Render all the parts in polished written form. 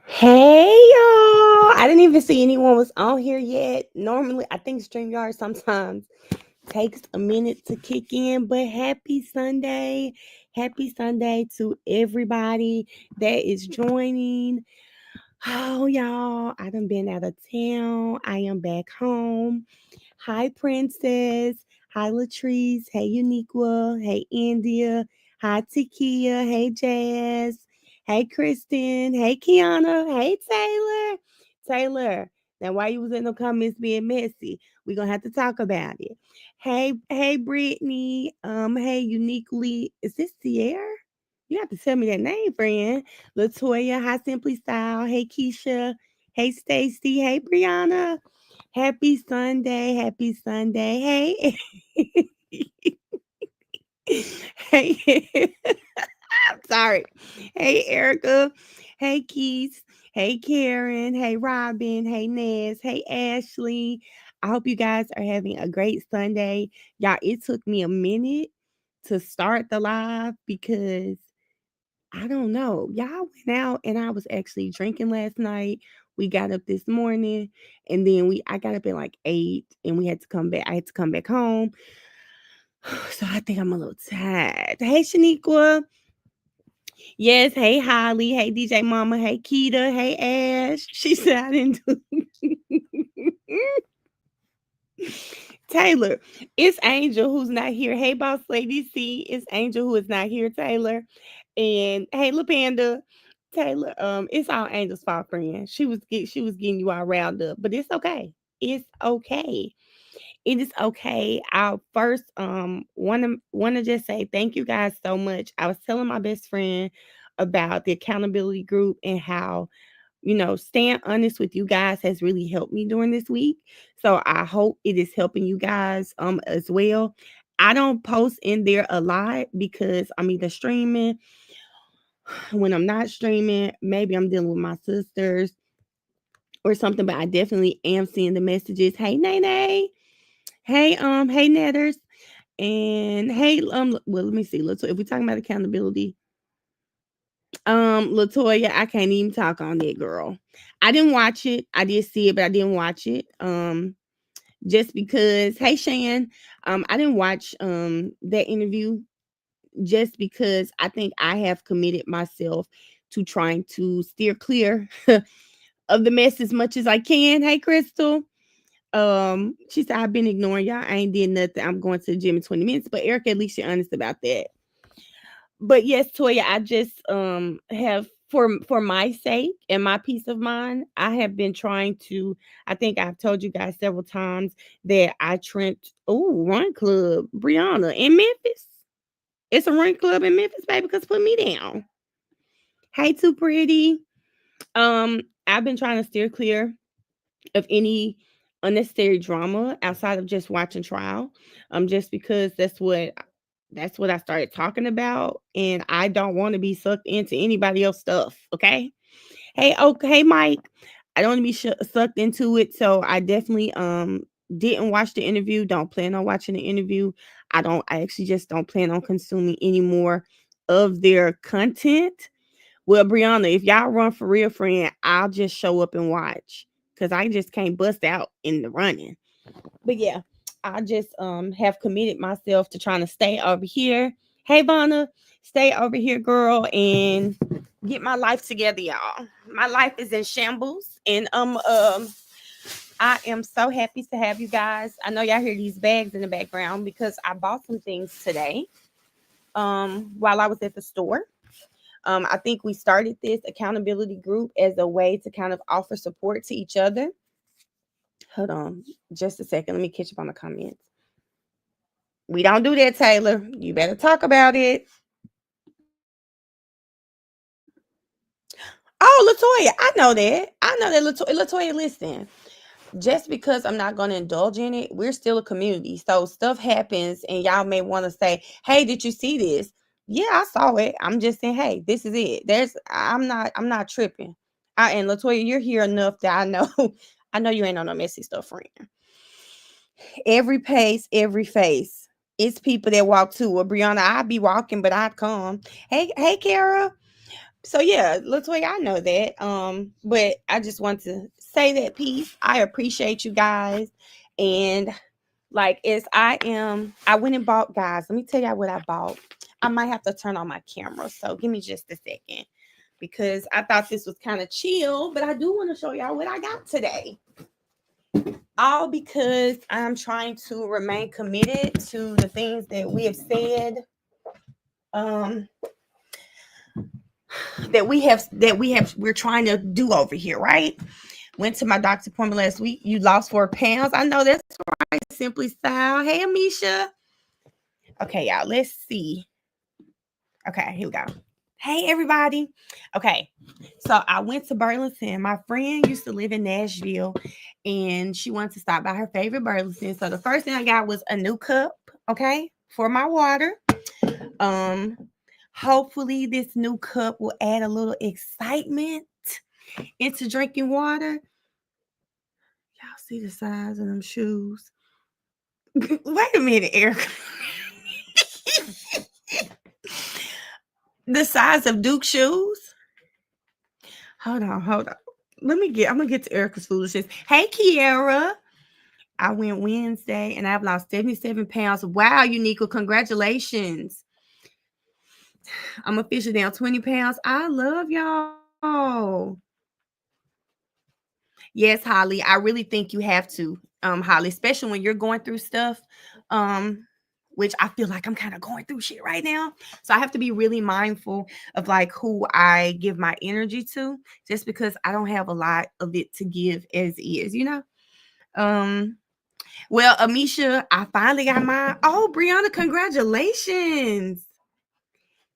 Hey y'all! I didn't even see anyone was on here yet. Normally, I think StreamYard sometimes takes a minute to kick in, but happy Sunday. Happy Sunday to everybody that is joining. Oh, y'all, I done been out of town. I am back home. Hi, Princess. Hi, Latrice. Hey, Uniqua. Hey, India. Hi, Takia. Hey, Jazz. Hey, Kristen. Hey, Kiana. Hey, Taylor. Taylor. Now, why you was in the comments being messy? We're gonna have to talk about it. Hey, Brittany. Hey, uniquely. Is this Sierra? You have to tell me that name, friend. Latoya. Hi, Simply Style. Hey, Keisha. Hey, Stacy. Hey, Brianna. Happy Sunday. Happy Sunday. Hey. Hey. I'm sorry. Hey, Erica. Hey, Keith. Hey, Karen. Hey, Robin. Hey, Nez. Hey, Ashley. I hope you guys are having a great Sunday. Y'all, it took me a minute to start the live because I don't know. Y'all went out and I was actually drinking last night. We got up this morning and then I got up at like 8 and we had to come back. I had to come back home. So I think I'm a little tired. Hey Shaniqua. Yes, hey Holly. Hey DJ Mama. Hey Keita. Hey Ash. She said I didn't do Taylor. It's Angel who's not here. Hey boss lady C. It's Angel who is not here, Taylor. And hey, La Panda, Taylor, it's all Angel's fault, friend. She was getting you all riled up, but it's okay. It's okay. It is okay. I first wanna just say thank you guys so much. I was telling my best friend about the accountability group and how staying honest with you guys has really helped me during this week. So I hope it is helping you guys as well. I don't post in there a lot because I'm either streaming. When I'm not streaming, maybe I'm dealing with my sisters or something, but I definitely am seeing the messages. Hey Nene. Hey Netters. And hey, well, let me see. If we're talking about accountability, Latoya, I can't even talk on that girl. I didn't watch it. I did see it, but I didn't watch it. Just because, hey Shan, I didn't watch that interview just because I think I have committed myself to trying to steer clear of the mess as much as I can. Hey Crystal. She said I've been ignoring y'all. I ain't did nothing. I'm going to the gym in 20 minutes. But Erica, at least you're honest about that. But yes, Toya, I just have for my sake and my peace of mind, I have been trying to. I think I've told you guys several times that I trent. Oh, run club, Brianna in Memphis. It's a run club in Memphis, baby. Cause put me down. Hey, too pretty. I've been trying to steer clear of any unnecessary drama outside of just watching trial. Just because that's what I started talking about, and I don't want to be sucked into anybody else's stuff. Okay. Hey, okay, Mike. I don't want to be sucked into it, so I definitely didn't watch the interview. Don't plan on watching the interview. I don't. I actually just don't plan on consuming any more of their content. Well, Brianna, if y'all run for real, friend, I'll just show up and watch because I just can't bust out in the running. But yeah, I just have committed myself to trying to stay over here. Hey Vanna, stay over here, girl, and get my life together, y'all. My life is in shambles, and I am so happy to have you guys. I know y'all hear these bags in the background because I bought some things today. While I was at the store. I think we started this accountability group as a way to kind of offer support to each other. Hold on just a second. Let me catch up on the comments. We don't do that, Taylor. You better talk about it. Oh, Latoya, I know that. I know that, Latoya, listen. Just because I'm not going to indulge in it, we're still a community. So stuff happens, and y'all may want to say, "Hey, did you see this?" Yeah, I saw it. I'm just saying, "Hey, this is it." I'm not tripping. And Latoya, you're here enough that I know, I know you ain't on no messy stuff, friend. Every pace, every face. It's people that walk too. Well, Brianna, I'd be walking, but I'd come. Hey, Kara. So yeah, Latoya, I know that. But I just want to say that piece. I appreciate you guys. And like as I went and bought, guys, let me tell y'all what I bought. I might have to turn on my camera. So give me just a second. Because I thought this was kind of chill, but I do want to show y'all what I got today. All because I'm trying to remain committed to the things that we have said. Um, we're trying to do over here, right? Went to my doctor's appointment last week. You lost 4 pounds. I know that's right. Simply Style. Hey, Amisha. Okay, y'all. Let's see. Okay, here we go. Hey, everybody. Okay, so I went to Burlington. My friend used to live in Nashville, and she wanted to stop by her favorite Burlington. So the first thing I got was a new cup. Okay, for my water. Um, Hopefully this new cup will add a little excitement into drinking water. Y'all see the size of them shoes? Wait a minute, Erica. The size of Duke's shoes? Hold on. I'm gonna get to Erica's foolishness. Hey, Kiara. I went Wednesday and I've lost 77 pounds. Wow, Uniqua, congratulations. I'm officially down 20 pounds. I love y'all. Yes, Holly, I really think you have to, Holly, especially when you're going through stuff, um, which I feel like I'm kind of going through shit right now. So I have to be really mindful of like who I give my energy to, just because I don't have a lot of it to give as is, you know? Um, well, Amisha, I finally got mine. Oh, Brianna, congratulations.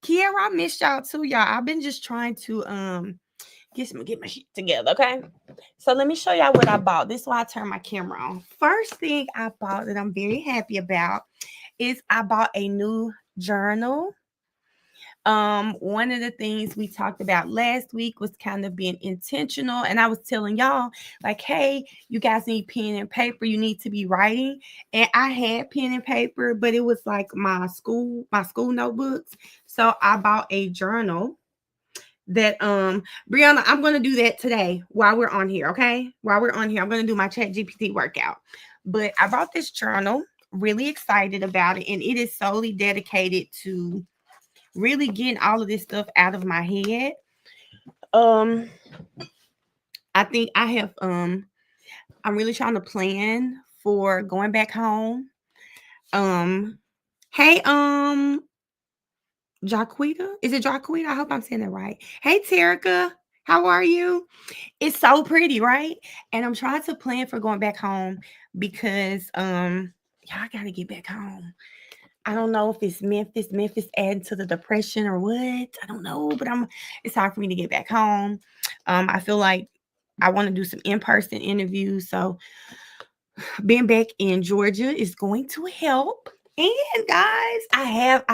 Kiara, I missed y'all too, y'all. I've been just trying to get my shit together, okay? So let me show y'all what I bought. This is why I turned my camera on. First thing I bought that I'm very happy about is I bought a new journal. One of the things we talked about last week was kind of being intentional, and I was telling y'all, like, hey, you guys need pen and paper, you need to be writing. And I had pen and paper, but it was like my school notebooks. So I bought a journal that Brianna, I'm gonna do that today while we're on here, okay? While we're on here, I'm gonna do my chat GPT workout. But I bought this journal, really excited about it, and it is solely dedicated to really getting all of this stuff out of my head. Um, I think I'm really trying to plan for going back home. Um, hey, Jaquita, is it Jaquita? I hope I'm saying it right. Hey, Terica, how are you? It's so pretty, right? And I'm trying to plan for going back home because y'all gotta get back home. I don't know if it's Memphis adding to the depression or what. I don't know, but it's hard for me to get back home. I feel like I want to do some in-person interviews. So being back in Georgia is going to help. And guys, I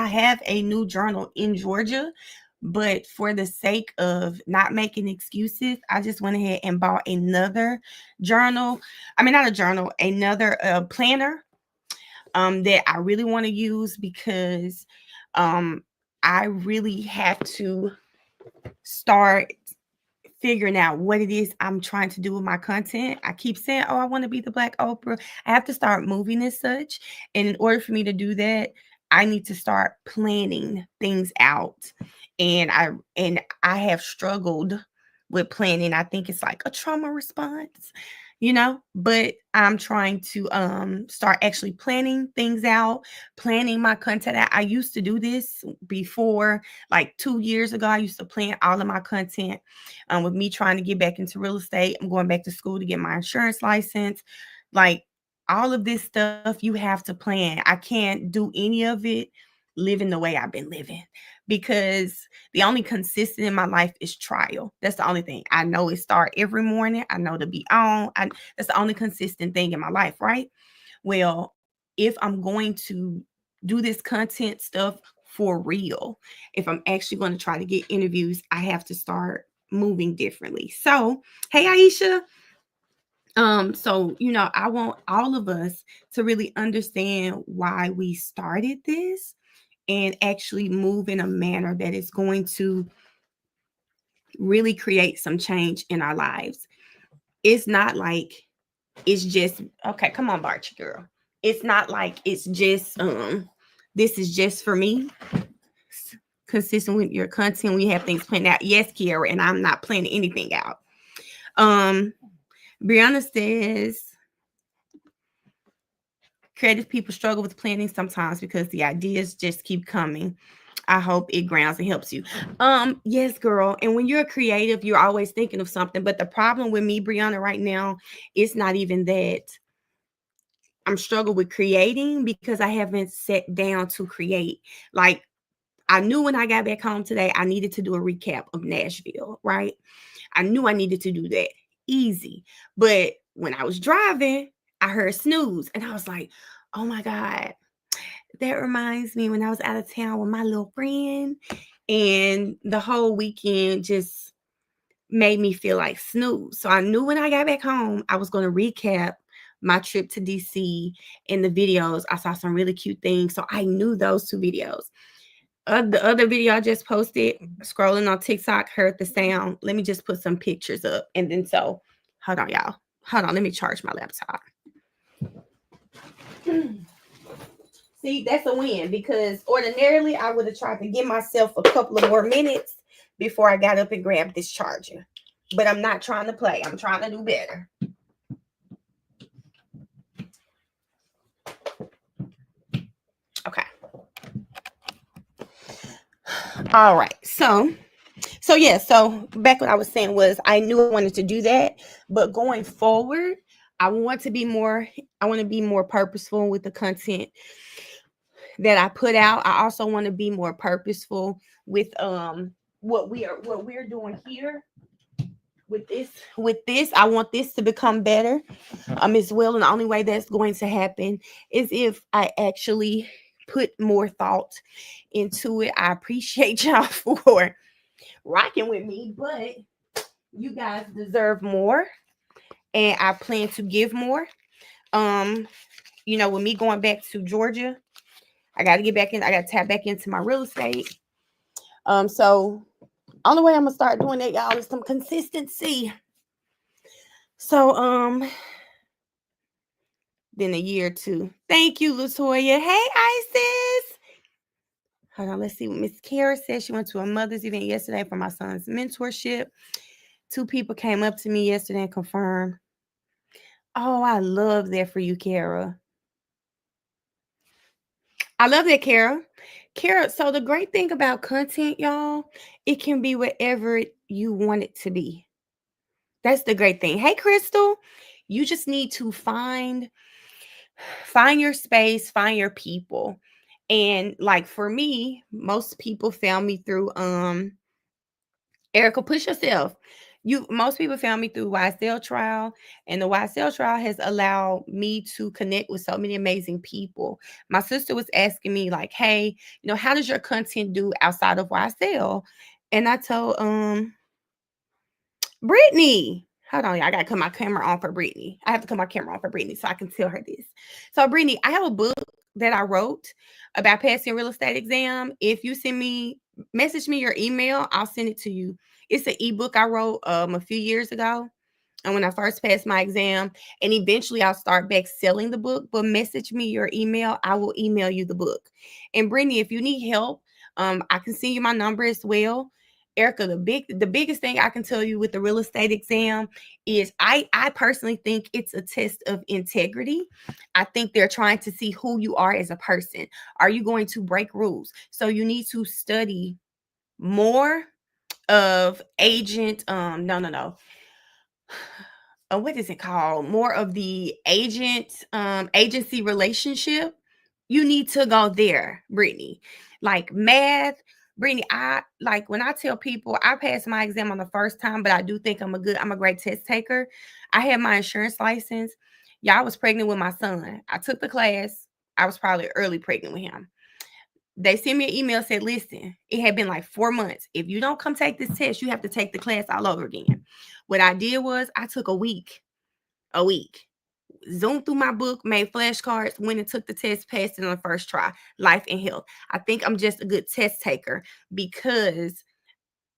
have a new journal in Georgia, but for the sake of not making excuses, I just went ahead and bought another journal. I mean, not a journal, another planner that I really want to use because um I really have to start figuring out what it is I'm trying to do with my content. I keep saying, "Oh, I want to be the Black Oprah." I have to start moving as such, and in order for me to do that, I need to start planning things out. And I have struggled with planning. I think it's like a trauma response, but I'm trying to start actually planning things out, planning my content out. I used to do this before, like 2 years ago. I used to plan all of my content. With me trying to get back into real estate, I'm going back to school to get my insurance license. Like all of this stuff, you have to plan. I can't do any of it living the way I've been living because the only consistent in my life is trial. That's the only thing. I know it start every morning. I know to be on. That's the only consistent thing in my life, right? Well, if I'm going to do this content stuff for real, if I'm actually going to try to get interviews, I have to start moving differently. So, hey Aisha, so I want all of us to really understand why we started this and actually move in a manner that is going to really create some change in our lives. It's not like it's just okay, come on, Barch girl. It's not like it's just this is just for me. Consistent with your content, we have things planned out. Yes, Kiara, and I'm not planning anything out. Brianna says creative people struggle with planning sometimes because the ideas just keep coming. I hope it grounds and helps you. Yes, girl. And when you're creative, you're always thinking of something. But the problem with me, Brianna, right now, it's not even that I'm struggling with creating because I haven't sat down to create. Like I knew when I got back home today, I needed to do a recap of Nashville, right? I knew I needed to do that. Easy. But when I was driving, I heard snooze and I was like, oh my God, that reminds me when I was out of town with my little friend, and the whole weekend just made me feel like snooze. So I knew when I got back home, I was going to recap my trip to DC and the videos. I saw some really cute things. So I knew those two videos. The other video I just posted, scrolling on TikTok, heard the sound. Let me just put some pictures up. And then hold on, y'all. Hold on, let me charge my laptop. See, that's a win because ordinarily I would have tried to give myself a couple of more minutes before I got up and grabbed this charger. But I'm not trying to play. I'm trying to do better. Okay. All right. So yeah, so back what I was saying was I knew I wanted to do that, but going forward, I want to be more purposeful with the content that I put out. I also want to be more purposeful with what we're doing here with this. I want this to become better as well, and the only way that's going to happen is if I actually put more thought into it. I appreciate y'all for rocking with me, but you guys deserve more, and I plan to give more. With me going back to Georgia, I got to get back in. I got to tap back into my real estate. So only way I'm gonna start doing that, y'all, is some consistency. So then a year or two. Thank you, Latoya. Hey, Isis. Hold on, let's see what Miss Kara said. She went to a mother's event yesterday for my son's mentorship. 2 people came up to me yesterday and confirmed. Oh, I love that for you, Kara. I love that, Kara. Kara, so the great thing about content, y'all, it can be whatever you want it to be. That's the great thing. Hey, Crystal, you just need to find your space, find your people. And like for me, most people found me through Erica, push yourself. Most people found me through YSL trial, and the YSL trial has allowed me to connect with so many amazing people. My sister was asking me, like, hey, how does your content do outside of YSL? And I told Brittany, hold on, y'all, I gotta cut my camera on for Brittany. I have to cut my camera on for Brittany so I can tell her this. So, Brittany, I have a book that I wrote about passing real estate exam. If you message me your email, I'll send it to you. It's an ebook I wrote a few years ago. And when I first passed my exam, and eventually I'll start back selling the book, but message me your email. I will email you the book. And Brittany, if you need help, I can send you my number as well. Erica, the biggest thing I can tell you with the real estate exam is I personally think it's a test of integrity. I think they're trying to see who you are as a person. Are you going to break rules? So you need to study more of agent no what is it called, more of the agency relationship. You need to go there, Brittany. Like math, Brittany, I like when I tell people I passed my exam on the first time, but I do think I'm a great test taker. I had my insurance license. Yeah, I was pregnant with my son. I took the class. I was probably early pregnant with him. They sent me an email, said, listen, it had been like 4 months. If you don't come take this test, you have to take the class all over again. What I did was I took a week, zoomed through my book, made flashcards, went and took the test, passed it on the first try. Life and health. I think I'm just a good test taker because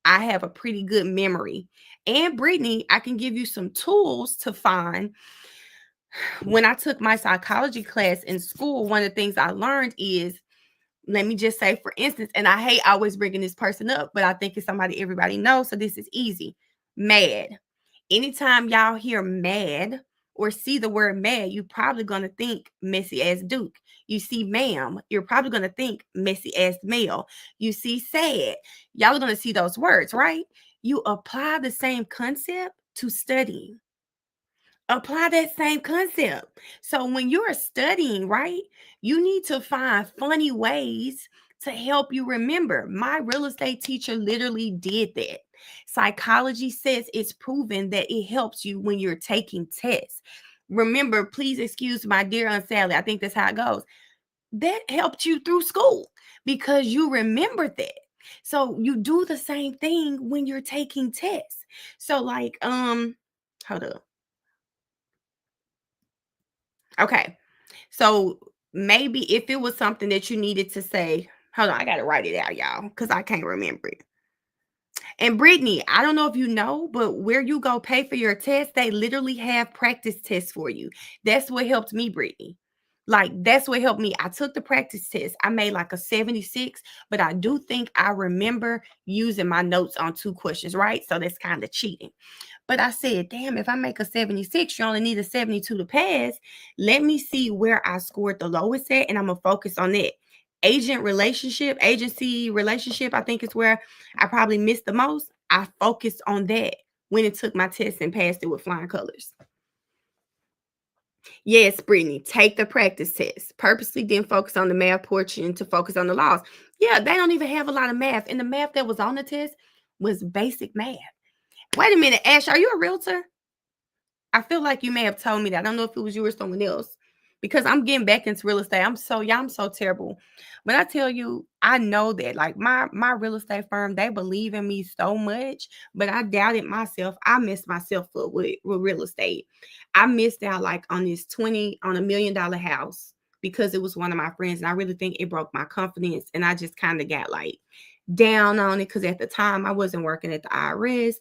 I have a pretty good memory. And Brittany, I can give you some tools to find. When I took my psychology class in school, one of the things I learned is, let me just say, for instance, and I hate always bringing this person up, but I think it's somebody everybody knows, so this is easy. Mad. Anytime y'all hear mad or see the word mad, you're probably going to think messy ass Duke. You see ma'am, you're probably going to think messy ass male. You see sad, y'all are going to see those words, right? You apply the same concept to studying. Apply that same concept. So when you're studying, right, you need to find funny ways to help you remember. My real estate teacher literally did that. Psychology says it's proven that it helps you when you're taking tests. Remember, please excuse my dear Aunt Sally. I think that's how it goes. That helped you through school because you remembered that. So you do the same thing when you're taking tests. So like, hold up. Okay. So maybe if it was something that you needed to say, hold on, I got to write it out, y'all, because I can't remember it. And Brittany, I don't know if you know, but where you go pay for your test, they literally have practice tests for you. That's what helped me, Brittany. Like, that's what helped me. I took the practice test. I made like a 76, but I do think I remember using my notes on 2 questions, right? So that's kind of cheating. But I said, damn, if I make a 76, you only need a 72 to pass. Let me see where I scored the lowest at, and I'm going to focus on that. Agency relationship, I think is where I probably missed the most. I focused on that when it took my test and passed it with flying colors. Yes, Brittany, take the practice test. Purposely didn't focus on the math portion to focus on the laws. Yeah, they don't even have a lot of math. And the math that was on the test was basic math. Wait a minute, Ash, are you a realtor? I feel like you may have told me that. I don't know if it was you or someone else because I'm getting back into real estate. I'm so terrible. When I tell you, I know that like my real estate firm, they believe in me so much, but I doubted myself. I messed myself up with real estate. I missed out like on on $1 million house because it was one of my friends. And I really think it broke my confidence. And I just kind of got like down on it because at the time I wasn't working at the IRS.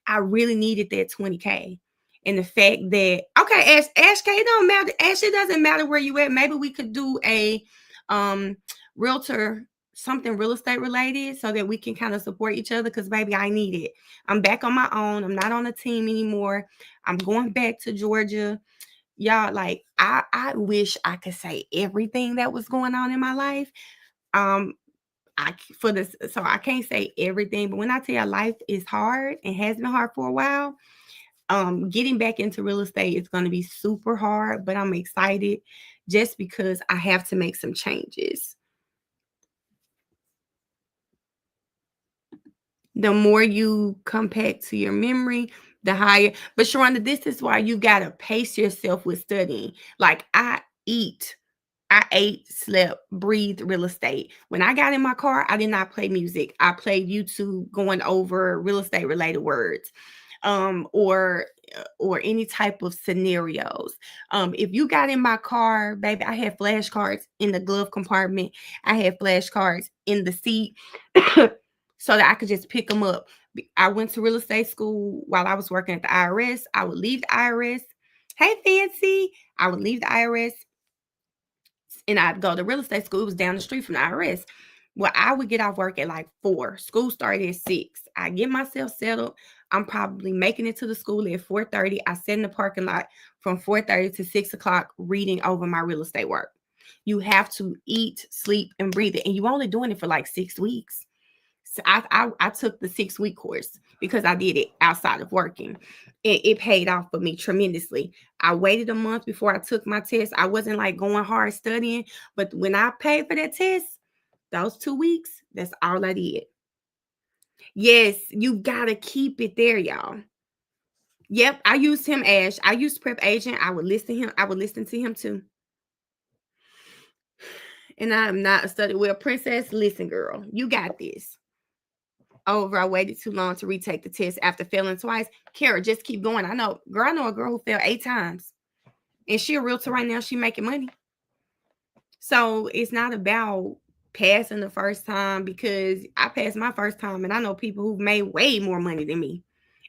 I really needed that 20K. And the fact that, okay, Ash K, it don't matter. Ash, it doesn't matter where you at. Maybe we could do a realtor, something real estate related so that we can kind of support each other because baby, I need it. I'm back on my own. I'm not on a team anymore. I'm going back to Georgia. Y'all, like, I wish I could say everything that was going on in my life. So I can't say everything, but when I tell you life is hard and has been hard for a while, getting back into real estate is going to be super hard, but I'm excited just because I have to make some changes. The more you come back to your memory, the higher. But Sharonda, this is why you got to pace yourself with studying. Like I ate, slept, breathed real estate. When I got in my car, I did not play music. I played YouTube going over real estate related words. Or any type of scenarios. If you got in my car, baby, I had flashcards in the glove compartment. I had flashcards in the seat so that I could just pick them up. I went to real estate school while I was working at the IRS. I would leave the IRS. Hey, Fancy. I would leave the IRS and I'd go to real estate school. It was down the street from the IRS. Well, I would get off work at like 4. School started at 6. I get myself settled. I'm probably making it to the school at 4:30. I sit in the parking lot from 4:30 to 6 o'clock reading over my real estate work. You have to eat, sleep, and breathe it. And you're only doing it for like 6 weeks. So I took the 6-week course because I did it outside of working. It paid off for me tremendously. I waited a month before I took my test. I wasn't like going hard studying, but when I paid for that test, those 2 weeks, that's all I did. Yes, you gotta keep it there, y'all. Yep, I used him, Ash. I used Prep Agent. I would listen to him. I would listen to him too. And I am not a study well, princess. Listen, girl, you got this. Over, I waited too long to retake the test after failing twice. Kara, just keep going. I know a girl who failed 8 times. And she a realtor right now. She making money. So it's not about passing the first time because I passed my first time and I know people who've made way more money than me.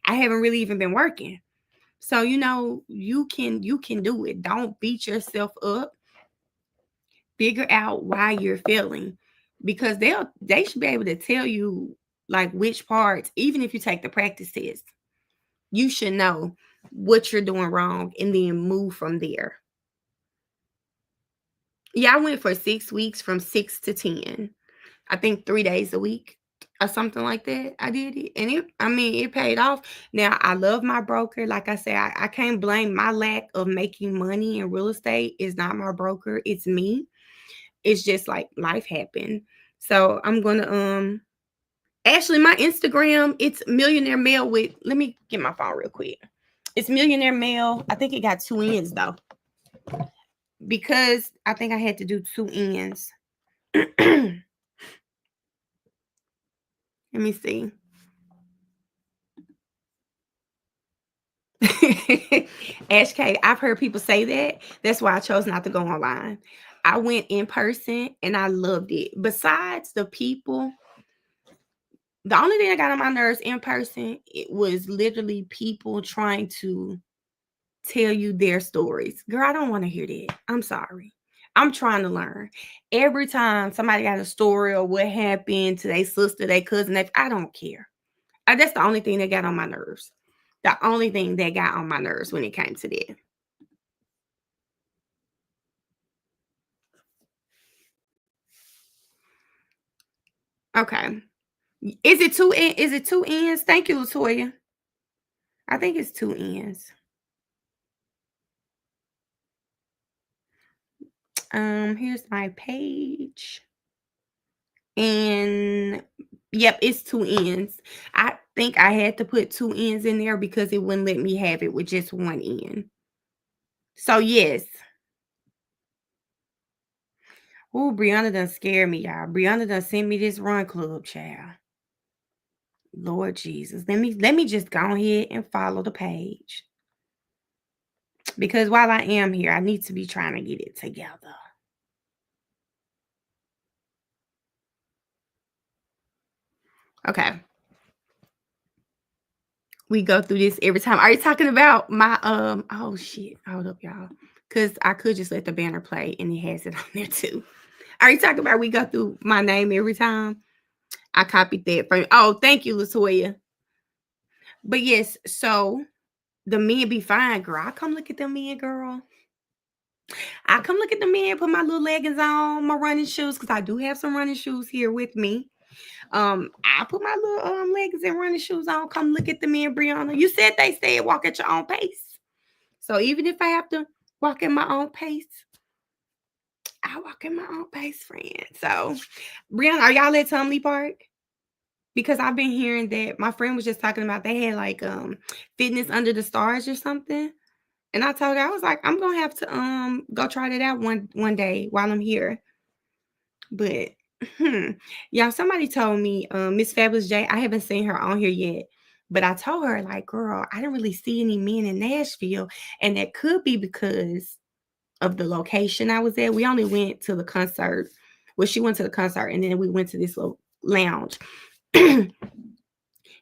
I haven't really even been working. So, you can do it. Don't beat yourself up. Figure out why you're failing because they should be able to tell you like which parts, even if you take the practice test, you should know what you're doing wrong and then move from there. Yeah, I went for 6 weeks from 6 to 10. I think 3 days a week or something like that. I did it. And it paid off. Now, I love my broker. Like I said, I can't blame my lack of making money in real estate. It's not my broker, it's me. It's just like life happened. So I'm gonna actually my Instagram, it's Millionaire Mail with, let me get my phone real quick. It's Millionaire Mail. I think it got 2 ends though. Because I think I had to do 2 ends. Let me see. Ash K, I've heard people say that. That's why I chose not to go online. I went in person and I loved it. Besides the people, the only thing that got on my nerves in person, it was literally people trying to tell you their stories. Girl, I don't want to hear that. I'm sorry. I'm trying to learn. Every time somebody got a story or what happened to their sister, their cousin, I don't care. That's the only thing that got on my nerves. The only thing that got on my nerves when it came to that. Okay. Is it 2 ends? Thank you, Latoya. I think it's 2 ends. Here's my page. And yep, it's 2 ends. I think I had to put 2 ends in there because it wouldn't let me have it with just 1 end. So yes. Oh, Brianna done scared me, y'all. Brianna done sent me this run club, child. Lord Jesus. Let me just go ahead and follow the page. Because while I am here, I need to be trying to get it together. Okay. We go through this every time. Are you talking about my oh shit. Hold up, y'all. Because I could just let the banner play and it has it on there too. Are you talking about we go through my name every time? I copied that from, oh, thank you, Latoya. But yes, so the men be fine, girl. I come look at them men, girl. I come look at the men, put my little leggings on, my running shoes, because I do have some running shoes here with me. I put my little leggings and running shoes on. Come look at the men, Brianna. You said they said walk at your own pace. So even if I have to walk at my own pace, I walk at my own pace, friend. So, Brianna, are y'all at Tumley Park? Because I've been hearing that my friend was just talking about they had like fitness under the stars or something. And I told her, I was like, I'm gonna have to go try that out one day while I'm here. But y'all, somebody told me, Miss Fabulous J, I haven't seen her on here yet. But I told her, like, girl, I didn't really see any men in Nashville. And that could be because of the location I was at. We only went to the concert. Well, she went to the concert and then we went to this little lounge.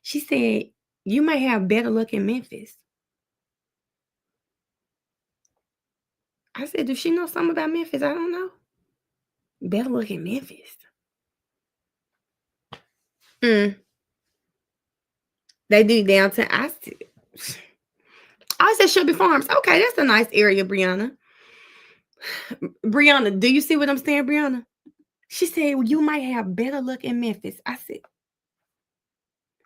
She said, you might have better luck in Memphis. I said, does she know something about Memphis? I don't know. Better luck in Memphis. They do downtown. I said Shelby Farms. Okay, that's a nice area, Brianna. Brianna, do you see what I'm saying, Brianna? She said, well, you might have better luck in Memphis. I said,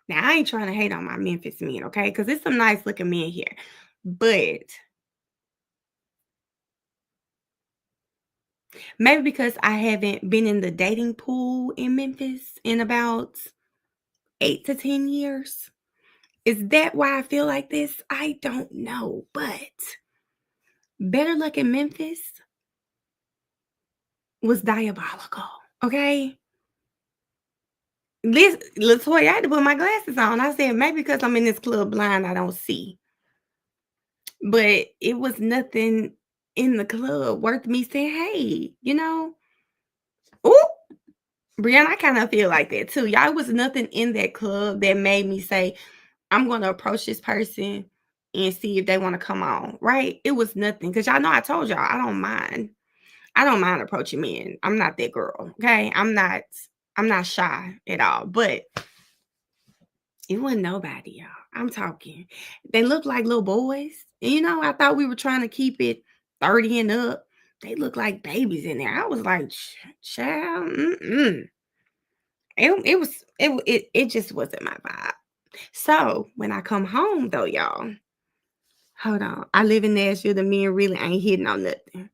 now I ain't trying to hate on my Memphis men, okay? Because there's some nice looking men here. But maybe because I haven't been in the dating pool in Memphis in about 8 to 10 years. Is that why I feel like this? I don't know. But better luck in Memphis was diabolical, okay? Latoya, I had to put my glasses on. I said, maybe because I'm in this club blind, I don't see. But it was nothing in the club worth me saying, hey, Oh, Brianna, I kind of feel like that too. Y'all was nothing in that club that made me say, I'm going to approach this person and see if they want to come on, right? It was nothing. Because y'all know I told y'all I don't mind. I don't mind approaching men. I'm not that girl. Okay. I'm not shy at all. But it wasn't nobody, y'all. I'm talking. They look like little boys. And, I thought we were trying to keep it 30 and up. They look like babies in there. I was like, child, it just wasn't my vibe. So when I come home though, y'all, hold on. I live in Nashville. The men really ain't hitting on nothing.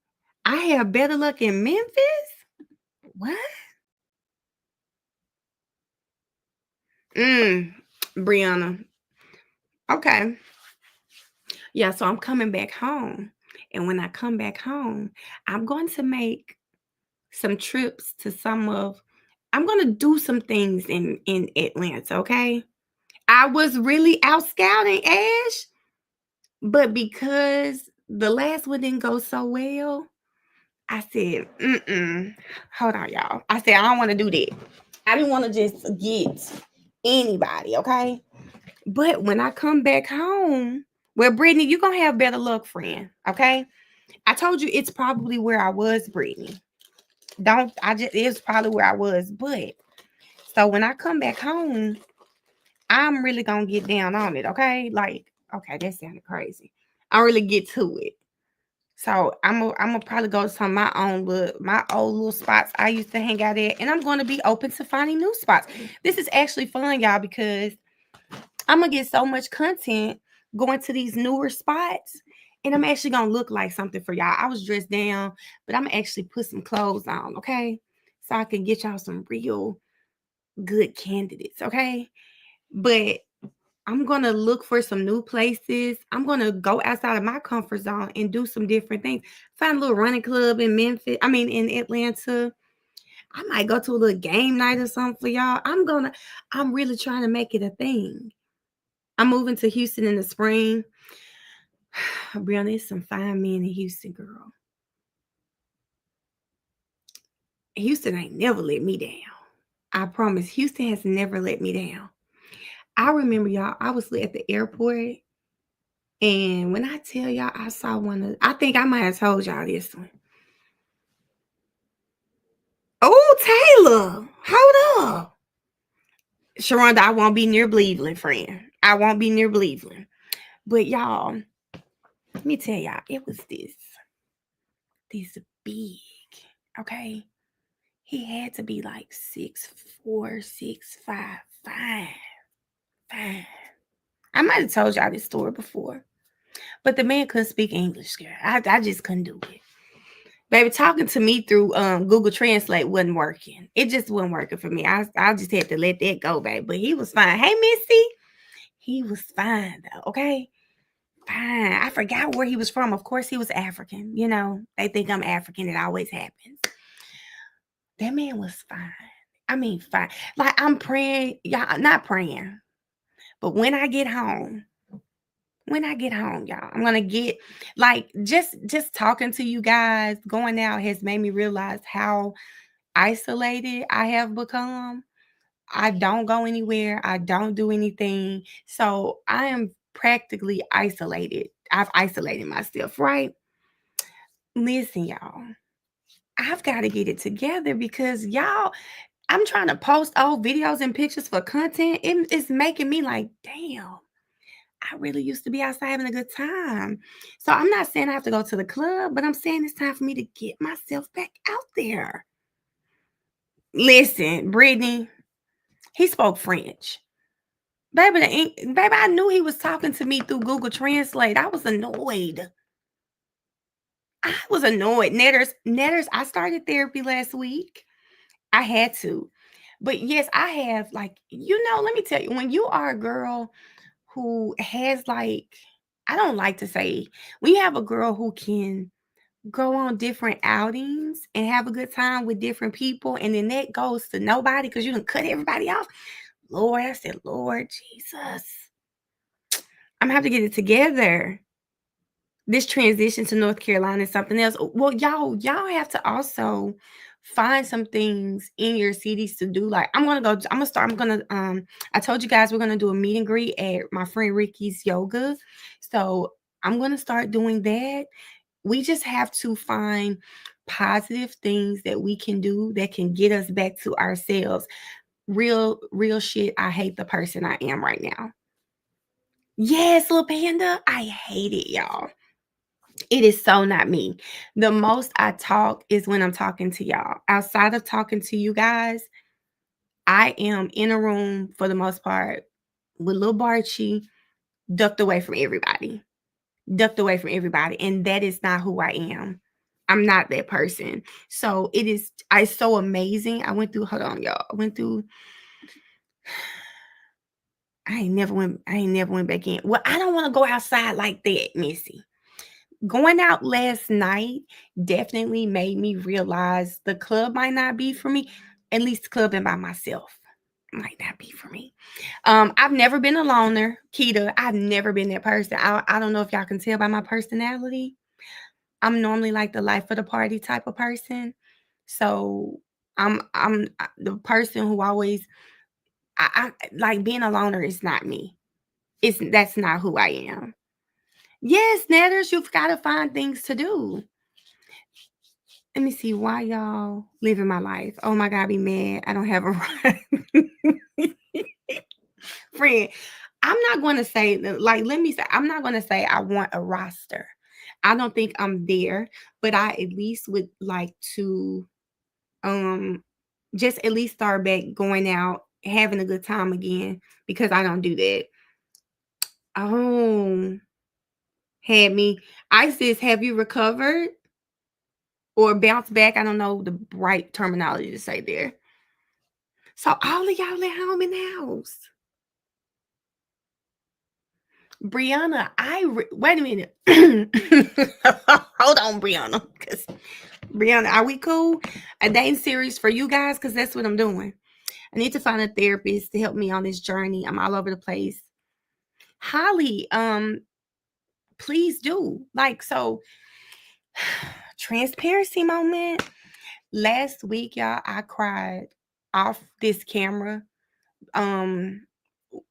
I have better luck in Memphis. What? Brianna. Okay. Yeah, so I'm coming back home. And when I come back home, I'm going to make some trips to I'm going to do some things in Atlanta, okay? I was really out scouting, Ash, but because the last one didn't go so well, I said, hold on, y'all. I said, I don't want to do that. I didn't want to just get anybody, okay? But when I come back home, well, Brittany, you're going to have better luck, friend, okay? I told you it's probably where I was, Brittany. It's probably where I was. But so when I come back home, I'm really going to get down on it, okay? Like, okay, that sounded crazy. I really get to it. So I'm gonna probably go to some of my old little spots I used to hang out at, and I'm going to be open to finding new spots. This is actually fun, y'all, because I'm gonna get so much content going to these newer spots, and I'm actually gonna look like something for y'all. I was dressed down, but I'm gonna actually put some clothes on, okay, so I can get y'all some real good candidates, okay. But I'm going to look for some new places. I'm going to go outside of my comfort zone and do some different things. Find a little running club in in Atlanta. I might go to a little game night or something for y'all. I'm really trying to make it a thing. I'm moving to Houston in the spring. Brianna, there's some fine men in Houston, girl. Houston ain't never let me down. I promise. Houston has never let me down. I remember, y'all, I was at the airport. And when I tell y'all, I saw I think I might have told y'all this one. Oh, Taylor, hold up. Sharonda, I won't be near Cleveland, friend. I won't be near Cleveland. But y'all, let me tell y'all, it was this big, okay? He had to be like 6'4", 6'5", fine. I might have told y'all this story before. But the man couldn't speak English, girl. I just couldn't do it. Baby, talking to me through Google Translate wasn't working. It just wasn't working for me. I just had to let that go, baby. But he was fine. Hey, Missy. He was fine, though, okay? Fine. I forgot where he was from. Of course, he was African. They think I'm African. It always happens. That man was fine. I mean, fine. Like, I'm praying. Y'all, not praying. But when I get home, y'all, I'm gonna get like just talking to you guys, going out has made me realize how isolated I have become. I don't go anywhere. I don't do anything. So I am practically isolated. I've isolated myself, right? Listen, y'all, I've got to get it together because y'all, I'm trying to post old videos and pictures for content. It's making me like, damn. I really used to be outside having a good time. So I'm not saying I have to go to the club, but I'm saying it's time for me to get myself back out there. Listen, Brittany, he spoke French. Baby, I knew he was talking to me through Google Translate. I was annoyed. Netters, I started therapy last week. I had to. But yes, I have let me tell you, when you are a girl who has I don't like to say, when you have a girl who can go on different outings and have a good time with different people, and then that goes to nobody because you done cut everybody off. Lord, I said, Lord Jesus, I'm gonna have to get it together. This transition to North Carolina is something else. Well, y'all have to also find some things in your cities to do. Like I'm gonna start, I told you guys we're gonna do a meet and greet at my friend Ricky's yoga. So I'm gonna start doing that. We just have to find positive things that we can do that can get us back to ourselves. Real shit. I hate the person I am right now. Yes, little panda. I hate it, y'all. It is so not me. The most I talk is when I'm talking to y'all. Outside of talking to you guys, I am in a room for the most part with little Barchi, ducked away from everybody. Ducked away from everybody. And that is not who I am. I'm not that person. So it's so amazing. Hold on, y'all. I ain't never went back in. Well, I don't want to go outside like that, Missy. Going out last night definitely made me realize the club might not be for me. At least clubbing by myself might not be for me. I've never been a loner, Keita. I've never been that person. I don't know if y'all can tell by my personality. I'm normally like the life of the party type of person. So I'm the person who always I like being a loner is not me. That's not who I am. Yes, Netters, you've got to find things to do. Let me see why y'all living my life. Oh my God, be mad. I don't have a right. Friend, I'm not going to say, like, let me say, I'm not going to say I want a roster. I don't think I'm there, but I at least would like to just at least start back going out, having a good time again, because I don't do that. Oh, had me. Isis, have you recovered or bounced back? I don't know the right terminology to say there. So all of y'all at home in the house. Brianna, wait a minute. Hold on, Brianna. Because Brianna, are we cool? A dating series for you guys? Because that's what I'm doing. I need to find a therapist to help me on this journey. I'm all over the place. Holly, please do. Like, so transparency moment. Last week, y'all, I cried off this camera.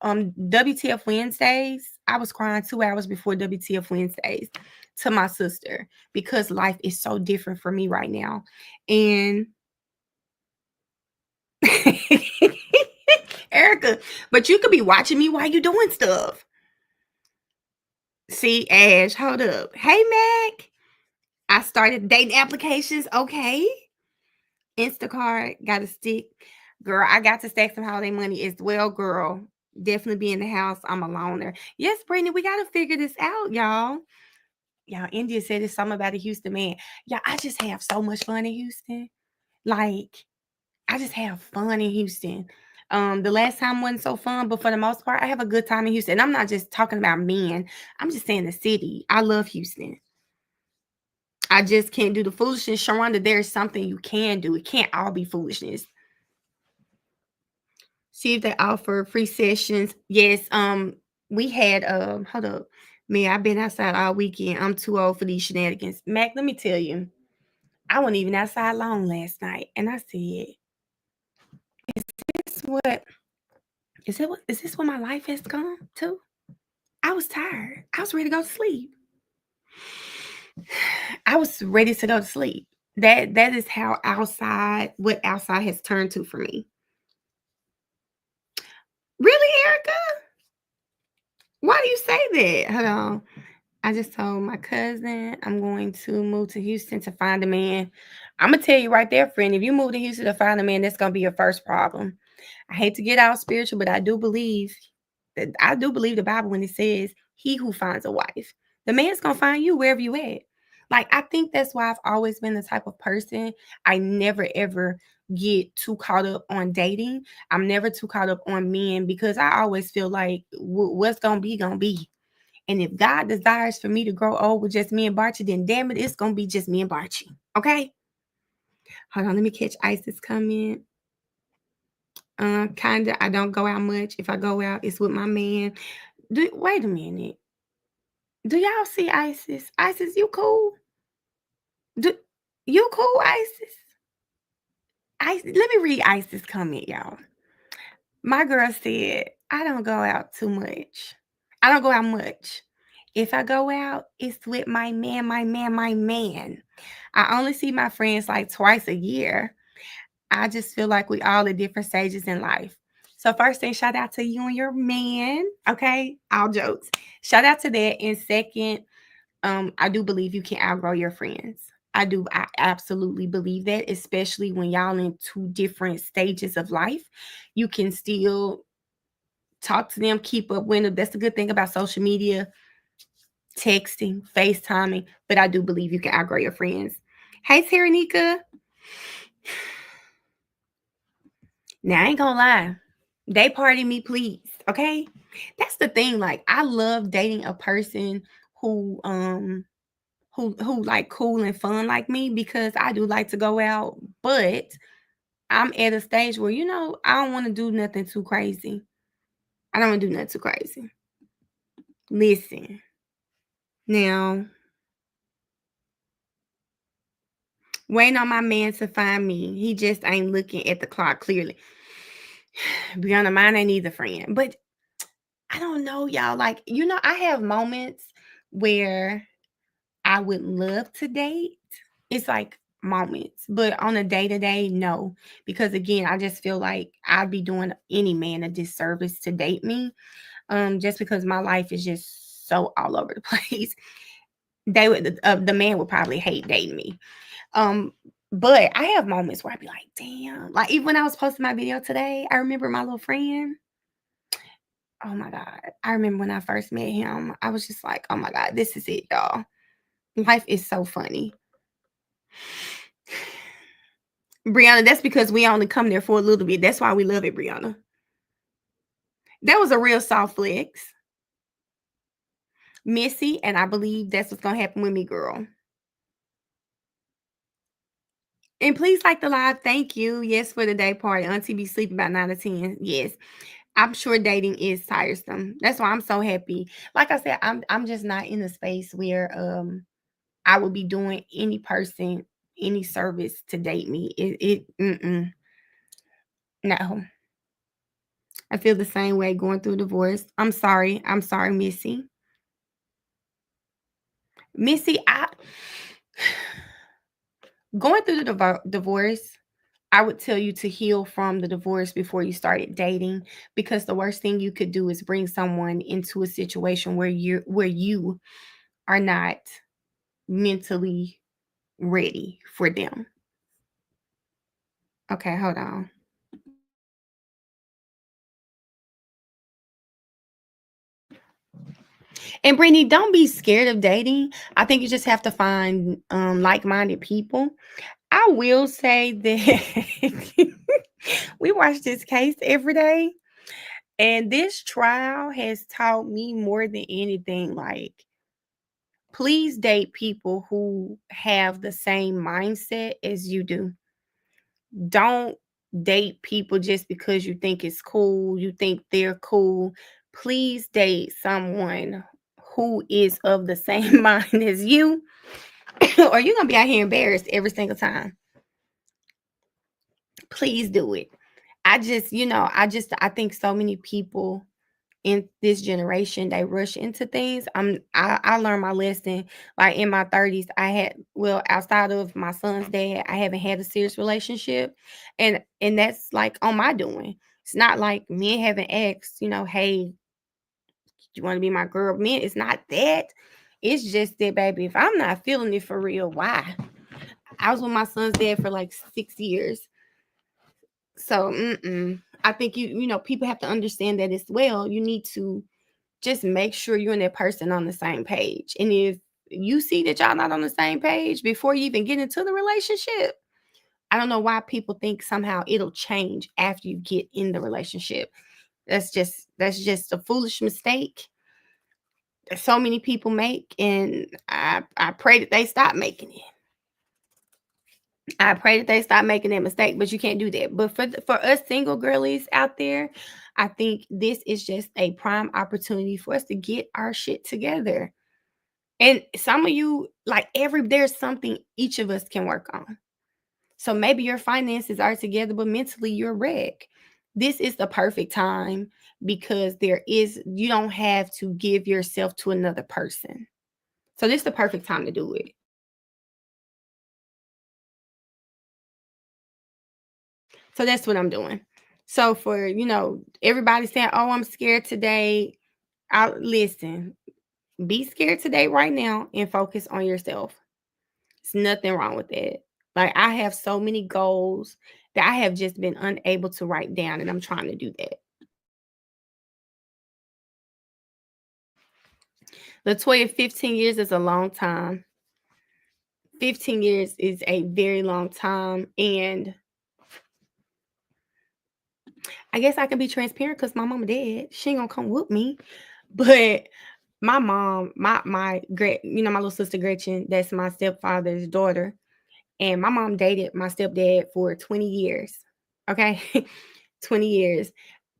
WTF Wednesdays, I was crying 2 hours before WTF Wednesdays to my sister because life is so different for me right now. And Erica, but you could be watching me while you're doing stuff. See, Ash, hold up. Hey, Mac. I started dating applications. Okay. Instacart, got a stick. Girl, I got to stack some holiday money as well, girl. Definitely be in the house. I'm a loner. Yes, Brittany, we got to figure this out, y'all. Y'all, India said it's something about a Houston man. Yeah, I just have so much fun in Houston. Like, I just have fun in Houston. The last time wasn't so fun, but for the most part, I have a good time in Houston. I'm not just talking about men. I'm just saying the city. I love Houston. I just can't do the foolishness. Sharonda, there's something you can do. It can't all be foolishness. See if they offer free sessions. Yes, we had hold up. Man, I've been outside all weekend. I'm too old for these shenanigans. Mac, let me tell you, I wasn't even outside long last night. And I said, this what is this what my life has come to? I was tired. I was ready to go to sleep. I was ready to go to sleep. That is how what outside has turned to for me. Really, Erica? Why do you say that? Hold on. I just told my cousin I'm going to move to Houston to find a man. I'm going to tell you right there, friend, if you move to Houston to find a man, that's going to be your first problem. I hate to get out spiritual, but I do believe the Bible when it says he who finds a wife, the man's going to find you wherever you at. Like, I think that's why I've always been the type of person. I never, ever get too caught up on dating. I'm never too caught up on men because I always feel like what's going to be, going to be. And if God desires for me to grow old with just me and Barchi, then damn it, it's going to be just me and Barchi. Okay? Hold on, let me catch Isis comment. Kind of, I don't go out much. If I go out, it's with my man. Wait a minute. Do y'all see Isis? Isis, you cool? You cool, Isis? Let me read Ice's comment, y'all. My girl said, I don't go out too much. I don't go out much. If I go out, it's with my man, my man, my man. I only see my friends like twice a year. I just feel like we all at different stages in life. So first thing, shout out to you and your man. Okay, all jokes. Shout out to that. And second, I do believe you can outgrow your friends. I absolutely believe that, especially when y'all in two different stages of life. You can still talk to them, keep up with them. That's the good thing about social media, texting, FaceTiming. But I do believe you can outgrow your friends. Hey, Taranika. Now I ain't gonna lie. They party me, please. Okay. That's the thing. Like, I love dating a person who who like cool and fun like me, because I do like to go out, but I'm at a stage where, I don't want to do nothing too crazy. I don't want to do nothing too crazy. Listen. Now, waiting on my man to find me. He just ain't looking at the clock clearly. Brianna, mine ain't either, friend. But I don't know, y'all. Like, I have moments where I would love to date. It's like moments, but on a day to day, no. Because again, I just feel like I'd be doing any man a disservice to date me. Just because my life is just so all over the place. The man would probably hate dating me. Um, but I have moments where I'd be like, damn. Like, even when I was posting my video today, I remember my little friend. Oh my God. I remember when I first met him, I was just like, oh my God, this is it, y'all. Life is so funny. Brianna, that's because we only come there for a little bit. That's why we love it, Brianna. That was a real soft flex. Missy, and I believe that's what's going to happen with me, girl. And please like the live. Thank you. Yes, for the day party. Auntie be sleeping about 9 or 10. Yes. I'm sure dating is tiresome. That's why I'm so happy. Like I said, I'm just not in a space where I would be doing any person any service to date me. No. I feel the same way going through divorce. I'm sorry. I'm sorry, Missy. Missy, I going through the divorce, I would tell you to heal from the divorce before you started dating, because the worst thing you could do is bring someone into a situation where you are not mentally ready for them. Okay, hold on. And Brittany, don't be scared of dating. I think you just have to find like-minded people. I will say that we watch this case every day, and this trial has taught me more than anything. Like, please date people who have the same mindset as you do. Don't date people just because you think it's cool, you think they're cool. Please date someone who is of the same mind as you, or you're going to be out here embarrassed every single time. Please do it. I think so many people in this generation, they rush into things. I learned my lesson like in my 30s. Outside of my son's dad, I haven't had a serious relationship, and that's like on my doing. It's not like men haven't asked, hey, you want to be my girl? Men, it's not that. It's just that, baby, if I'm not feeling it for real, why? I was with my son's dad for like 6 years. So I think people have to understand that as well. You need to just make sure you and that person on the same page. And if you see that y'all not on the same page before you even get into the relationship, I don't know why people think somehow it'll change after you get in the relationship. That's just a foolish mistake that so many people make, and I pray that they stop making it. I pray that they stop making that mistake, but you can't do that. But for us single girlies out there, I think this is just a prime opportunity for us to get our shit together. And some of you, like there's something each of us can work on. So maybe your finances are together, but mentally you're a wreck. This is the perfect time because you don't have to give yourself to another person. So this is the perfect time to do it. So that's what I'm doing. So for, everybody saying, "Oh, I'm scared today." I listen, be scared today right now and focus on yourself. It's nothing wrong with that. Like I have so many goals that I have just been unable to write down, and I'm trying to do that. Latoya, 15 years is a long time. 15 years is a very long time. And I guess I can be transparent because my mama dead. She ain't gonna come whoop me. But my mom, my little sister Gretchen, that's my stepfather's daughter. And my mom dated my stepdad for 20 years. Okay. 20 years.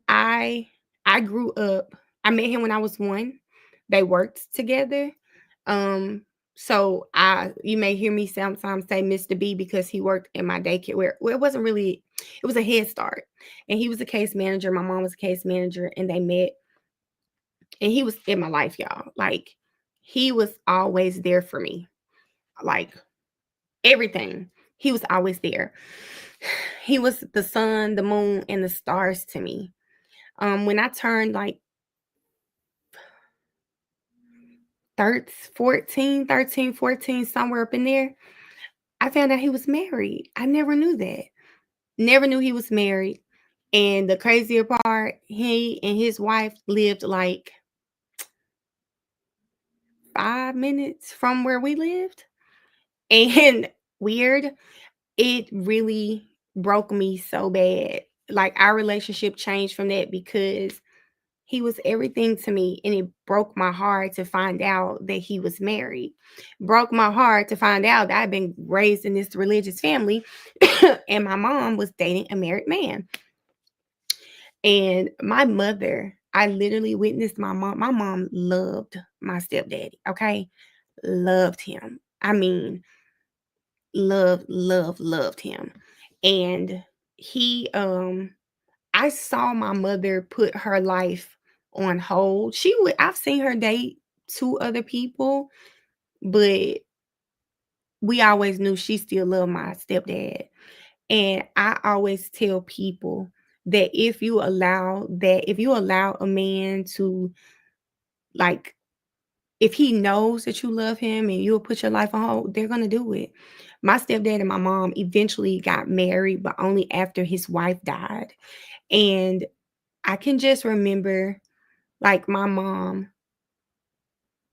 I I grew up, I met him when I was 1. They worked together. Um, so you may hear me sometimes say Mr. B because he worked in my daycare where it wasn't really, it was a head start. And he was a case manager. My mom was a case manager, and they met, and he was in my life, y'all. Like he was always there for me. Like everything. He was always there. He was the sun, the moon, and the stars to me. When I turned like 13, 14, somewhere up in there, I found out he was married. I never knew that. Never knew he was married. And the crazier part, he and his wife lived like 5 minutes from where we lived. And weird, it really broke me so bad. Like our relationship changed from that because he was everything to me, and it broke my heart to find out that he was married. Broke my heart to find out that I've been raised in this religious family and my mom was dating a married man. And my mother, I literally witnessed my mom. My mom loved my stepdaddy, okay? Loved him. I mean, loved him. And he I saw my mother put her life on hold. I've seen her date 2 other people, but we always knew she still loved my stepdad. And I always tell people that if you allow a man to, like, if he knows that you love him and you'll put your life on hold, they're gonna do it. My stepdad and my mom eventually got married, but only after his wife died. And I can just remember, like, my mom,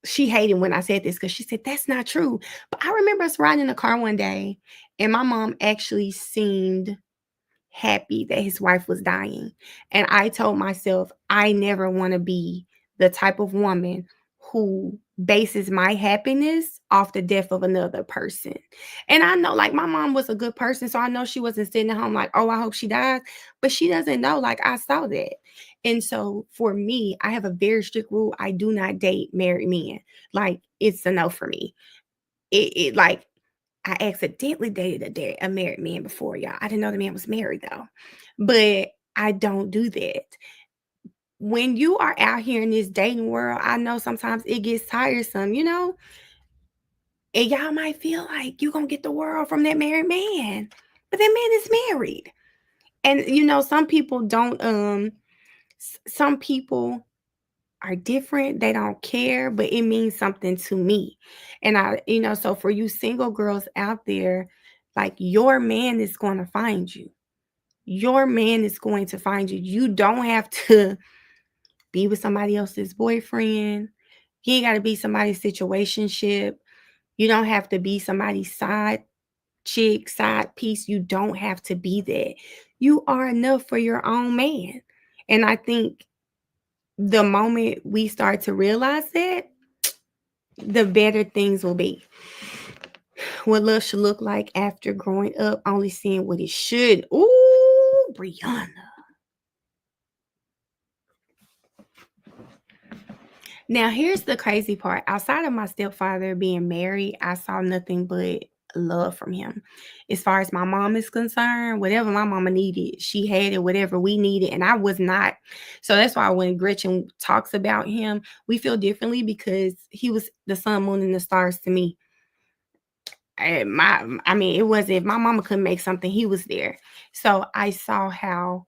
she hated when I said this because she said, "That's not true." But I remember us riding in the car one day, and my mom actually seemed happy that his wife was dying. And I told myself, I never want to be the type of woman who bases my happiness off the death of another person. And I know, like, my mom was a good person, so I know she wasn't sitting at home like, "Oh, I hope she dies." But she doesn't know, like, I saw that. And so for me, I have a very strict rule. I do not date married men. Like, it's a no for me. It like, I accidentally dated a married man before, y'all. I didn't know the man was married though. But I don't do that. When you are out here in this dating world, I know sometimes it gets tiresome, and y'all might feel like you're gonna get the world from that married man. But that man is married. And some people don't some people are different. They don't care, but it means something to me. And so for you single girls out there, like, your man is going to find you. Your man is going to find you. You don't have to be with somebody else's boyfriend. You ain't got to be somebody's situationship. You don't have to be somebody's side chick, side piece. You don't have to be that. You are enough for your own man. And I think the moment we start to realize that, the better things will be. What love should look like after growing up, only seeing what it should. Ooh, Brianna. Now, here's the crazy part. Outside of my stepfather being married, I saw nothing but love from him. As far as my mom is concerned, whatever my mama needed, she had it, whatever we needed, and I was not. So that's why when Gretchen talks about him, we feel differently because he was the sun, moon, and the stars to me. I mean, it was if my mama couldn't make something, he was there. So I saw how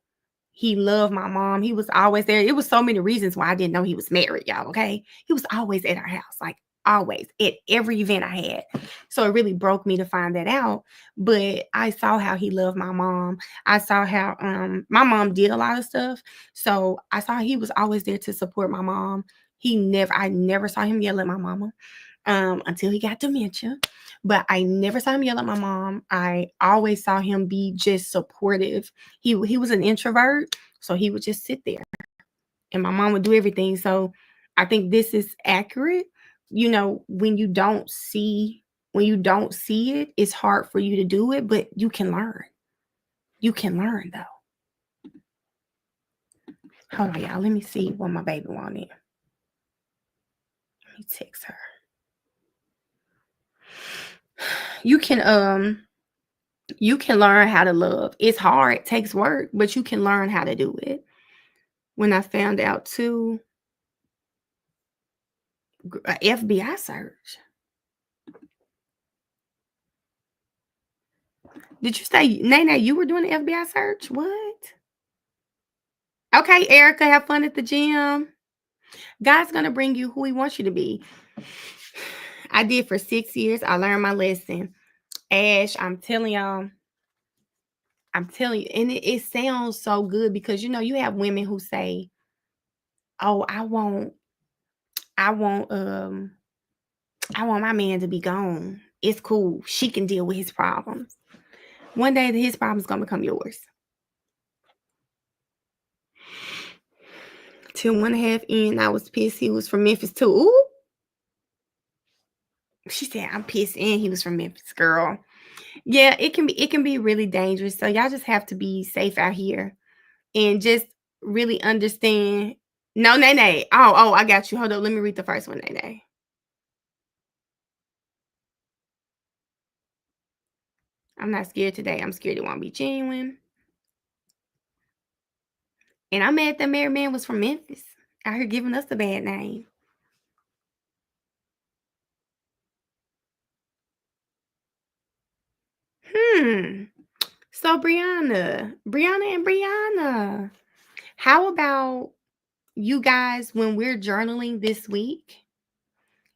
he loved my mom. He was always there. It was so many reasons why I didn't know he was married, y'all. Okay. He was always at our house, like always at every event I had. So it really broke me to find that out. But I saw how he loved my mom. I saw how my mom did a lot of stuff. So I saw he was always there to support my mom. I never saw him yell at my mama until he got dementia. But I never saw him yell at my mom. I always saw him be just supportive. He was an introvert, so he would just sit there, and my mom would do everything. So I think this is accurate. You know, when you don't see it, it's hard for you to do it, but you can learn. You can learn though. Hold on, y'all. Let me see what my baby wanted. Let me text her. You can learn how to love. It's hard, it takes work, but you can learn how to do it. When I found out too, FBI search. Did you say, Nene, you were doing the FBI search? What? Okay, Erica, have fun at the gym. God's going to bring you who he wants you to be. I did for 6 years. I learned my lesson. Ash, I'm telling y'all, and it sounds so good because, you know, you have women who say, oh, I want, I want my man to be gone. It's cool. She can deal with his problems. One day his problem's gonna become yours. 2.5 in, I was pissed he was from Memphis too. Ooh. She said, I'm pissed and he was from Memphis, girl. Yeah, it can be really dangerous. So y'all just have to be safe out here and just really understand. No, Nene. Oh, I got you. Hold up. Let me read the first one, Nene. I'm not scared today. I'm scared it won't be genuine. And I'm mad that married man was from Memphis. Out here giving us a bad name. So Brianna, how about you guys when we're journaling this week?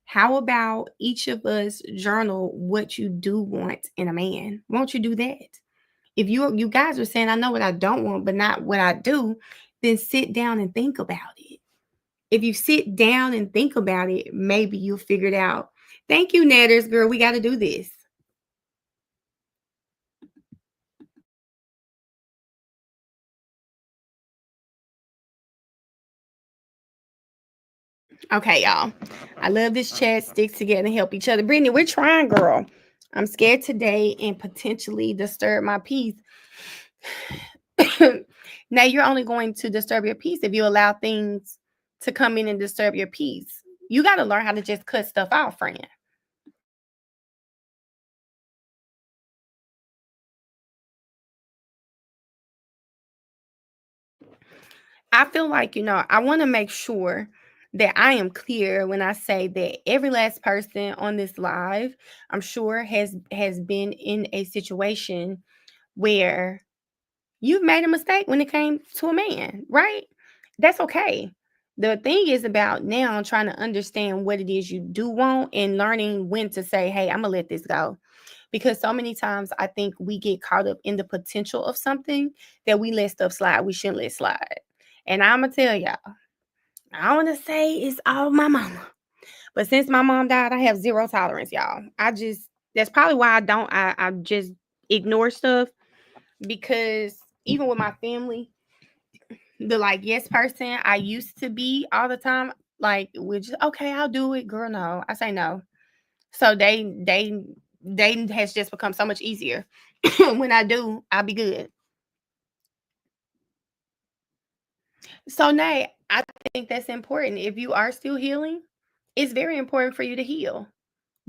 How about each of us journal what you do want in a man? Won't you do that? If you guys are saying, I know what I don't want, but not what I do, then sit down and think about it. If you sit down and think about it, maybe you'll figure it out. Thank you, Netters, girl. We got to do this. Okay, y'all. I love this chat. Stick together and help each other. Brittany, we're trying, girl. I'm scared today and potentially disturb my peace. Now you're only going to disturb your peace if you allow things to come in and disturb your peace. You got to learn how to just cut stuff out, friend. I feel like, I want to make sure that I am clear when I say that every last person on this live, I'm sure has been in a situation where you've made a mistake when it came to a man, right? That's okay. The thing is about now trying to understand what it is you do want and learning when to say, hey, I'm going to let this go. Because so many times I think we get caught up in the potential of something that we let stuff slide. We shouldn't let slide. And I'm going to tell y'all, I want to say it's all my mama. But since my mom died, I have zero tolerance, y'all. That's probably why I just ignore stuff because even with my family, the like yes person I used to be all the time, like we just okay, I'll do it, girl. No, I say no. So dating has just become so much easier. When I do, I'll be good. So Nay, I think that's important. If you are still healing, it's very important for you to heal.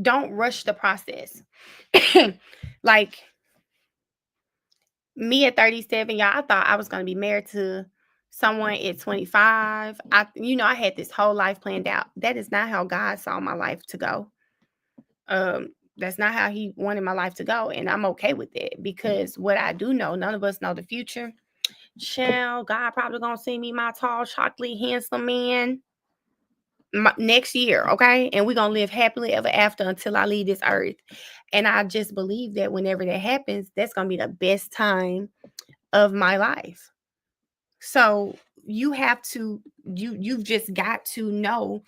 Don't rush the process. Like me at 37, y'all, I thought I was going to be married to someone at 25. I had this whole life planned out. That is not how God saw my life to go. That's not how he wanted my life to go. And I'm okay with it, because what I do know, none of us know the future. Child, God probably going to send me my tall, chocolate, handsome man next year, okay? And we're going to live happily ever after until I leave this earth. And I just believe that whenever that happens, that's going to be the best time of my life. So you've just got to know,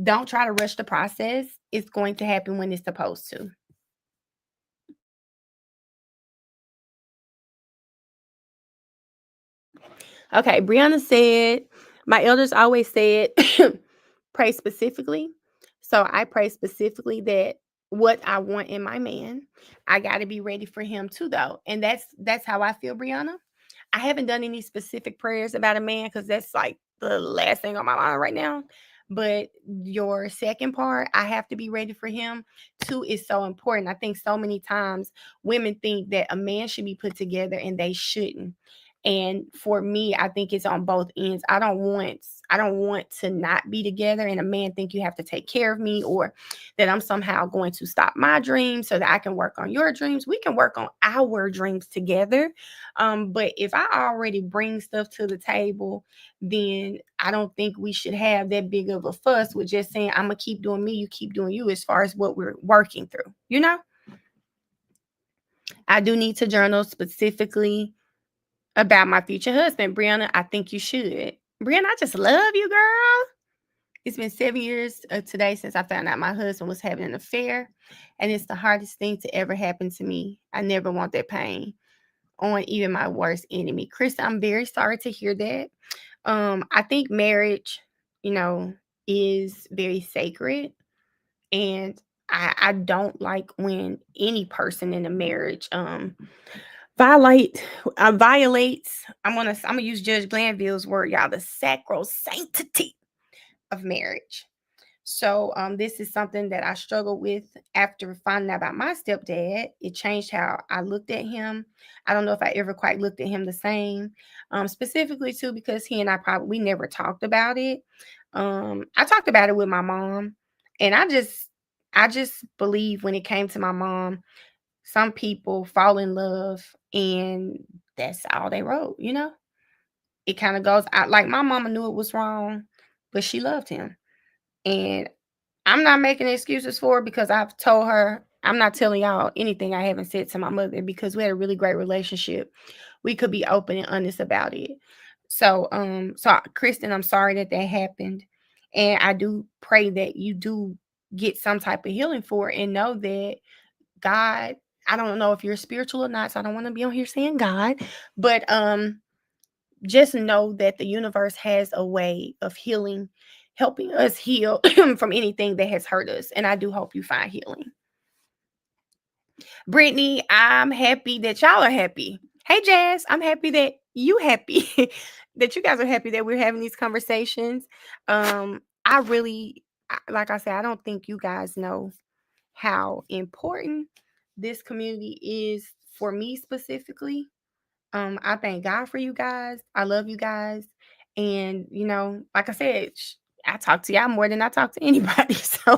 don't try to rush the process. It's going to happen when it's supposed to. Okay, Brianna said, my elders always said, pray specifically. So I pray specifically that what I want in my man, I got to be ready for him too, though. And that's how I feel, Brianna. I haven't done any specific prayers about a man, because that's like the last thing on my mind right now. But your second part, I have to be ready for him too, is so important. I think so many times women think that a man should be put together and they shouldn't. And for me, I think it's on both ends. I don't want to not be together and a man think you have to take care of me, or that I'm somehow going to stop my dreams so that I can work on your dreams. We can work on our dreams together. But if I already bring stuff to the table, then I don't think we should have that big of a fuss with just saying, I'm gonna keep doing me, you keep doing you, as far as what we're working through. I do need to journal specifically about my future husband. Brianna, I think you should. Brianna, I just love you, girl. It's been 7 years today since I found out my husband was having an affair, and it's the hardest thing to ever happen to me. I never want that pain on even my worst enemy. Krista, I'm very sorry to hear that. I think marriage, is very sacred, and I don't like when any person in a marriage violates. I'm gonna use Judge Glanville's word, y'all, the sacral sanctity of marriage. So this is something that I struggled with after finding out about my stepdad. It changed how I looked at him. I don't know if I ever quite looked at him the same, specifically too, because he and we never talked about it. I talked about it with my mom, and I just believe when it came to my mom, some people fall in love and that's all they wrote. It kind of goes out, like my mama knew it was wrong, but she loved him. And I'm not making excuses for it, because I've told her, I'm not telling y'all anything I haven't said to my mother, because we had a really great relationship. We could be open and honest about it. So Kristen, I'm sorry that happened. And I do pray that you do get some type of healing for it, and know that God, I don't know if you're spiritual or not, so I don't want to be on here saying God, but just know that the universe has a way of healing, helping us heal from anything that has hurt us. And I do hope you find healing. Brittany, I'm happy that y'all are happy. Hey, Jazz, I'm happy that you happy, that you guys are happy that we're having these conversations. I really, like I said, I don't think you guys know how important this community is for me specifically. I thank God for you guys. I love you guys. And, like I said, I talk to y'all more than I talk to anybody. So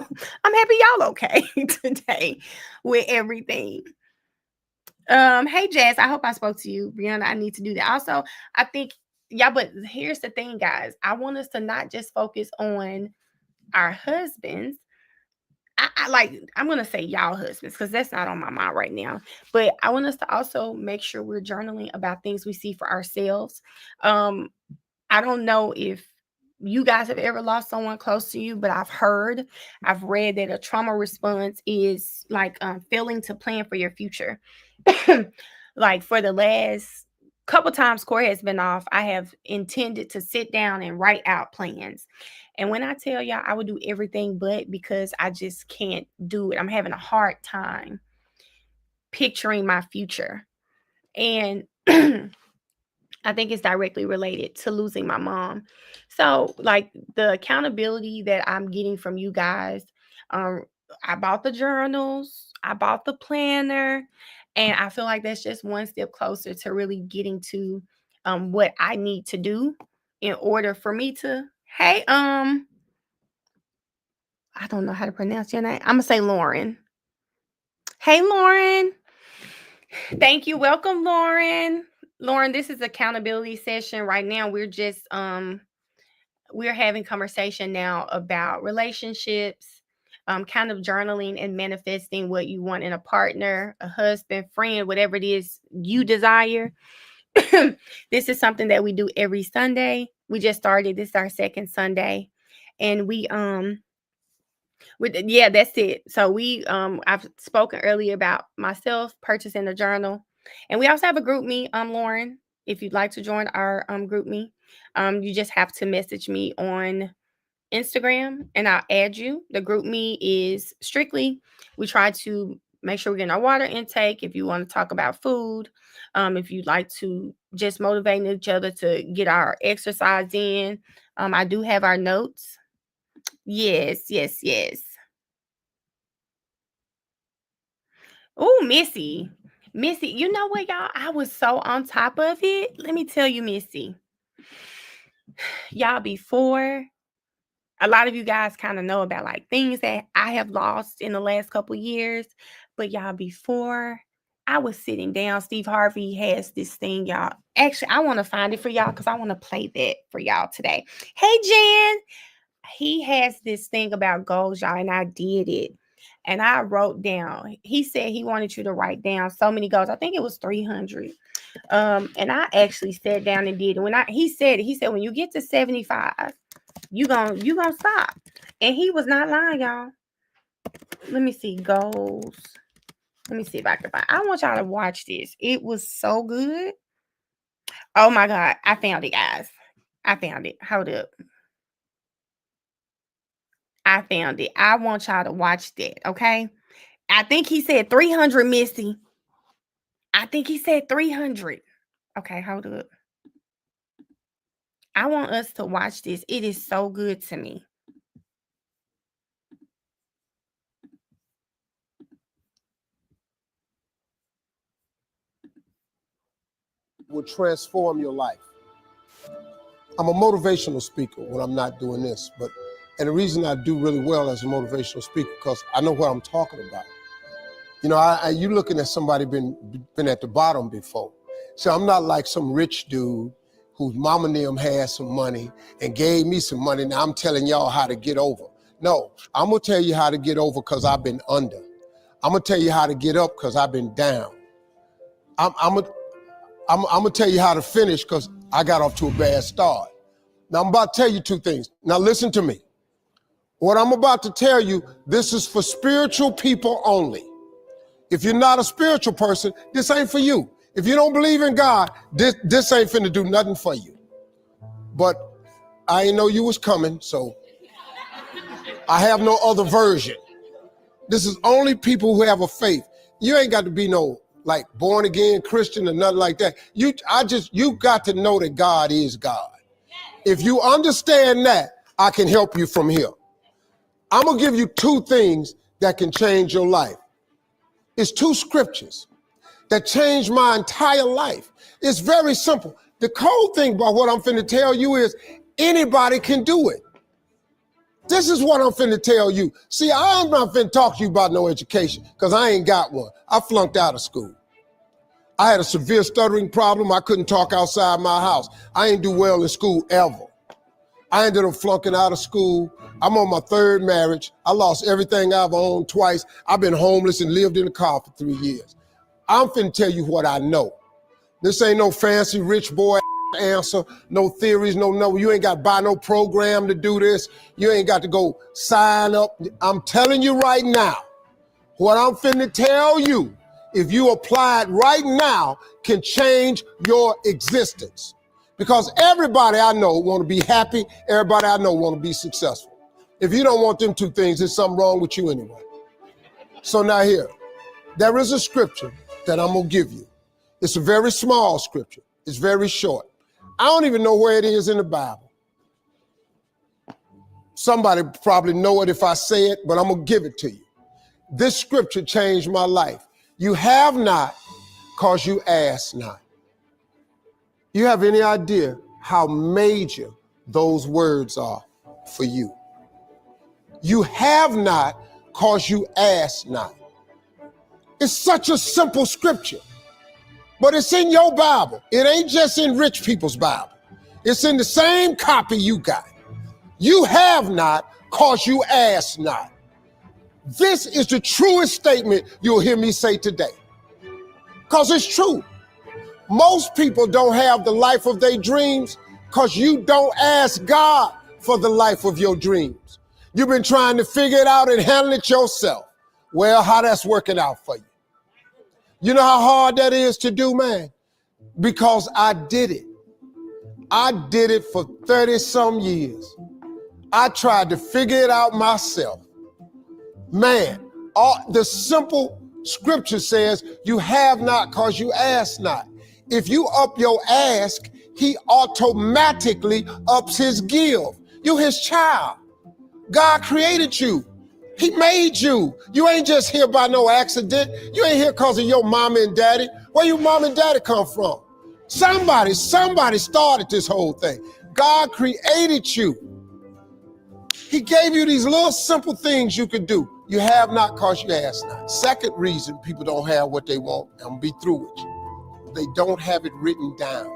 I'm happy y'all okay today with everything. Hey Jazz, I hope I spoke to you. Brianna, I need to do that. Also, I think, yeah, but here's the thing, guys. I want us to not just focus on our husbands. I'm gonna say y'all husbands, because that's not on my mind right now. But I want us to also make sure we're journaling about things we see for ourselves. I don't know if you guys have ever lost someone close to you, but I've read that a trauma response is like failing to plan for your future. Like for the last couple times Corey has been off, I have intended to sit down and write out plans. And when I tell y'all I would do everything but, because I just can't do it. I'm having a hard time picturing my future. And I think it's directly related to losing my mom. So, like, the accountability that I'm getting from you guys I bought the journals, I bought the planner, and I feel like that's just one step closer to really getting to what I need to do in order for me to, hey, I don't know how to pronounce your name. I'm gonna say Lauren. Hey, Lauren. Thank you. Welcome, Lauren. Lauren, this is accountability session. Right now, we're having conversation now about relationships, kind of journaling and manifesting what you want in a partner, a husband, friend, whatever it is you desire. This is something that we do every Sunday. We just started. This is our second Sunday. And yeah, that's it. So I've spoken earlier about myself purchasing a journal. And we also have a group me, Lauren, if you'd like to join our group me. You just have to message me on Instagram and I'll add you. The group me is strictly, we try to make sure we're getting our water intake. If you want to talk about food, if you'd like to just motivate each other to get our exercise in, I do have our notes. Yes. Oh, Missy, you know what, y'all? I was so on top of it. Let me tell you, Missy, y'all, before a lot of you guys kind of know about like things that I have lost in the last couple of years. But y'all, before I was sitting down, Steve Harvey has this thing, y'all. Actually, I want to find it for y'all because I want to play that for y'all today. Hey, Jen. He has this thing about goals, y'all, and I did it. And I wrote down, he said he wanted you to write down so many goals. I think it was 300. And I actually sat down and did it. He said, when you get to 75, you gonna stop. And he was not lying, y'all. Let me see, goals. Let me see if I can find. I want y'all to watch this. It was so good. Oh my God. I found it, guys. I found it. Hold up. I found it. I want y'all to watch that, okay? I think he said 300, Missy. I think he said 300. Okay, hold up. I want us to watch this. It is so good to me. Will transform your life. I'm a motivational speaker when I'm not doing this, and the reason I do really well as a motivational speaker because I know what I'm talking about. You know, you looking at somebody been at the bottom before. So I'm not like some rich dude whose mama and them had some money and gave me some money. Now I'm telling y'all how to get over. No, I'm gonna tell you how to get over because I've been under. I'm gonna tell you how to get up because I've been down. I'm gonna tell you how to finish because I got off to a bad start. Now I'm about to tell you two things. Now listen to me. What I'm about to tell you, this is for spiritual people only. If you're not a spiritual person, this ain't for you. If you don't believe in God, this ain't finna do nothing for you. But I ain't know you was coming, so I have no other version. This is only people who have a faith. You ain't got to be no like born again Christian or nothing like that. You got to know that God is God. If you understand that, I can help you from here. I'm gonna give you two things that can change your life. It's two scriptures that changed my entire life. It's very simple. The cool thing about what I'm finna tell you is anybody can do it. This is what I'm finna tell you. See, I'm not finna talk to you about no education because I ain't got one. I flunked out of school. I had a severe stuttering problem. I couldn't talk outside my house. I ain't do well in school ever. I ended up flunking out of school. I'm on my third marriage. I lost everything I've owned twice. I've been homeless and lived in a car for 3 years. I'm finna tell you what I know. This ain't no fancy rich boy answer, no theories, no. You ain't got to buy no program to do this. You ain't got to go sign up. I'm telling you right now, what I'm finna tell you, if you apply it right now, can change your existence. Because everybody I know want to be happy. Everybody I know want to be successful. If you don't want them two things, there's something wrong with you anyway. So now here, there is a scripture that I'm going to give you. It's a very small scripture. It's very short. I don't even know where it is in the Bible. Somebody probably know it if I say it, but I'm going to give it to you. This scripture changed my life. You have not because you ask not. You have any idea how major those words are for you? You have not because you ask not. It's such a simple scripture, but it's in your Bible. It ain't just in rich people's Bible. It's in the same copy you got. You have not because you ask not. This is the truest statement you'll hear me say today, because it's true. Most people don't have the life of their dreams because you don't ask God for the life of your dreams. You've been trying to figure it out and handle it yourself. Well, how that's working out for you? You know how hard that is to do, man? Because I did it. I did it for 30 some years. I tried to figure it out myself. Man, the simple scripture says you have not because you ask not. If you up your ask, he automatically ups his give. You his child. God created you. He made you. You ain't just here by no accident. You ain't here because of your mama and daddy. Where your mom and daddy come from? Somebody started this whole thing. God created you. He gave you these little simple things you could do. You have not because you ask not. Second reason people don't have what they want, I'm gonna be through with you. They don't have it written down.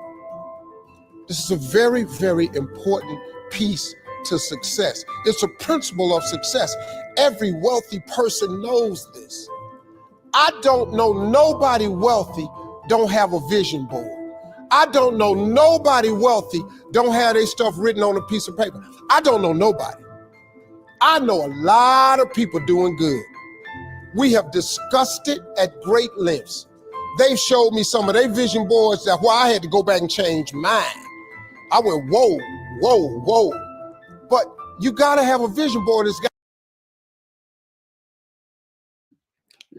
This is a very, very important piece to success. It's a principle of success. Every wealthy person knows this. I don't know nobody wealthy don't have a vision board. I don't know nobody wealthy don't have their stuff written on a piece of paper. I don't know nobody. I know a lot of people doing good. We have discussed it at great lengths. They've showed me some of their vision boards that why I had to go back and change mine. I went, whoa, whoa, whoa. But you gotta have a vision board.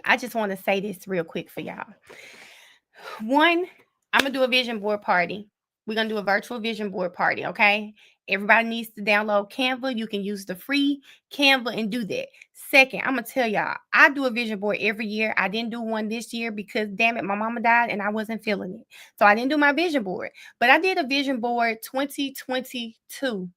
I just want to say this real quick for y'all. One, I'm going to do a vision board party. We're going to do a virtual vision board party, okay? Everybody needs to download Canva. You can use the free Canva and do that. Second, I'm going to tell y'all, I do a vision board every year. I didn't do one this year because, damn it, my mama died and I wasn't feeling it. So I didn't do my vision board. But I did a vision board 2022.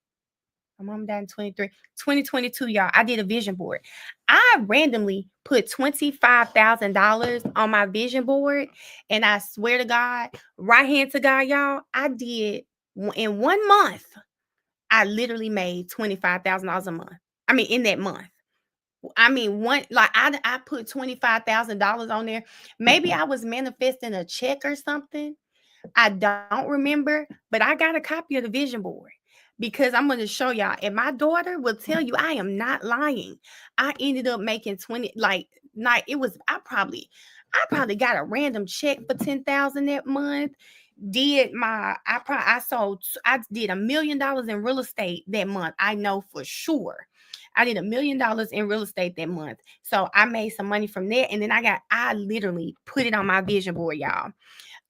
My mom died in 2022, y'all. I did a vision board. I randomly put $25,000 on my vision board. And I swear to God, right hand to God, y'all, I did in 1 month. I literally made $25,000 a month. I mean, in that month. I mean, I put $25,000 on there. Maybe I was manifesting a check or something. I don't remember, but I got a copy of the vision board because I'm going to show y'all. And my daughter will tell you I am not lying. I ended up making 20, it was, I probably got a random check for 10,000 that month. I did $1 million in real estate that month. I know for sure. I did $1 million in real estate that month. So I made some money from there. And then I literally put it on my vision board, y'all.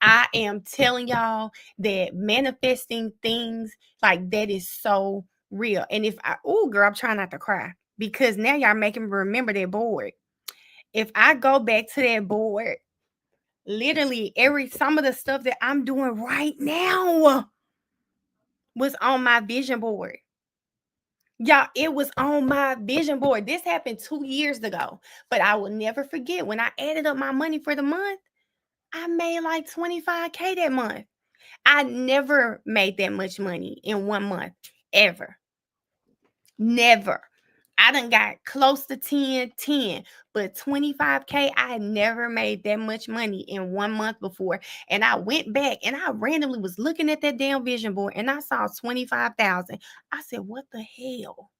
I am telling y'all that manifesting things like that is so real. And girl, I'm trying not to cry because now y'all making me remember that board. If I go back to that board, literally some of the stuff that I'm doing right now was on my vision board. Y'all, it was on my vision board. This happened 2 years ago, but I will never forget when I added up my money for the month. I made like $25K that month. I never made that much money in 1 month, ever. Never. I done got close to 10, but 25K, I never made that much money in 1 month before. And I went back and I randomly was looking at that damn vision board and I saw 25,000. I said, what the hell?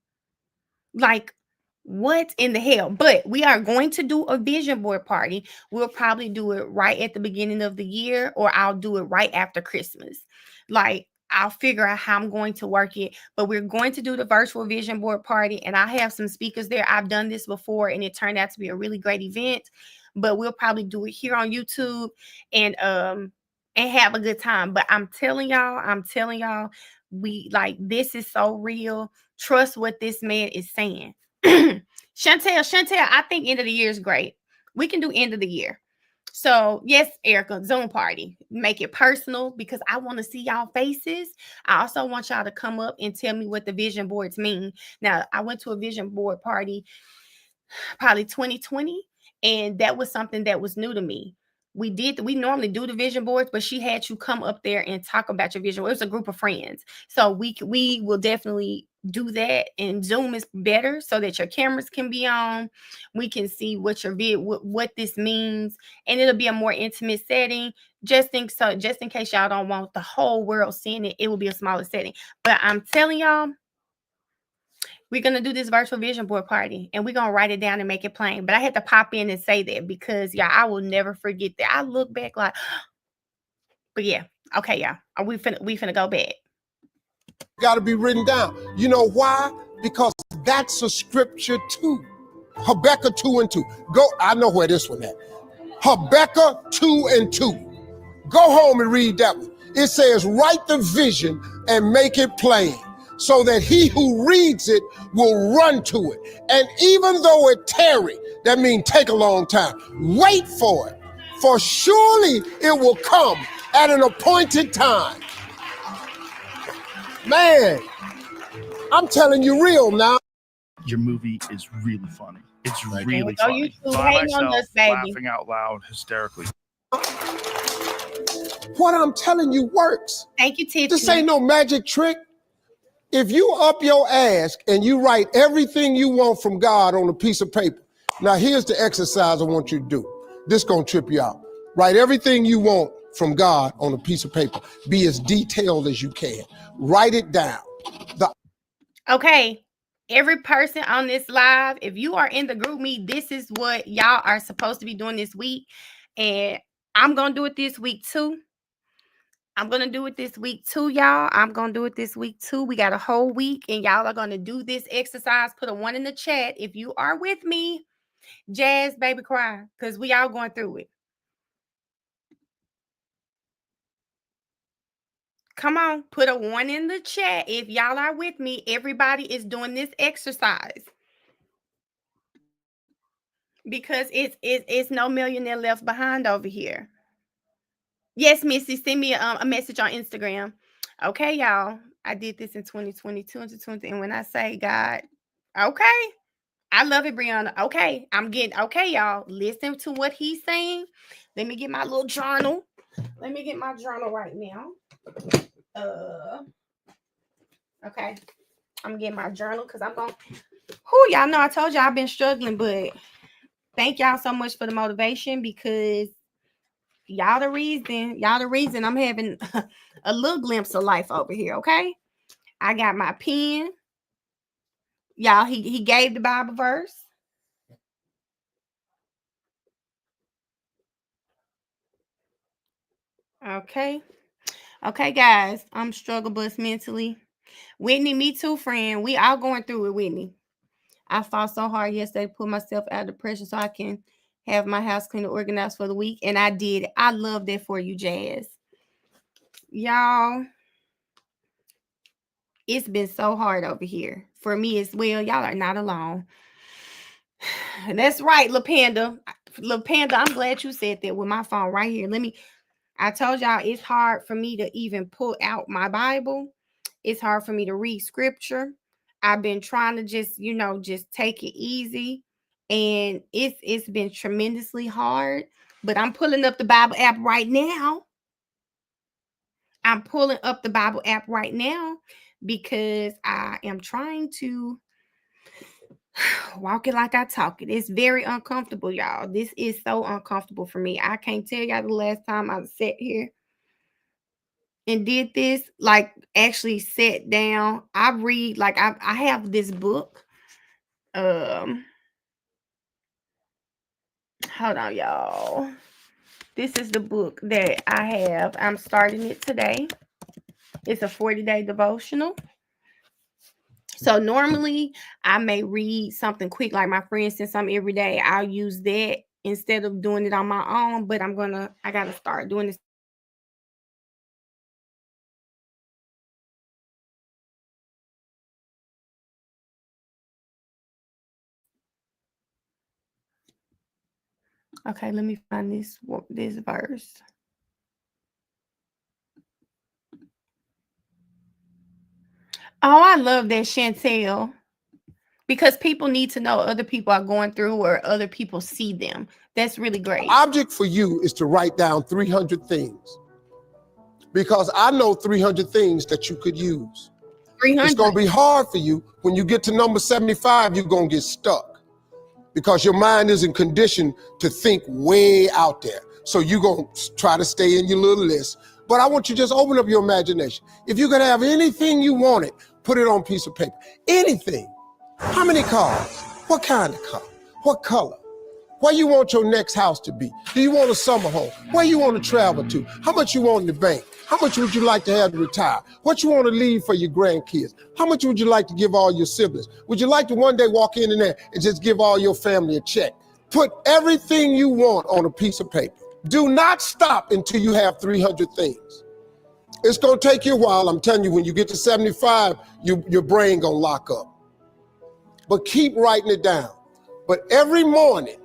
Like, what in the hell? But we are going to do a vision board party. We'll probably do it right at the beginning of the year, or I'll do it right after Christmas. Like, I'll figure out how I'm going to work it. But we're going to do the virtual vision board party, and I have some speakers there. I've done this before, and it turned out to be a really great event. But we'll probably do it here on YouTube and have a good time. But I'm telling y'all, this is so real. Trust what this man is saying. Chantel, I think end of the year is great. We can do end of the year. So yes, Erica, Zoom party. Make it personal because I want to see y'all faces. I also want y'all to come up and tell me what the vision boards mean. Now, I went to a vision board party probably 2020, and that was something that was new to me. We normally do the vision boards, but she had you come up there and talk about your vision. It was a group of friends, so we will definitely do that. And Zoom is better so that your cameras can be on. We can see what your what this means, and it'll be a more intimate setting. Just in case y'all don't want the whole world seeing it, it will be a smaller setting. But I'm telling y'all, we're going to do this virtual vision board party, and we're going to write it down and make it plain. But I had to pop in and say that because, y'all, I will never forget that. I look back like, but yeah, okay, y'all. We finna go back. Got to be written down. You know why? Because that's a scripture too. Habakkuk 2:2. Go, I know where this one at. Habakkuk 2:2. Go home and read that one. It says, write the vision and make it plain so that he who reads it will run to it. And even though it tarry, that means take a long time, wait for it. For surely it will come at an appointed time. Man, I'm telling you real now. Your movie is really funny. It's really Go funny. YouTube, By hating on myself, us, baby. laughing out loud hysterically. What I'm telling you works. Thank you, Tiffany. This ain't no magic trick. If you up your ass and you write everything you want from God on a piece of paper, now here's the exercise I want you to do. This gonna trip you out. Write everything you want from God on a piece of paper. Be as detailed as you can. Write it down. Okay, every person on this live, if you are in the group me, this is what y'all are supposed to be doing this week. And I'm going to do it this week too. I'm going to do it this week too, y'all. I'm going to do it this week too. We got a whole week, and y'all are going to do this exercise. Put a 1 in the chat if you are with me. Jazz, baby, cry, because we all going through it. Come on, put a 1 in the chat if y'all are with me. Everybody is doing this exercise. Because it's no millionaire left behind over here. Yes, Missy, send me a message on Instagram. Okay, y'all. I did this in 2022 and 2020. And when I say God, okay. I love it, Brianna. Okay. I'm getting okay, y'all. Listen to what he's saying. Let me get my little journal. Let me get my journal right now. Okay. I'm getting my journal because I'm going. Who y'all know I told y'all I've been struggling, but thank y'all so much for the motivation because y'all the reason I'm having a little glimpse of life over here. Okay, I got my pen. Y'all, he gave the Bible verse. Okay, guys, I'm struggle bus mentally. Whitney, me too, friend. We all going through it, Whitney. I fought so hard yesterday to put myself out of depression so I can have my house clean and organized for the week, and I did it. I love that for you, Jazz. Y'all, it's been so hard over here for me as well. Y'all are not alone. That's right, LaPanda. LaPanda, I'm glad you said that with my phone right here. I told y'all it's hard for me to even pull out my Bible. It's hard for me to read scripture. I've been trying to just take it easy. And it's been tremendously hard. But I'm pulling up the Bible app right now. Because I am trying to walk it like I talk it. It's very uncomfortable, y'all. This is so uncomfortable for me. I can't tell y'all the last time I sat here and did this, like actually sat down. I read, like I have this book. Hold on, y'all. This is the book that I have. I'm starting it today. It's a 40-day devotional. So normally I may read something quick, like my friend sent something every day. I'll use that instead of doing it on my own, but I gotta start doing this. Okay, let me find this verse. Oh, I love that, Chantel. Because people need to know other people are going through or other people see them. That's really great. The object for you is to write down 300 things. Because I know 300 things that you could use. 300. It's going to be hard for you. When you get to number 75, you're going to get stuck. Because your mind isn't conditioned to think way out there. So you're going to try to stay in your little list. But I want you to just open up your imagination. If you could have anything you wanted, put it on a piece of paper. Anything. How many cars? What kind of car? What color? Where you want your next house to be? Do you want a summer home? Where you want to travel to? How much you want in the bank? How much would you like to have to retire? What you want to leave for your grandkids? How much would you like to give all your siblings? Would you like to one day walk in there and just give all your family a check? Put everything you want on a piece of paper. Do not stop until you have 300 things. It's going to take you a while. I'm telling you, when you get to 75, your brain going to lock up. But keep writing it down. But every morning,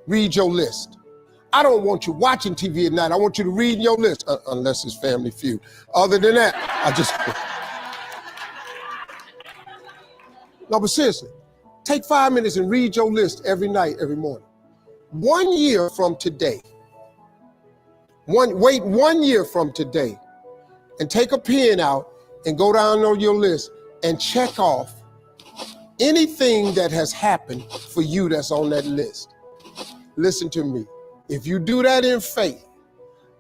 read your list. I don't want you watching TV at night. I want you to read your list, unless it's Family Feud. Other than that, No, but seriously, take 5 minutes and read your list every night, every morning. 1 year from today, wait 1 year from today, and take a pen out and go down on your list and check off anything that has happened for you that's on that list. Listen to me. If you do that in faith,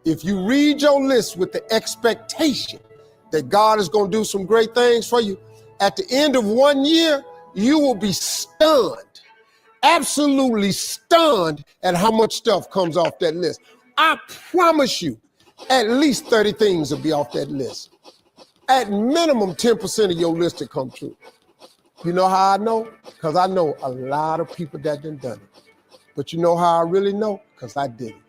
if you read your list with the expectation that God is going to do some great things for you, at the end of 1 year, you will be stunned, absolutely stunned at how much stuff comes off that list. I promise you, at least 30 things will be off that list. At minimum, 10% of your list will come true. You know how I know? Because I know a lot of people that done it. But you know how I really know? Because I did it.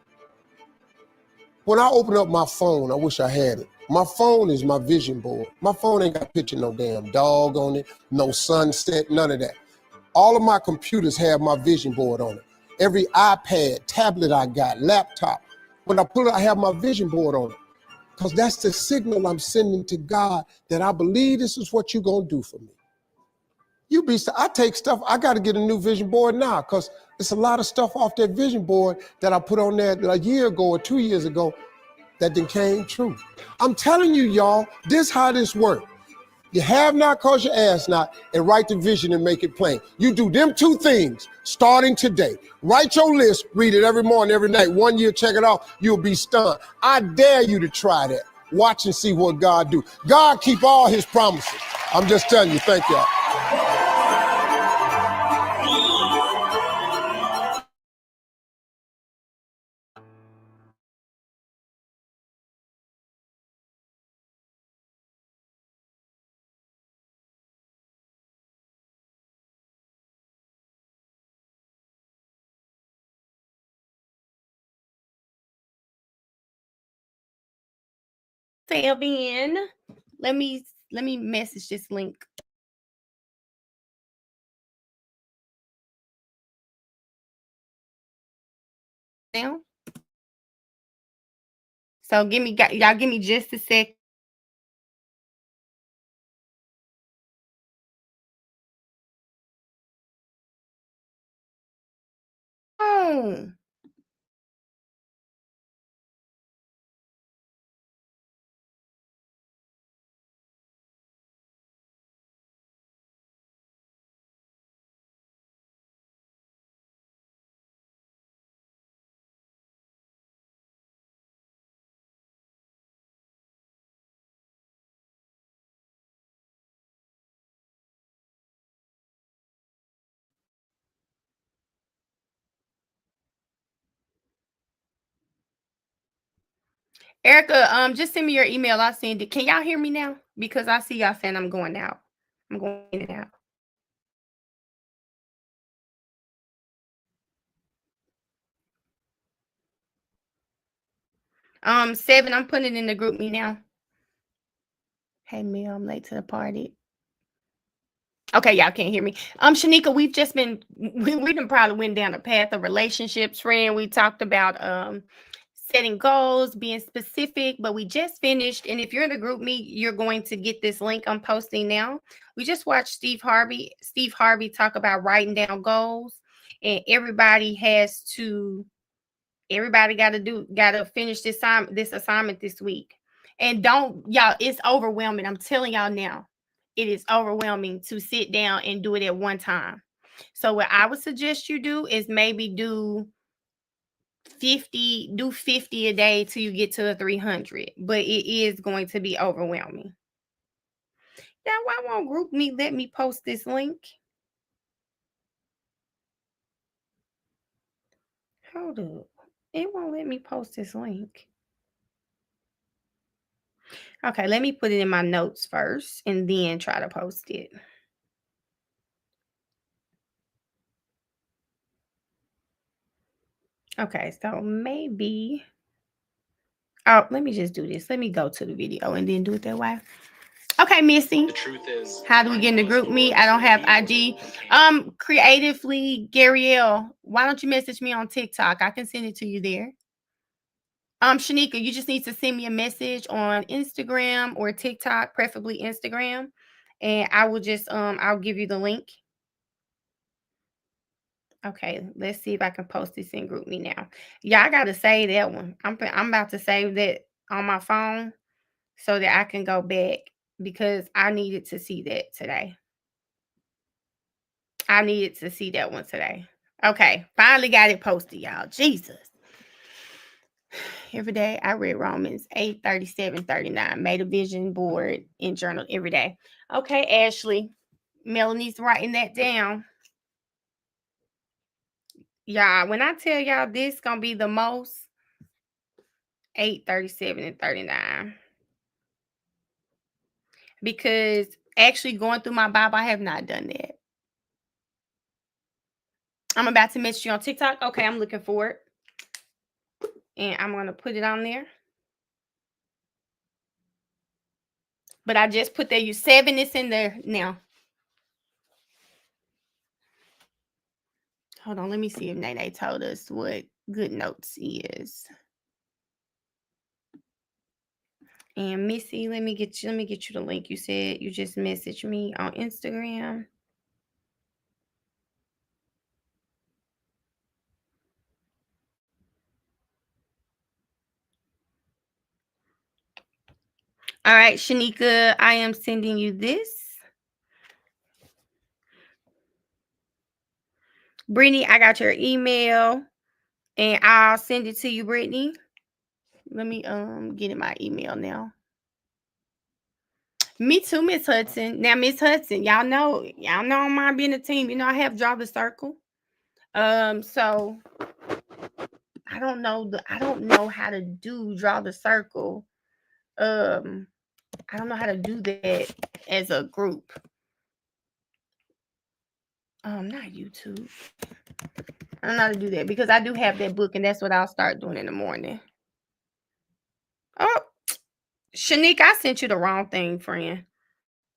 When I open up my phone, I wish I had it. My phone is my vision board. My phone ain't got a picture, no damn dog on it, no sunset, none of that. All of my computers have my vision board on it. Every iPad, tablet I got, laptop, when I pull it, I have my vision board on it. Because that's the signal I'm sending to God that I believe this is what you're going to do for me. I take stuff, I got to get a new vision board now because there's a lot of stuff off that vision board that I put on there a year ago or 2 years ago that then came true. I'm telling you, y'all, this how this works. You have not cause you ask not, and write the vision and make it plain. You do them two things starting today. Write your list, read it every morning, every night. 1 year, check it off, you'll be stunned. I dare you to try that. Watch and see what God do. God keep all his promises. I'm just telling you, thank y'all. Fabian, let me message this link. Now, so y'all give me just a sec. Oh. Erica, just send me your email. I'll send it. Can y'all hear me now? Because I see y'all saying I'm going out. I'm going in and out. 7, I'm putting it in the group me now. Hey, Mel, I'm late to the party. Okay, y'all can't hear me. Shanika, we done probably went down the path of relationships, friend. We talked about setting goals, being specific, but we just finished. And if you're in the group meet, you're going to get this link I'm posting now. We just watched Steve Harvey talk about writing down goals, and everybody gotta finish this assignment this week. And don't y'all, it's overwhelming. I'm telling y'all now, it is overwhelming to sit down and do it at one time. So what I would suggest you do is maybe do 50 a day till you get to a 300, but it is going to be overwhelming. Now, why won't group me let me post this link? Hold up. It won't let me post this link. Okay, let me put it in my notes first and then try to post it. Okay, so maybe. Oh, let me just do this. Let me go to the video and then do it that way. Okay, Missy. The truth is, how do we get in the group me? I don't have IG. Creatively, Gabrielle, why don't you message me on TikTok? I can send it to you there. Shanika, you just need to send me a message on Instagram or TikTok, preferably Instagram, and I will just I'll give you the link. Okay, let's see if I can post this in group me now. Yeah, I gotta save that one. I'm about to save that on my phone so that I can go back because I needed to see that today. I needed to see that one today. Okay, finally got it posted, y'all. Jesus. Every day I read Romans 8, 37, 39. Made a vision board and journal every day. Okay, Ashley. Melanie's writing that down. Y'all, when I tell y'all this gonna be the most, 8, 37, and 39. Because actually going through my Bible, I have not done that. I'm about to message you on TikTok. Okay, I'm looking for it. And I'm going to put it on there. But I just put there. You 7 is in there now. Hold on. Let me see if Nene told us what good notes is. And Missy, let me get you the link. You said you just messaged me on Instagram. All right, Shanika, I am sending you this. Brittany, I got your email and I'll send it to you, Brittany. Let me get in my email now. Me too, Miss Hudson. Now, Miss Hudson, y'all know I mind being a team. You know, I have draw the circle. So I don't know how to do draw the circle. I don't know how to do that as a group. Not YouTube. I don't know how to do that because I do have that book, and that's what I'll start doing in the morning. Oh, Shanique, I sent you the wrong thing, friend.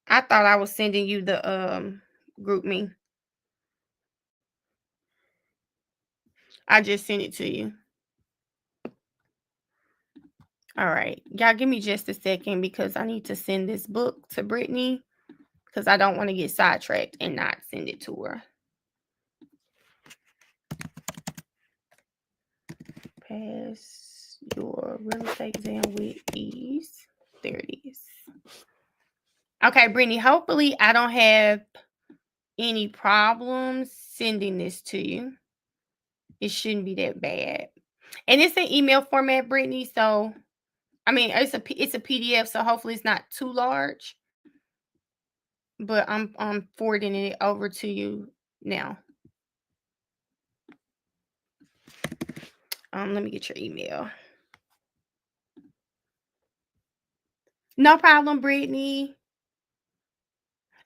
I thought I was sending you the group me. I just sent it to you. All right. Y'all give me just a second because I need to send this book to Brittany because I don't want to get sidetracked and not send it to her. Pass your real estate exam with ease. There it is. Okay, Brittany, hopefully I don't have any problems sending this to you. It shouldn't be that bad. And it's an email format, Brittany, so I mean, it's a PDF, so hopefully it's not too large. But I'm forwarding it over to you now. Let me get your email. No problem, Brittany.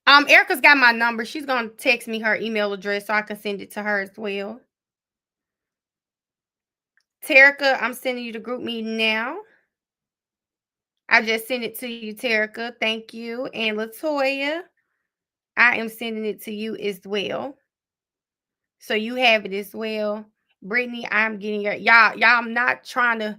Erica's got my number. She's gonna text me her email address so I can send it to her as well. Terica, I'm sending you the group meeting now. I just sent it to you, Terica. Thank you. And Latoya. I am sending it to you as well. So you have it as well. Brittany, I'm getting y'all, I'm not trying to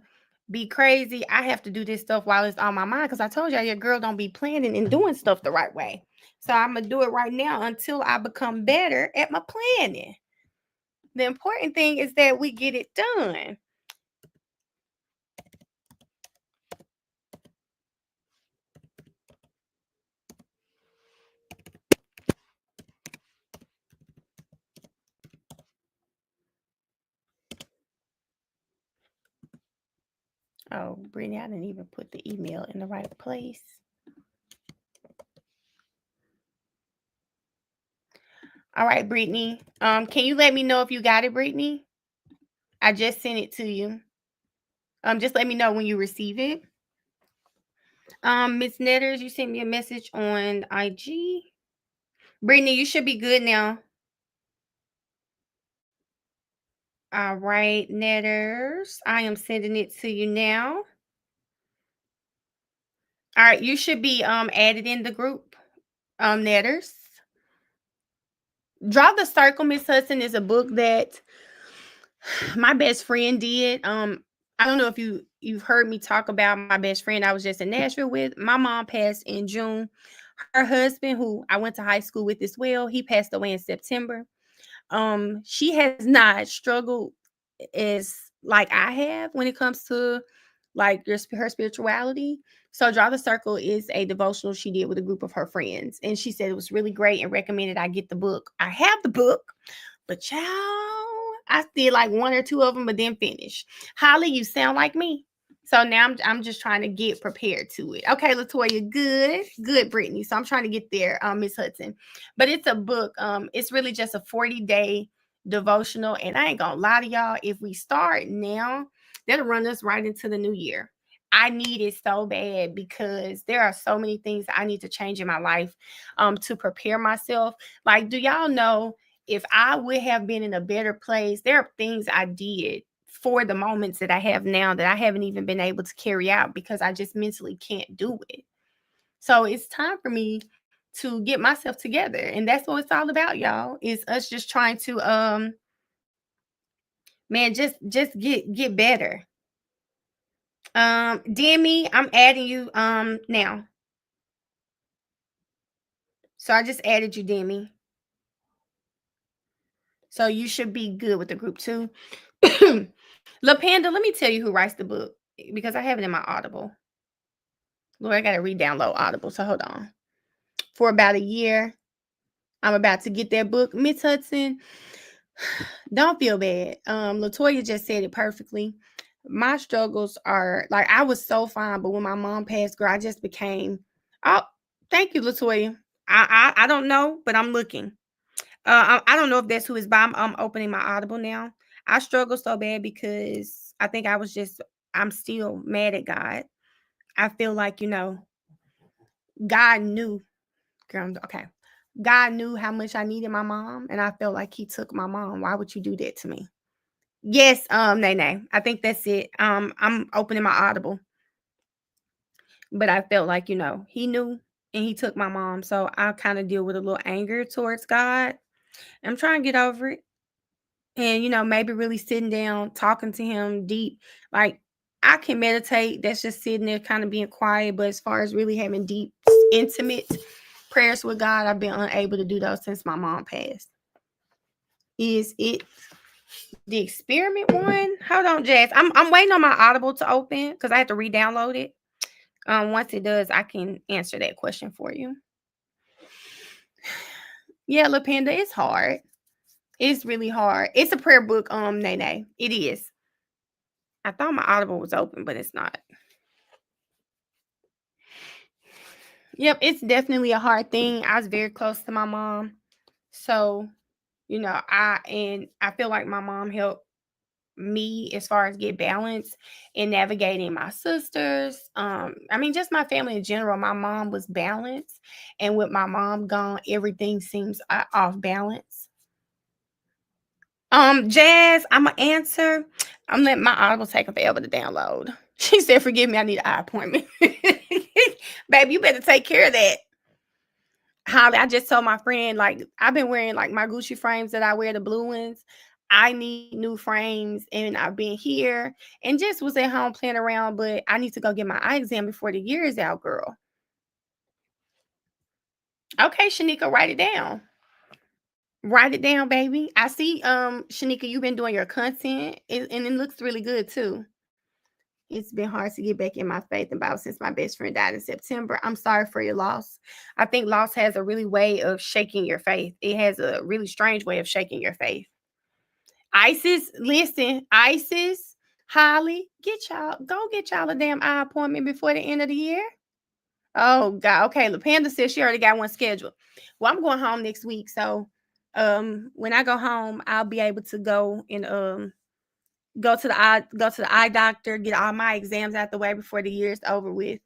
be crazy. I have to do this stuff while it's on my mind because I told y'all your girl don't be planning and doing stuff the right way. So I'm gonna do it right now until I become better at my planning. The important thing is that we get it done. Oh, Brittany, I didn't even put the email in the right place. All right, Brittany. Can you let me know if you got it, Brittany? I just sent it to you. Just let me know when you receive it. Miss Netters, you sent me a message on IG. Brittany, you should be good now. All right, Netters, I am sending it to you now. All right, you should be added in the group. Netters. Draw the Circle, Miss Hudson, is a book that my best friend did. I don't know if you've heard me talk about my best friend I was just in Nashville with. My mom passed in June. Her husband, who I went to high school with as well, he passed away in September. She has not struggled as like I have when it comes to like her spirituality. So Draw the Circle is a devotional she did with a group of her friends, and she said it was really great and recommended I get the book. I have the book, but child, I did like one or two of them, but then finish. Holly, you sound like me. So now I'm just trying to get prepared to it. Okay, Latoya, good, Brittany. So I'm trying to get there, Miss Hudson. But it's a book. It's really just a 40-day devotional, and I ain't gonna lie to y'all. If we start now, that'll run us right into the new year. I need it so bad because there are so many things I need to change in my life to prepare myself. Like, do y'all know if I would have been in a better place, there are things I did for the moments that I have now that I haven't even been able to carry out because I just mentally can't do it. So it's time for me to get myself together. And that's what it's all about, y'all. Is us just trying to man, just get better. Demi, I'm adding you now. So I just added you, Demi. So you should be good with the group too. La Panda, let me tell you who writes the book because I have it in my Audible. Lord, I got to re-download Audible. So hold on. For about a year, I'm about to get that book. Miss Hudson, don't feel bad. Latoya just said it perfectly. My struggles are like I was so fine, but when my mom passed, girl, I just became. Oh, thank you, Latoya. I don't know, but I'm looking. I don't know if that's who is by. I'm opening my Audible now. I struggle so bad because I think I'm still mad at God. I feel like, God knew, girl, okay. God knew how much I needed my mom, and I felt like he took my mom. Why would you do that to me? Yes, Nene. I think that's it. I'm opening my Audible. But I felt like, he knew and he took my mom. So I kind of deal with a little anger towards God. I'm trying to get over it. And, maybe really sitting down, talking to him deep. Like, I can meditate. That's just sitting there kind of being quiet. But as far as really having deep, intimate prayers with God, I've been unable to do those since my mom passed. Is it the experiment one? Hold on, Jazz. I'm waiting on my Audible to open because I have to re-download it. Once it does, I can answer that question for you. Yeah, La Panda, it's hard. It's really hard. It's a prayer book, Nene. It is. I thought my Audible was open, but it's not. Yep, it's definitely a hard thing. I was very close to my mom. So, I feel like my mom helped me as far as get balance in navigating my sisters. Just my family in general. My mom was balanced, and with my mom gone, everything seems off balance. Jazz, I'm gonna answer. I'm letting my Audible take forever to download. She said, "Forgive me, I need an eye appointment." Baby, you better take care of that. Holly, I just told my friend, like, I've been wearing like my Gucci frames that I wear, the blue ones. I need new frames, and I've been here and just was at home playing around, but I need to go get my eye exam before the year is out, girl. Okay, Shanika, write it down. Write it down, baby. I see, Shanika, you've been doing your content, and it looks really good too. It's been hard to get back in my faith and Bible since my best friend died in September. I'm sorry for your loss. I think loss has a really way of shaking your faith. It has a really strange way of shaking your faith. Isis, listen, Isis, Holly, go get y'all a damn eye appointment before the end of the year. Oh God. Okay. LaPanda says she already got one scheduled. Well, I'm going home next week. So when I go home, I'll be able to go and go to the eye doctor, get all my exams out the way before the year's over with.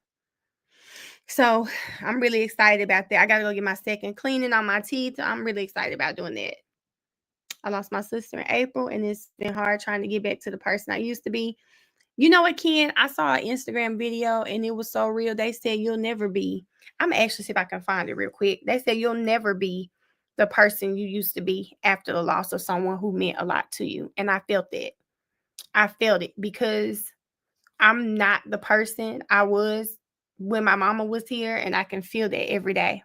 So I'm really excited about that. I gotta go get my second cleaning on my teeth. I'm really excited about doing that. I lost my sister in April, and it's been hard trying to get back to the person I used to be. You know what, Ken? I saw an Instagram video and it was so real. They said you'll never be. I'm gonna actually see if I can find it real quick. They said you'll never be the person you used to be after the loss of someone who meant a lot to you. And I felt that. I felt it because I'm not the person I was when my mama was here, and I can feel that every day.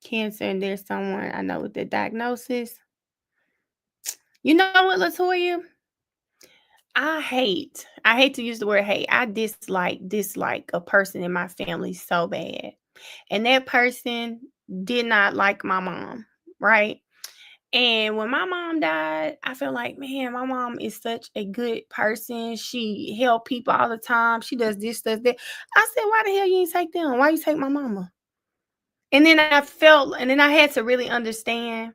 Cancer, and there's someone I know with the diagnosis. You know what, Latoya? I hate to use the word hate. I dislike a person in my family so bad. And that person did not like my mom, right? And when my mom died, I feel like, man, my mom is such a good person. She helped people all the time. She does this, does that. I said, why the hell you ain't take them? Why you take my mama? And then I had to really understand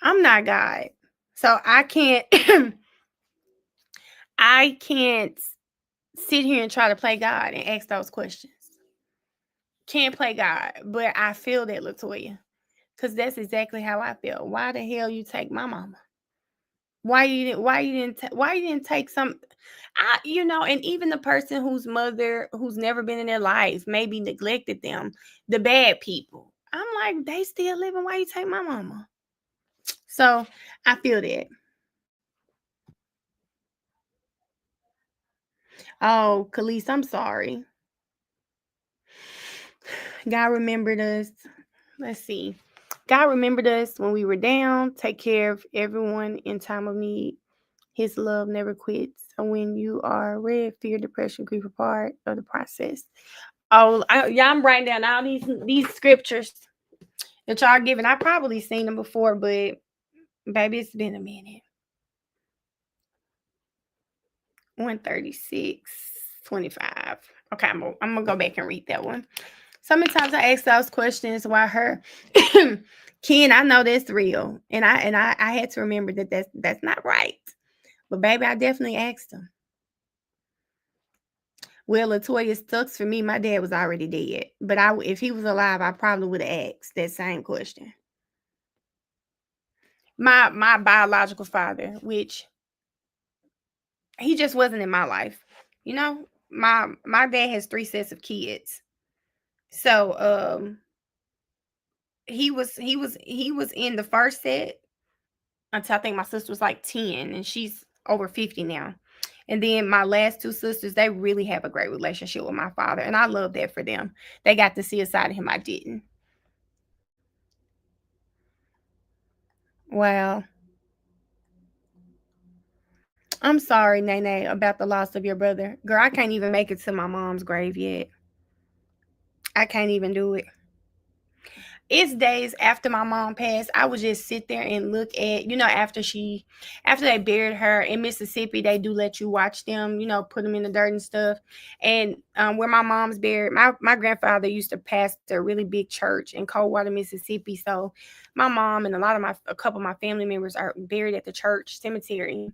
I'm not God. So I can't I can't sit here and try to play God and ask those questions. Can't play God, but I feel that, Latoya, because that's exactly how I feel. Why the hell you take my mama? Why you didn't take some? And even the person whose mother who's never been in their life maybe neglected them, the bad people. I'm like, they still living. Why you take my mama? So I feel that. Oh, Khalees, I'm sorry. God remembered us. Let's see. God remembered us when we were down, take care of everyone in time of need. His love never quits. So when you are red, fear, depression, grief are part of the process. Oh, I'm writing down all these scriptures that y'all giving. I probably seen them before, but baby, it's been a minute. 136:25. Okay, I'm gonna go back and read that one. So many times I ask those questions. Why her? Ken, I know that's real, and I had to remember that's not right. But baby, I definitely asked him. Well, Latoya, sucks for me. My dad was already dead, but if he was alive, I probably would have asked that same question. My biological father, which he just wasn't in my life. You know, my dad has 3 sets of kids, so he was in the first set until I think my sister was like 10, and she's over 50 now. And then my last 2 sisters, they really have a great relationship with my father, and I love that for them. They got to see a side of him I didn't. Well, I'm sorry, Nene, about the loss of your brother. Girl, I can't even make it to my mom's grave yet. I can't even do it. It's days after my mom passed, I would just sit there and look at, after they buried her in Mississippi, they do let you watch them, put them in the dirt and stuff. And where my mom's buried, my grandfather used to pastor a really big church in Coldwater, Mississippi. So my mom and a couple of my family members are buried at the church cemetery.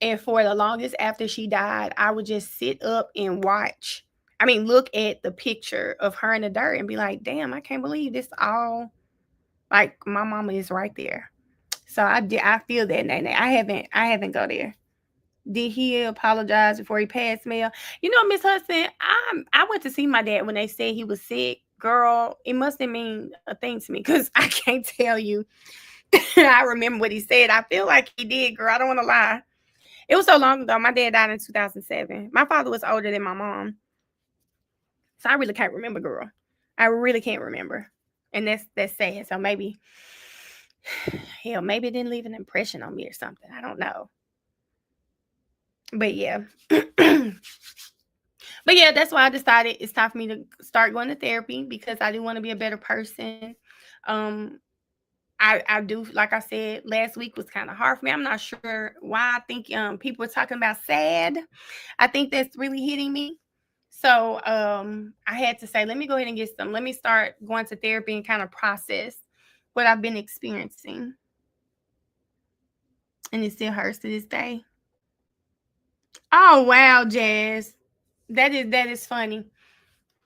And for the longest after she died, I would just sit up and look at the picture of her in the dirt and be like, damn, I can't believe this all, like, my mama is right there. So I feel that, Nene. I haven't go there. Did he apologize before he passed, Mel? Miss Hudson, I went to see my dad when they said he was sick, girl, it must have mean a thing to me because I can't tell you. I remember what he said. I feel like he did, girl. I don't want to lie. It was so long ago. My dad died in 2007. My father was older than my mom. So I really can't remember, girl. I really can't remember. And that's sad. So maybe, hell, maybe it didn't leave an impression on me or something. I don't know. But yeah. But yeah, that's why I decided it's time for me to start going to therapy because I do want to be a better person. Um, I do, like I said, last week was kind of hard for me. I'm not sure why. I think people are talking about sad. I think that's really hitting me. So I had to say, let me go ahead and get some. Let me start going to therapy and kind of process what I've been experiencing. And it still hurts to this day. Oh wow, Jazz. That is funny.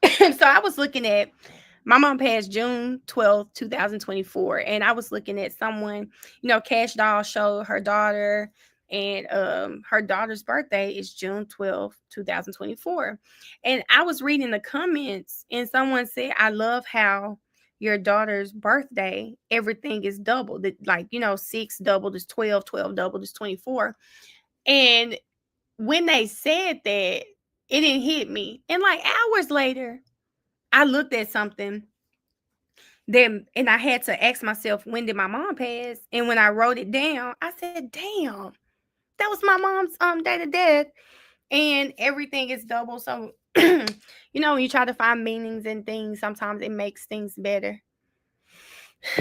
So I was looking at my mom passed June 12th, 2024. And I was looking at someone, Cash Doll showed her daughter, and her daughter's birthday is June 12th, 2024. And I was reading the comments, and someone said, I love how your daughter's birthday, everything is doubled. Like, 6 doubled is 12, 12 doubled is 24. And when they said that, it didn't hit me. And like hours later, I looked at something then, and I had to ask myself, when did my mom pass? And when I wrote it down, I said, damn, that was my mom's date of death. And everything is double. So, when you try to find meanings in things, sometimes it makes things better.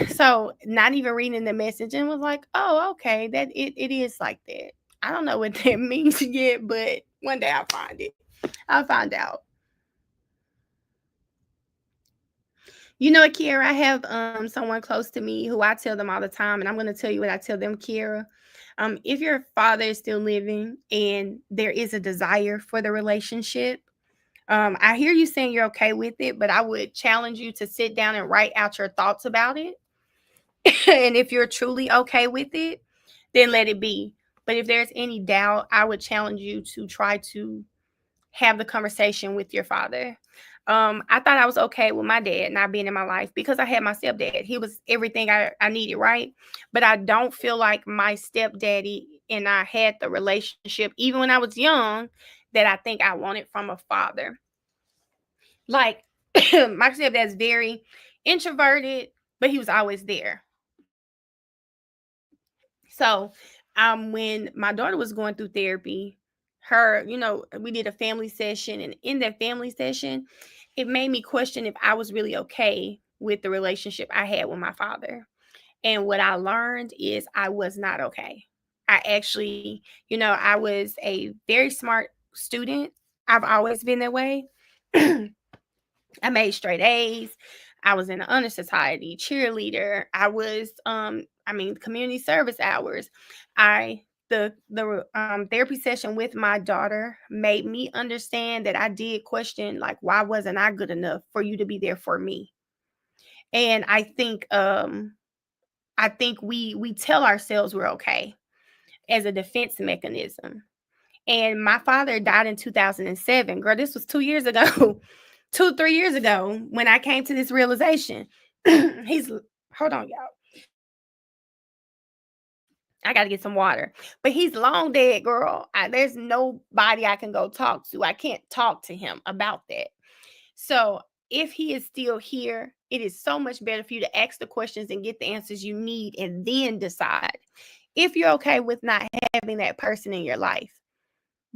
So not even reading the message and was like, oh, okay, that it is like that. I don't know what that means yet, but one day I'll find it. I'll find out. Kiara, I have someone close to me who I tell them all the time, and I'm going to tell you what I tell them, Kiara. If your father is still living and there is a desire for the relationship, I hear you saying you're okay with it, but I would challenge you to sit down and write out your thoughts about it. And if you're truly okay with it, then let it be. But if there's any doubt, I would challenge you to try to have the conversation with your father. I thought I was okay with my dad not being in my life because I had my stepdad. He was everything I needed, right? But I don't feel like my stepdaddy and I had the relationship, even when I was young, that I think I wanted from a father. Like, my stepdad's very introverted, but he was always there. So, when my daughter was going through therapy, we did a family session, and in that family session, it made me question if I was really okay with the relationship I had with my father. And what I learned is I was not okay. I actually, I was a very smart student. I've always been that way. I made straight A's. I was in the honor society, cheerleader. I was, community service hours. The therapy session with my daughter made me understand that I did question, like, why wasn't I good enough for you to be there for me? And I think we tell ourselves we're okay as a defense mechanism. And my father died in 2007. Girl, this was 2 years ago. 3 years ago when I came to this realization. Hold on, y'all. I got to get some water. But he's long dead, girl. There's nobody I can go talk to. I can't talk to him about that. So if he is still here, it is so much better for you to ask the questions and get the answers you need and then decide if you're okay with not having that person in your life.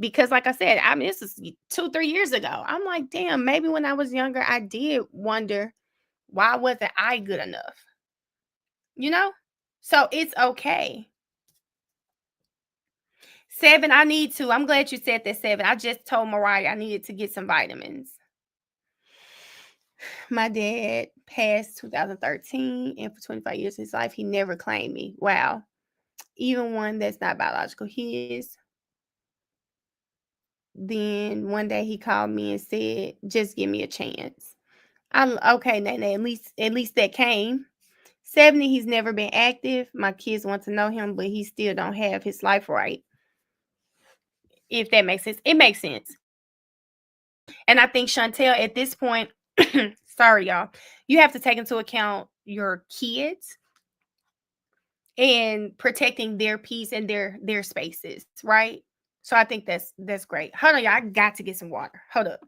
Because like I said, this is 2-3 years ago. I'm like, damn, maybe when I was younger, I did wonder, why wasn't I good enough? So it's okay. 7, I'm glad you said that, 7. I just told Mariah I needed to get some vitamins. My dad passed 2013, and for 25 years of his life, he never claimed me. Wow. Even one that's not biological his. Then one day he called me and said, just give me a chance. Okay, Nene, at least that came. 70, he's never been active. My kids want to know him, but he still don't have his life right. If that makes sense. It makes sense. And I think Chantel at this point, Sorry, y'all. You have to take into account your kids and protecting their peace and their spaces, right? So I think that's great. Hold on, y'all. I got to get some water. Hold up.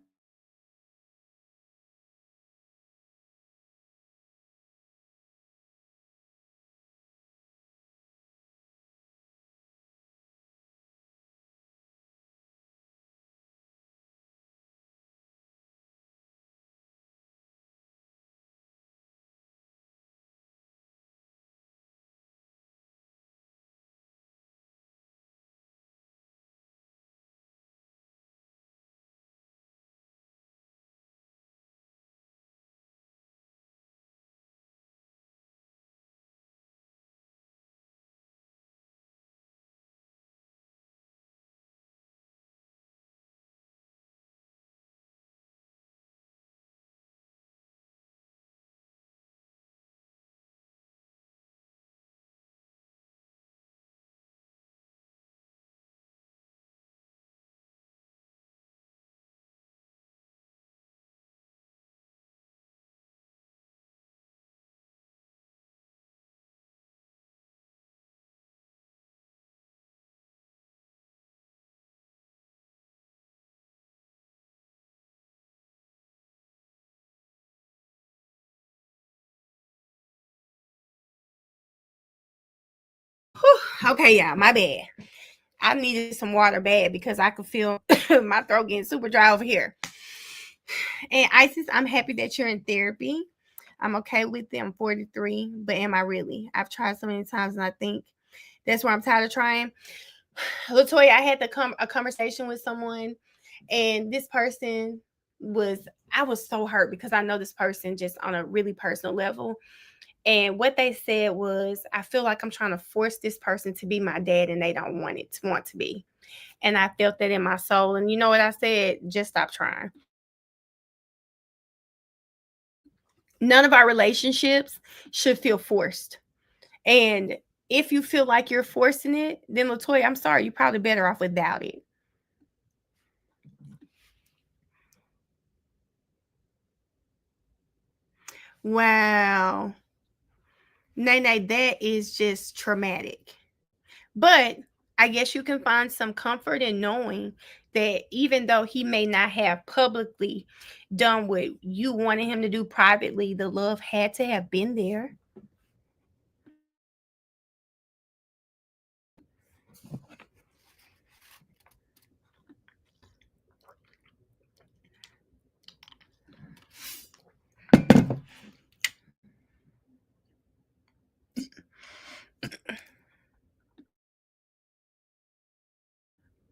Whew, okay, y'all, my bad. I needed some water bad because I could feel my throat getting super dry over here. And Isis, I'm happy that you're in therapy. I'm okay with it. I'm 43, but am I really? I've tried so many times, and I think that's where I'm tired of trying. Latoya, I had a conversation with someone, and this person I was so hurt because I know this person just on a really personal level. And what they said was, I feel like I'm trying to force this person to be my dad, and they don't want to be. And I felt that in my soul. And you know what I said? Just stop trying. None of our relationships should feel forced. And if you feel like you're forcing it, then Latoya, I'm sorry, you're probably better off without it. Wow. Nene, that is just traumatic. But I guess you can find some comfort in knowing that even though he may not have publicly done what you wanted him to do privately, the love had to have been there.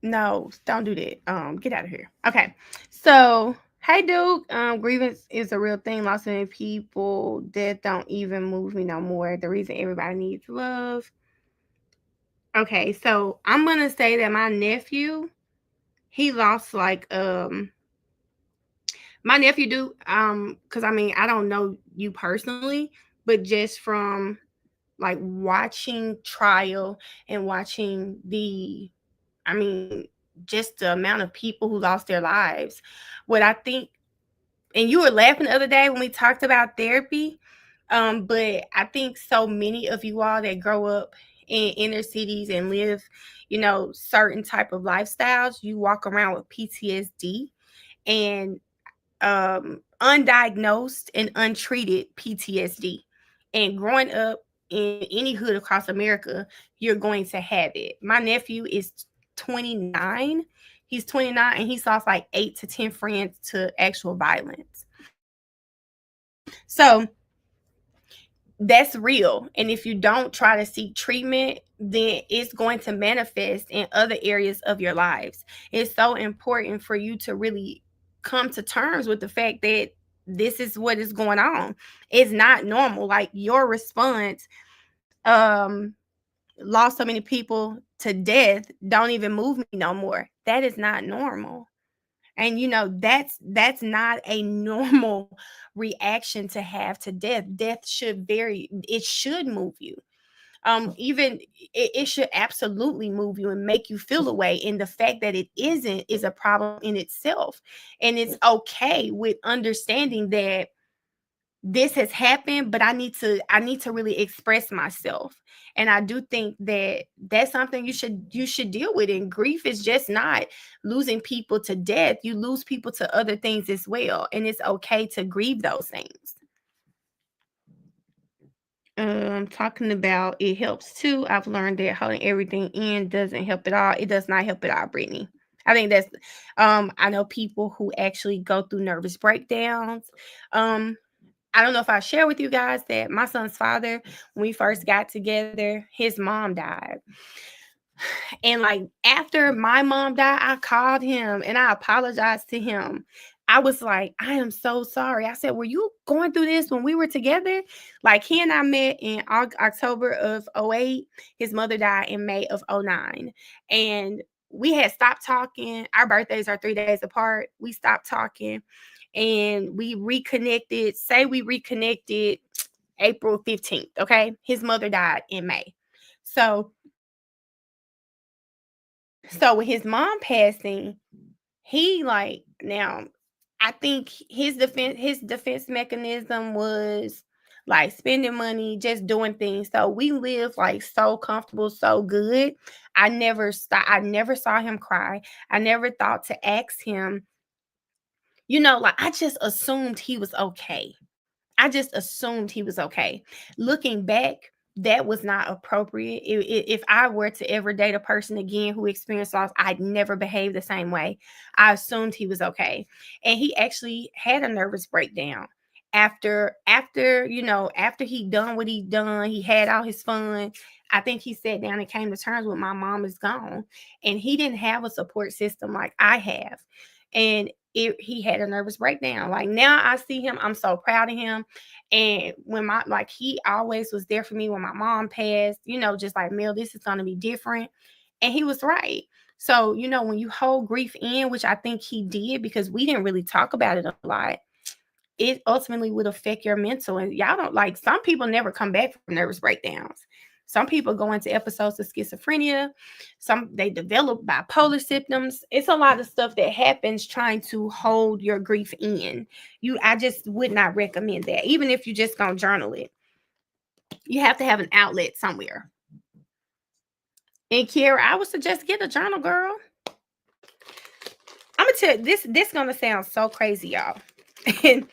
No, don't do that. Get out of here. Okay. So, hey Duke, grievance is a real thing. Lost so many people. Death don't even move me no more. The reason everybody needs love. Okay, so I'm gonna say that my nephew, he lost like my nephew Duke, because I mean I don't know you personally, but just from like watching trial and watching I mean, just the amount of people who lost their lives. What I think, and you were laughing the other day when we talked about therapy, but I think so many of you all that grow up in inner cities and live, certain type of lifestyles, you walk around with PTSD and undiagnosed and untreated PTSD. And growing up in any hood across America, you're going to have it. My nephew is 29. He's 29 and he's lost like 8 to 10 friends to actual violence. So that's real. And if you don't try to seek treatment, then it's going to manifest in other areas of your lives. It's so important for you to really come to terms with the fact that this is what is going on. It's not normal. Like your response, lost so many people to death, don't even move me no more. That is not normal. And that's not a normal reaction to have to death. Death it should move you. Even it should absolutely move you and make you feel a way. And the fact that it isn't is a problem in itself. And it's okay with understanding that this has happened, but I need to really express myself. And I do think that that's something you should deal with. And grief is just not losing people to death. You lose people to other things as well, and it's okay to grieve those things. Talking about it helps too. I've learned that holding everything in doesn't help at all. It does not help at all, Brittany. I think that's I know people who actually go through nervous breakdowns. I don't know if I share with you guys that my son's father, when we first got together, his mom died. And like after my mom died, I called him and I apologized to him. I was like, I am so sorry. I said, were you going through this when we were together? Like he and I met in October of '08. His mother died in May of '09. And we had stopped talking. Our birthdays are 3 days apart. We stopped talking and we reconnected. Say we reconnected April 15th. Okay. His mother died in May. So with his mom passing, he like now I think his defense mechanism was like spending money, just doing things. So we lived like so comfortable, so good. I never saw him cry. I never thought to ask him, like I just assumed he was okay. I just assumed he was okay. Looking back, that was not appropriate. If I were to ever date a person again who experienced loss, I'd never behave the same way. I assumed he was okay. And he actually had a nervous breakdown after he done what he done, he had all his fun. I think he sat down and came to terms with my mom is gone. And he didn't have a support system like I have. And he had a nervous breakdown. Like now I see him, I'm so proud of him. And when he always was there for me when my mom passed, just like, Mel, this is going to be different. And he was right. So, when you hold grief in, which I think he did because we didn't really talk about it a lot, it ultimately would affect your mental. And y'all don't like, some people never come back from nervous breakdowns. Some people go into episodes of schizophrenia. Some they develop bipolar symptoms. It's a lot of stuff that happens trying to hold your grief in. I just would not recommend that. Even if you just gonna journal it, you have to have an outlet somewhere. And Kiara, I would suggest get a journal, girl. I'm gonna tell you, this gonna sound so crazy, y'all. And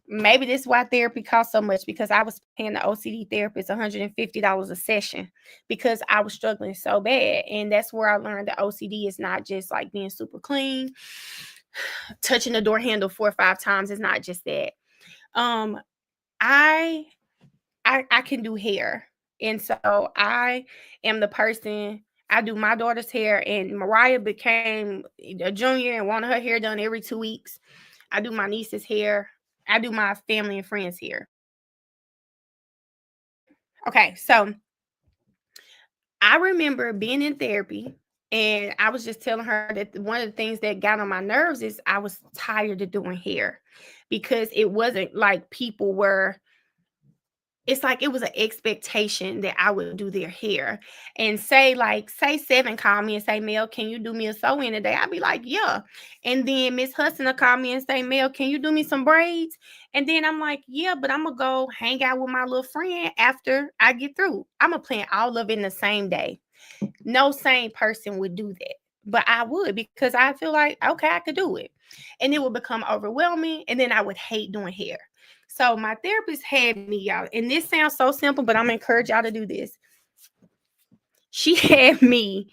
maybe this is why therapy costs so much, because I was paying the OCD therapist $150 a session because I was struggling so bad. And that's where I learned that OCD is not just like being super clean, touching the door handle 4 or 5 times. It's not just that. I can do hair. And so I am the person, I do my daughter's hair, and Mariah became a junior and wanted her hair done every 2 weeks. I do my niece's hair. I do my family and friends hair. Okay, so I remember being in therapy and I was just telling her that one of the things that got on my nerves is I was tired of doing hair because it wasn't like people were, it's like it was an expectation that I would do their hair. And say 7 call me and say, Mel, can you do me a sew-in today? I'd be like, yeah. And then Miss Hudson will call me and say, Mel, can you do me some braids? And then I'm like, yeah, but I'm gonna go hang out with my little friend after I get through. I'm gonna plan all of it in the same day. No sane person would do that. But I would, because I feel like, okay, I could do it. And it would become overwhelming. And then I would hate doing hair. So my therapist had me, y'all, and this sounds so simple, but I'm gonna encourage y'all to do this. She had me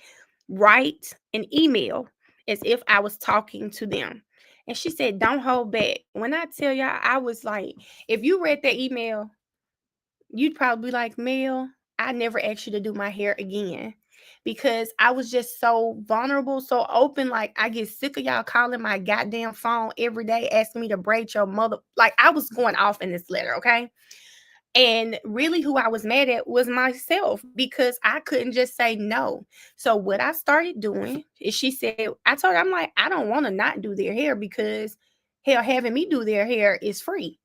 write an email as if I was talking to them. And she said, don't hold back. When I tell y'all, I was like, if you read that email, you'd probably be like, Mel, I never asked you to do my hair again. Because I was just so vulnerable, so open. Like, I get sick of y'all calling my goddamn phone every day asking me to braid your mother. Like, I was going off in this letter, okay? And really who I was mad at was myself because I couldn't just say no. So what I started doing is I told her, I'm like, I don't want to not do their hair because hell, having me do their hair is free.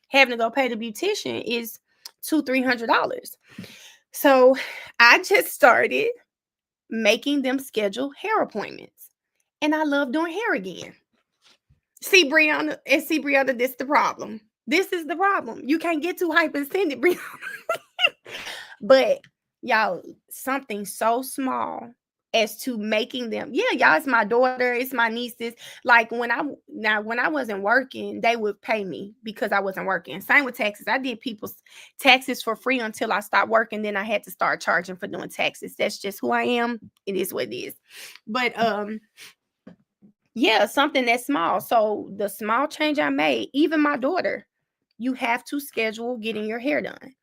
Having to go pay the beautician is $200-$300. So I just started making them schedule hair appointments. And I love doing hair again. See, Brianna, this is the problem. This is the problem. You can't get too hyperextended, Brianna. But y'all, something so small as to making them, yeah, y'all, it's my daughter, it's my nieces. Like when I wasn't working, they would pay me because I wasn't working. Same with taxes. I did people's taxes for free until I stopped working. Then I had to start charging for doing taxes. That's just who I am. It is what it is. But yeah, something that's small. So the small change I made, even my daughter, you have to schedule getting your hair done.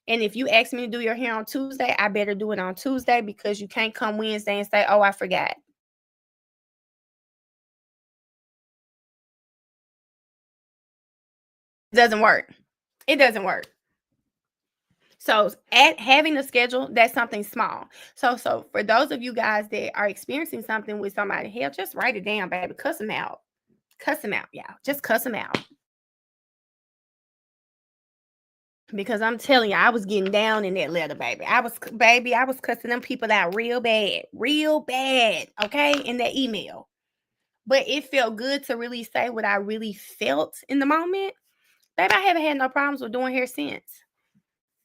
And if you ask me to do your hair on Tuesday, I better do it on Tuesday, because you can't come Wednesday and say, oh, I forgot. It doesn't work. It doesn't work. So having a schedule, that's something small. So for those of you guys that are experiencing something with somebody, hell, just write it down, baby. Cuss them out. Cuss them out, y'all. Just cuss them out. Because I'm telling you, I was getting down in that letter, baby. I was cussing them people out real bad, okay, in that email. But it felt good to really say what I really felt in the moment. Baby, I haven't had no problems with doing hair since.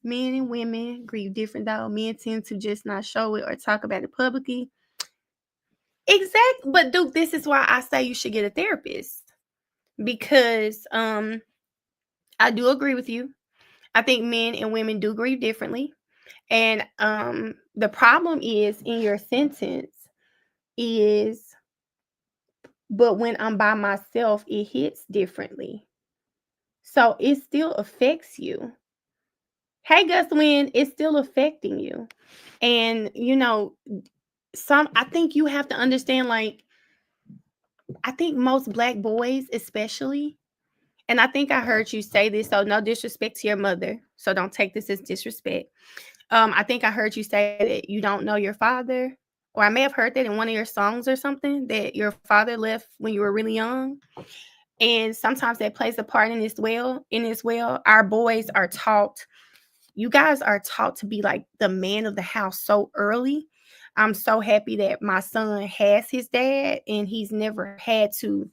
Men and women grieve different, though. Men tend to just not show it or talk about it publicly. Exactly. But Duke, this is why I say you should get a therapist. Because I do agree with you. I think men and women do grieve differently. And the problem is in your sentence is, but when I'm by myself, it hits differently. So it still affects you. Hey, Gus Wynn, it's still affecting you. And, I think you have to understand, like, I think most Black boys, especially, and I think I heard you say this, so no disrespect to your mother, so don't take this as disrespect. I think I heard you say that you don't know your father, or I may have heard that in one of your songs or something, that your father left when you were really young. And sometimes that plays a part in this well. Our boys are taught, you guys are taught to be like the man of the house so early. I'm so happy that my son has his dad and he's never had to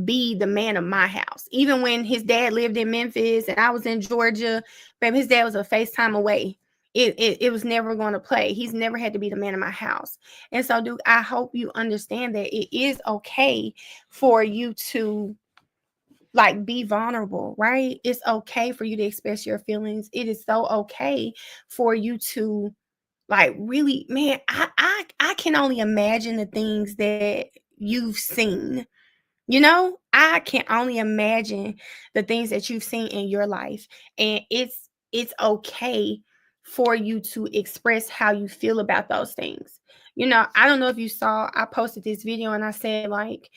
be the man of my house. Even when his dad lived in Memphis and I was in Georgia, babe, his dad was a FaceTime away. It was never going to play. He's never had to be the man of my house. And so, Duke, I hope you understand that it is okay for you to like be vulnerable, right? It's okay for you to express your feelings. It is so okay for you to like really, man, I can only imagine the things that you've seen. I can only imagine the things that you've seen in your life. And it's okay for you to express how you feel about those things. I don't know if you saw, I posted this video and I said, like,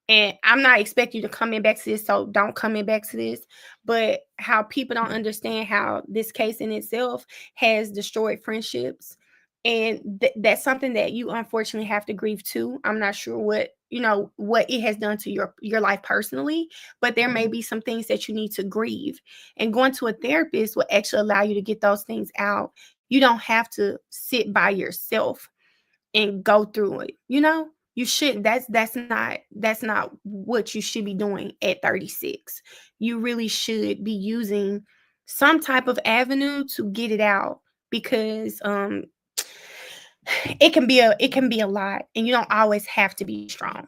and I'm not expecting you to come in back to this, so don't come in back to this, but how people don't understand how this case in itself has destroyed friendships. And that's something that you unfortunately have to grieve too. I'm not sure what it has done to your life personally, but there may be some things that you need to grieve. And going to a therapist will actually allow you to get those things out. You don't have to sit by yourself and go through it. You should. That's not what you should be doing at 36. You really should be using some type of avenue to get it out, because it can be a lot, and you don't always have to be strong.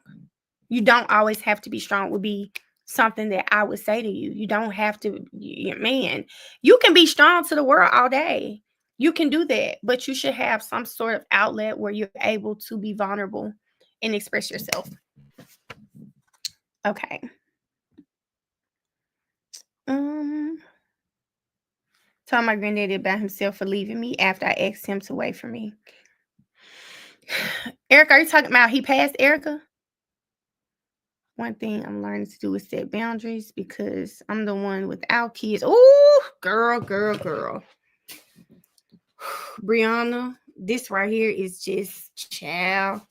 You don't always have to be strong would be something that I would say to you. You don't have to, man, you can be strong to the world all day. You can do that, but you should have some sort of outlet where you're able to be vulnerable and express yourself. Okay. Told my granddaddy about himself for leaving me after I asked him to wait for me. Erica, are you talking about he passed, Erica? One thing I'm learning to do is set boundaries, because I'm the one without kids. Ooh, girl. Brianna, this right here is just child.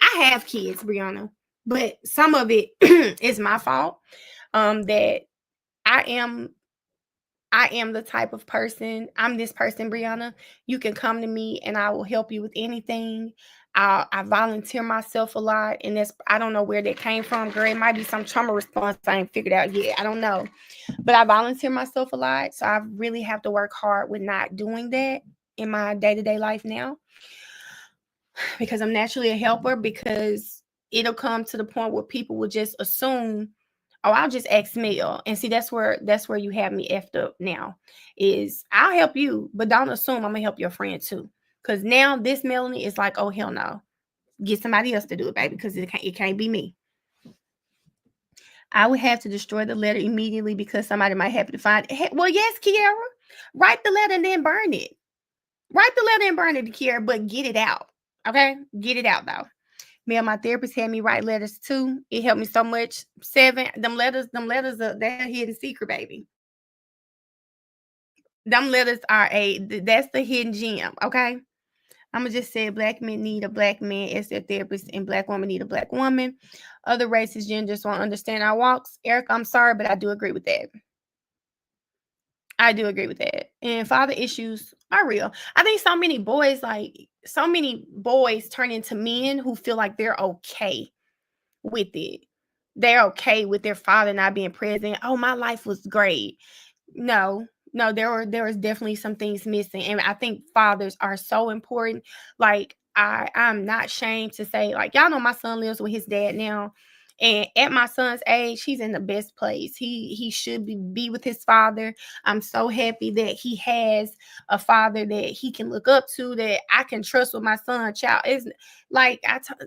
I have kids, Brianna, but some of it is my fault. That I am I am the type of person, I'm this person, Brianna. You can come to me and I will help you with anything. I volunteer myself a lot, and I don't know where that came from, girl. It might be some trauma response I ain't figured out yet. I don't know. But I volunteer myself a lot. So I really have to work hard with not doing that in my day-to-day life now, because I'm naturally a helper, because it'll come to the point where people will just assume, oh, I'll just ask Mel. And see, that's where you have me effed up now. Is I'll help you, but don't assume I'm gonna help your friend too. Cause now this Melanie is like, oh hell no. Get somebody else to do it, baby, because it can't be me. I would have to destroy the letter immediately because somebody might happen to find it. Well, yes, Kiara. Write the letter and then burn it. Write the letter and burn it, Kiara, but get it out. Okay? Get it out though. Mel, my therapist had me write letters too. It helped me so much. 7, them letters, they're hidden secret, baby. Them letters are that's the hidden gem, okay? I'm gonna just say black men need a black man as their therapist, and black women need a black woman. Other races, genders won't understand our walks. Eric, I'm sorry, but I do agree with that. I do agree with that. And father issues are real. I think so many boys turn into men who feel like they're okay with it. They're okay with their father not being present. Oh, my life was great. No, there was definitely some things missing. And I think fathers are so important. Like, I'm not ashamed to say, like, y'all know my son lives with his dad now. And at my son's age, he's in the best place. He should be with his father. I'm so happy that he has a father that he can look up to, that I can trust with my son. Child, is like,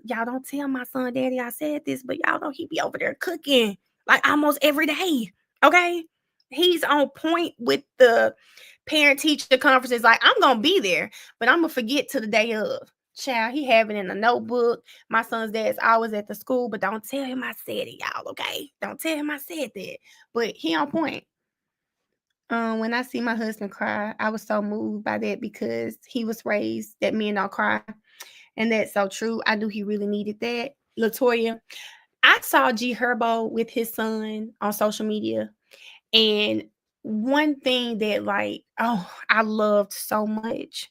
y'all don't tell my son, daddy, I said this, but y'all know he be over there cooking like almost every day. Okay, he's on point with the parent teacher conferences. Like, I'm gonna be there, but I'm gonna forget to the day of. Child, he have it in a notebook. My son's dad's always at the school, but don't tell him I said it, y'all. Okay, don't tell him I said that. But he on point. When I see my husband cry, I was so moved by that, because he was raised that men don't cry, and that's so true. I knew he really needed that. Latoya, I saw G Herbo with his son on social media, and one thing that, like, oh, I loved so much.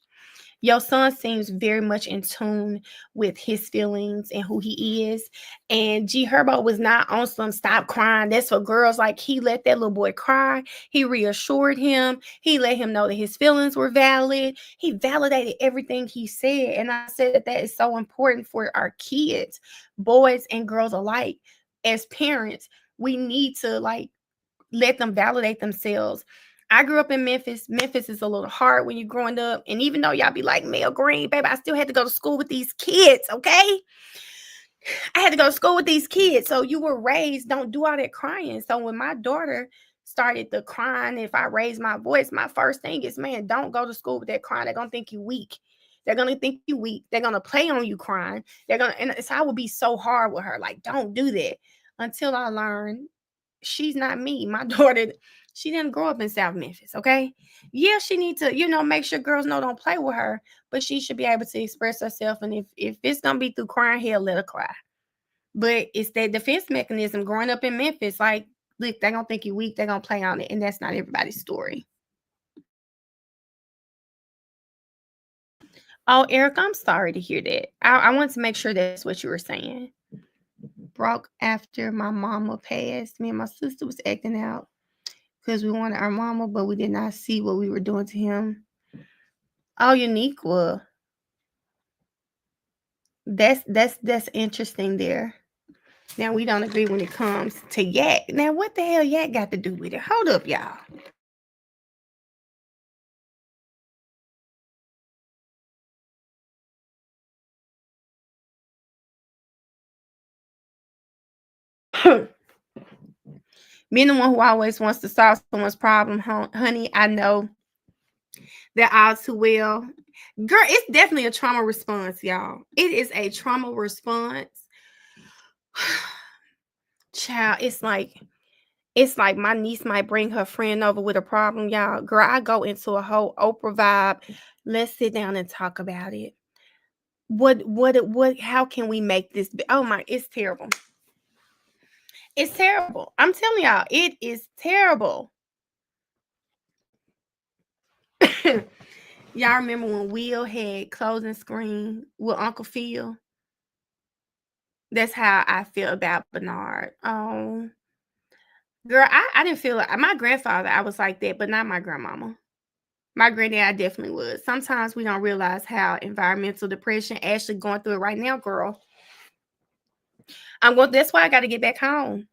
Your son seems very much in tune with his feelings and who he is. And G Herbo was not on some stop crying, that's for girls. Like, he let that little boy cry. He reassured him. He let him know that his feelings were valid. He validated everything he said. And I said that is so important for our kids, boys and girls alike. As parents, we need to, like, let them validate themselves. I grew up in Memphis. Memphis is a little hard when you're growing up. And even though y'all be like, Mel Green, baby, I still had to go to school with these kids, okay? I had to go to school with these kids. So you were raised, don't do all that crying. So when my daughter started the crying, if I raise my voice, my first thing is, man, don't go to school with that crying. They're going to think you weak. They're going to think you weak. They're going to play on you crying. And so I would be so hard with her. Like, don't do that. Until I learned she's not me. My daughter, she didn't grow up in South Memphis, okay? Yeah, she needs to, make sure girls know don't play with her, but she should be able to express herself. And if it's going to be through crying, hell, let her cry. But it's that defense mechanism growing up in Memphis. Like, look, they're going to think you're weak. They're going to play on it. And that's not everybody's story. Oh, Eric, I'm sorry to hear that. I want to make sure that's what you were saying. Broke after my mama passed. Me and my sister was acting out because we wanted our mama, but we did not see what we were doing to him. Oh, Uniqua. That's interesting there. Now, we don't agree when it comes to Yak. Now, what the hell Yak got to do with it? Hold up, y'all. Being the one who always wants to solve someone's problem, honey, I know that all too well. Girl, it's definitely a trauma response, y'all. It is a trauma response. Child, it's like my niece might bring her friend over with a problem, y'all. Girl, I go into a whole Oprah vibe. Let's sit down and talk about it. How can we make this oh my, it's terrible. It's terrible. I'm telling y'all, it is terrible. Y'all remember when Will had closing screen with Uncle Phil? That's how I feel about Bernard. Oh, girl, I didn't feel like my grandfather. I was like that, but not my grandmama. My granddad, I definitely was. Sometimes we don't realize how environmental depression actually going through it right now, girl. That's why I got to get back home.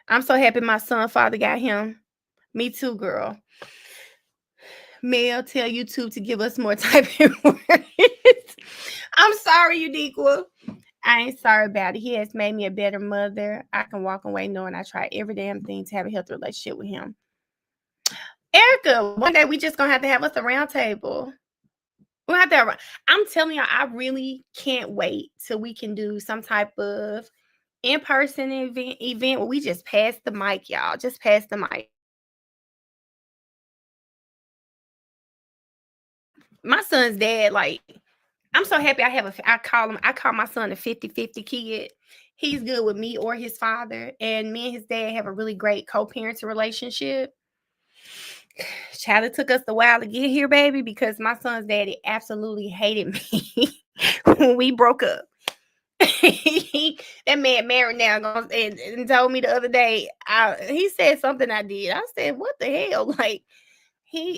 I'm so happy my son father got him. Me too, girl. Mel, tell YouTube to give us more typing words. I'm sorry, Uniqua. I ain't sorry about it. He has made me a better mother. I can walk away knowing I try every damn thing to have a healthy relationship with him. Erica, one day we just gonna have to have us a round table. We'll have to have, I'm telling you, I really can't wait till we can do some type of in-person event where we just pass the mic, y'all. Just pass the mic. My son's dad, like, I'm so happy I call my son a 50-50 kid. He's good with me or his father, and me and his dad have a really great co-parenting relationship. Child, it took us a while to get here, baby, because my son's daddy absolutely hated me when we broke up. That man married now and told me the other day, he said something I did. I said, what the hell? Like,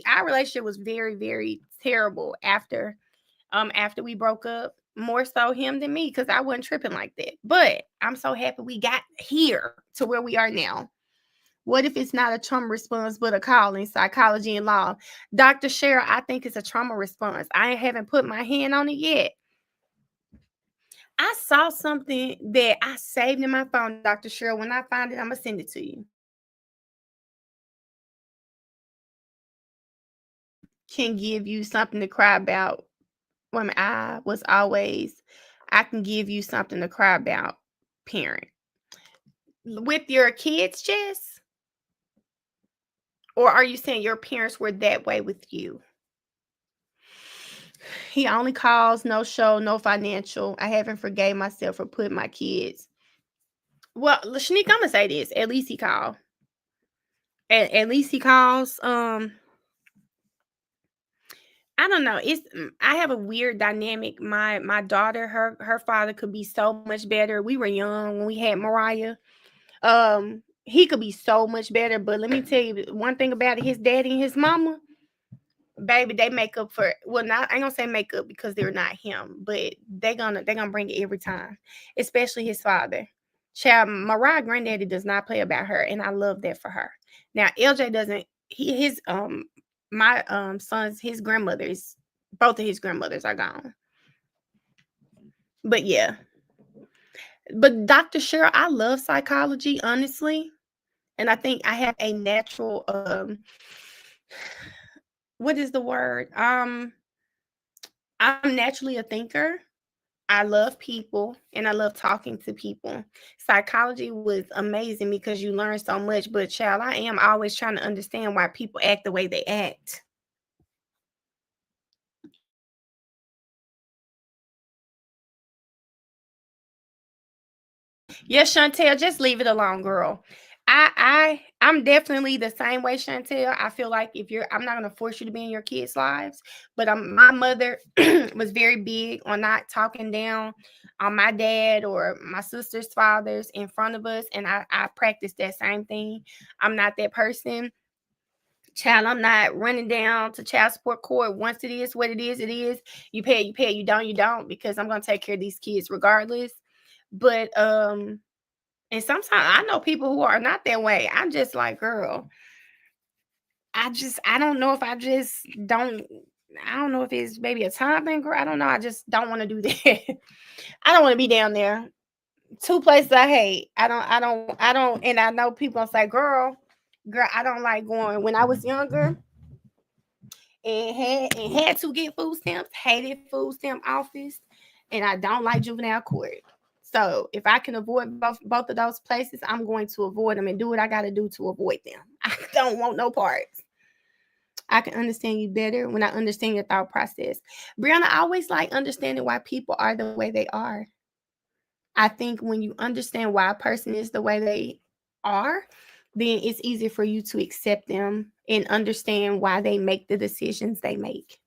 our relationship was very, very terrible after we broke up. More so him than me, because I wasn't tripping like that. But I'm so happy we got here to where we are now. What if it's not a trauma response, but a calling, psychology and law? Dr. Cheryl, I think it's a trauma response. I haven't put my hand on it yet. I saw something that I saved in my phone, Dr. Cheryl. When I find it, I'm going to send it to you. Can give you something to cry about. When I can give you something to cry about, parent. With your kids, Jess? Or are you saying your parents were that way with you? He only calls, no show, no financial. I haven't forgave myself for putting my kids. Well, Shanique, I'm gonna say this. At least he called. At least he calls. I don't know. I have a weird dynamic. My daughter, her father could be so much better. We were young when we had Mariah. He could be so much better, but let me tell you one thing about it, his daddy and his mama, baby, they make up for, well, not, I ain't gonna say make up because they're not him, but they're gonna bring it every time, especially his father. Child, Mariah granddaddy does not play about her, and I love that for her. Now LJ doesn't. My son's, his grandmothers, both of his grandmothers are gone. But yeah. But Dr. Cheryl, I love psychology, honestly. And I think I have a natural what is the word? I'm naturally a thinker. I love people and I love talking to people. Psychology was amazing because you learn so much, but child, I am always trying to understand why people act the way they act. Yes, Chantel, just leave it alone, girl. I'm definitely the same way, Chantel. I feel like I'm not gonna force you to be in your kids' lives, but my mother was very big on not talking down on my dad or my sister's fathers in front of us, and I practice that same thing. I'm not that person. Child, I'm not running down to child support court. Once it is what it is, it is. You pay, you pay. You don't, because I'm gonna take care of these kids regardless. But and sometimes I know people who are not that way. I'm just like, girl, I don't know if I don't know if it's maybe a time thing, girl. I don't know. I just don't want to do that. I don't want to be down there. Two places I hate. I don't, and I know people gonna say, girl, I don't like going. When I was younger and had to get food stamps, hated food stamp office, and I don't like juvenile court. So if I can avoid both of those places, I'm going to avoid them and do what I got to do to avoid them. I don't want no parts. I can understand you better when I understand your thought process. Brianna, I always like understanding why people are the way they are. I think when you understand why a person is the way they are, then it's easier for you to accept them and understand why they make the decisions they make.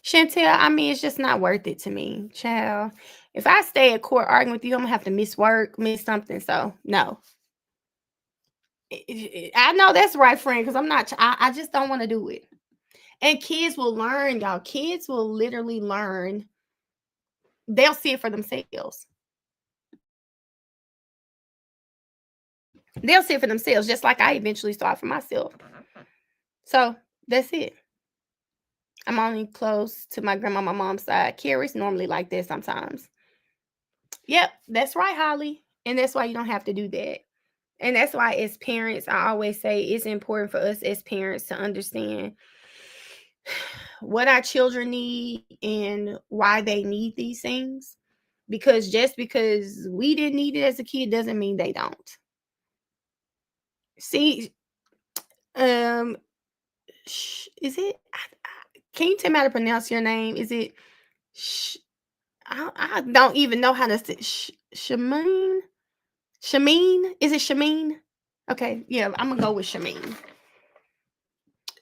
Chantel, I mean, it's just not worth it to me, child. If I stay at court arguing with you, I'm gonna have to miss work, miss something. So no, I know that's right, friend, because I'm not. I just don't want to do it. And kids will learn, y'all. Kids will literally learn. They'll see it for themselves. They'll see it for themselves, just like I eventually saw it for myself. So that's it. I'm only close to my grandma, my mom's side. Carrie's normally like that sometimes. Yep, that's right, Holly. And that's why you don't have to do that. And that's why, as parents, I always say it's important for us as parents to understand what our children need and why they need these things. Because just because we didn't need it as a kid doesn't mean they don't. See, is it? Can you tell me how to pronounce your name? Is it? I don't even know how to say. Shameen? Shameen? Is it Shameen? Okay, yeah, I'm gonna go with Shameen.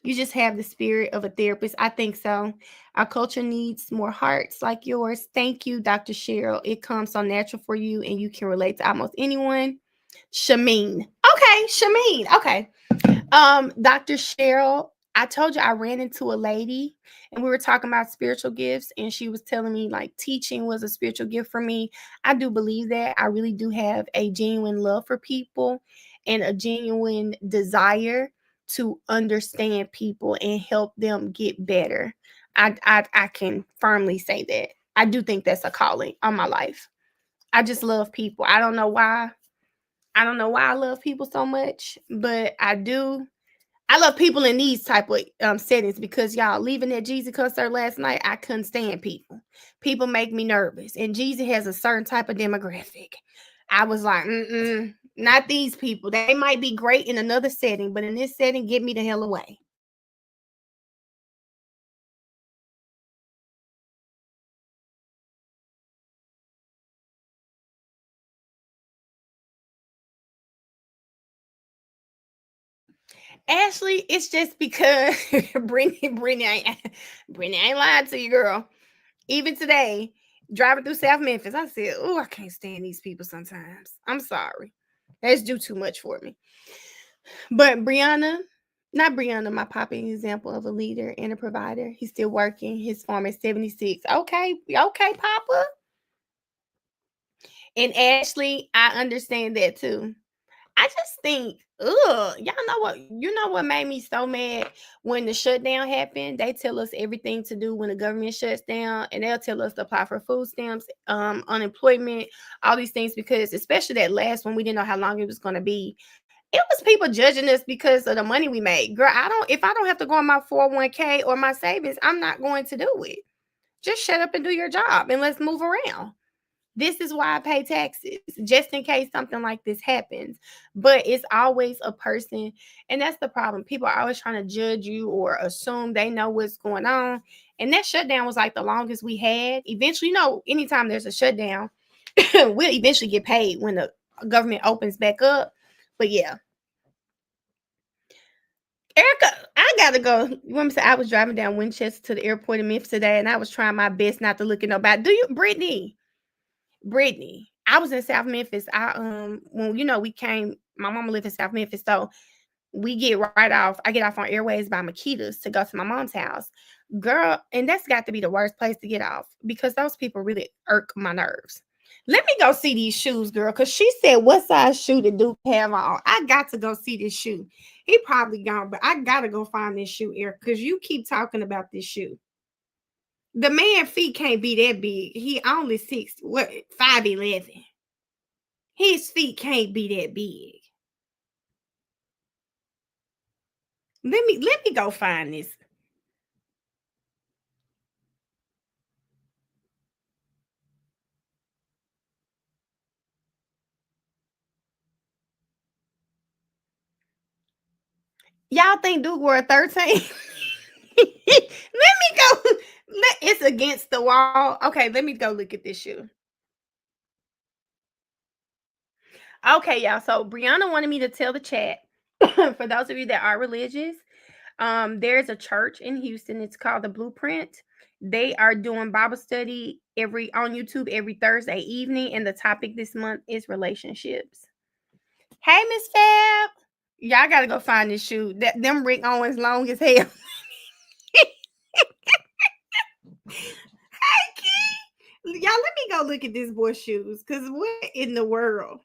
You just have the spirit of a therapist. I think so. Our culture needs more hearts like yours. Thank you, Dr. Cheryl. It comes so natural for you, and you can relate to almost anyone. Shameen. Okay, Shameen. Okay. Dr. Cheryl, I told you I ran into a lady and we were talking about spiritual gifts, and she was telling me like teaching was a spiritual gift for me. I do believe that. I really do have a genuine love for people and a genuine desire to understand people and help them get better. I can firmly say that. I do think that's a calling on my life. I just love people. I don't know why. I don't know why I love people so much, but I do. I love people in these type of settings because y'all leaving that Jeezy concert last night, I couldn't stand people. People make me nervous, and Jeezy has a certain type of demographic. I was like, not these people. They might be great in another setting, but in this setting, get me the hell away. Ashley, it's just because Brittany ain't lying to you, girl. Even today, driving through South Memphis, I said, "Oh, I can't stand these people sometimes. I'm sorry. That's do too much for me." But Brianna, not Brianna, my papa, an example of a leader and a provider. He's still working. His farm is 76. Okay, okay, Papa. And Ashley, I understand that too. I just think, y'all know what? You know what made me so mad when the shutdown happened? They tell us everything to do when the government shuts down, and they'll tell us to apply for food stamps, unemployment, all these things, because especially that last one, we didn't know how long it was going to be. It was people judging us because of the money we made. Girl, if I don't have to go on my 401k or my savings, I'm not going to do it. Just shut up and do your job and let's move around. This is why I pay taxes, just in case something like this happens. But it's always a person, and that's the problem. People are always trying to judge you or assume they know what's going on. And that shutdown was like the longest we had. Eventually, anytime there's a shutdown, we'll eventually get paid when the government opens back up. But yeah, Erica, I gotta go. You want me to say I was driving down Winchester to the airport in Memphis today, and I was trying my best not to look at nobody. Do you, Brittany? Brittany, I was in South Memphis. When we came, my mama lived in South Memphis, so we get right off. I get off on Airways by Makita's to go to my mom's house, girl, and that's got to be the worst place to get off because those people really irk my nerves. Let me go see these shoes, girl, because she said, "What size shoe did Duke have on?" I got to go see this shoe. He probably gone, but I gotta go find this shoe, Eric, because you keep talking about this shoe. The man feet can't be that big. He only 5'11". His feet can't be that big. Let me go find this. Y'all think Duke wore a 13? Let me go. It's against the wall. Okay, let me go look at this shoe. Okay, y'all. So Brianna wanted me to tell the chat for those of you that are religious. There's a church in Houston. It's called the Blueprint. They are doing Bible study every on YouTube every Thursday evening, and the topic this month is relationships. Hey, Miss Fab, y'all gotta go find this shoe. Them Rick Owens long as hell. Hey, Key, y'all, let me go look at this boy's shoes. Cause what in the world?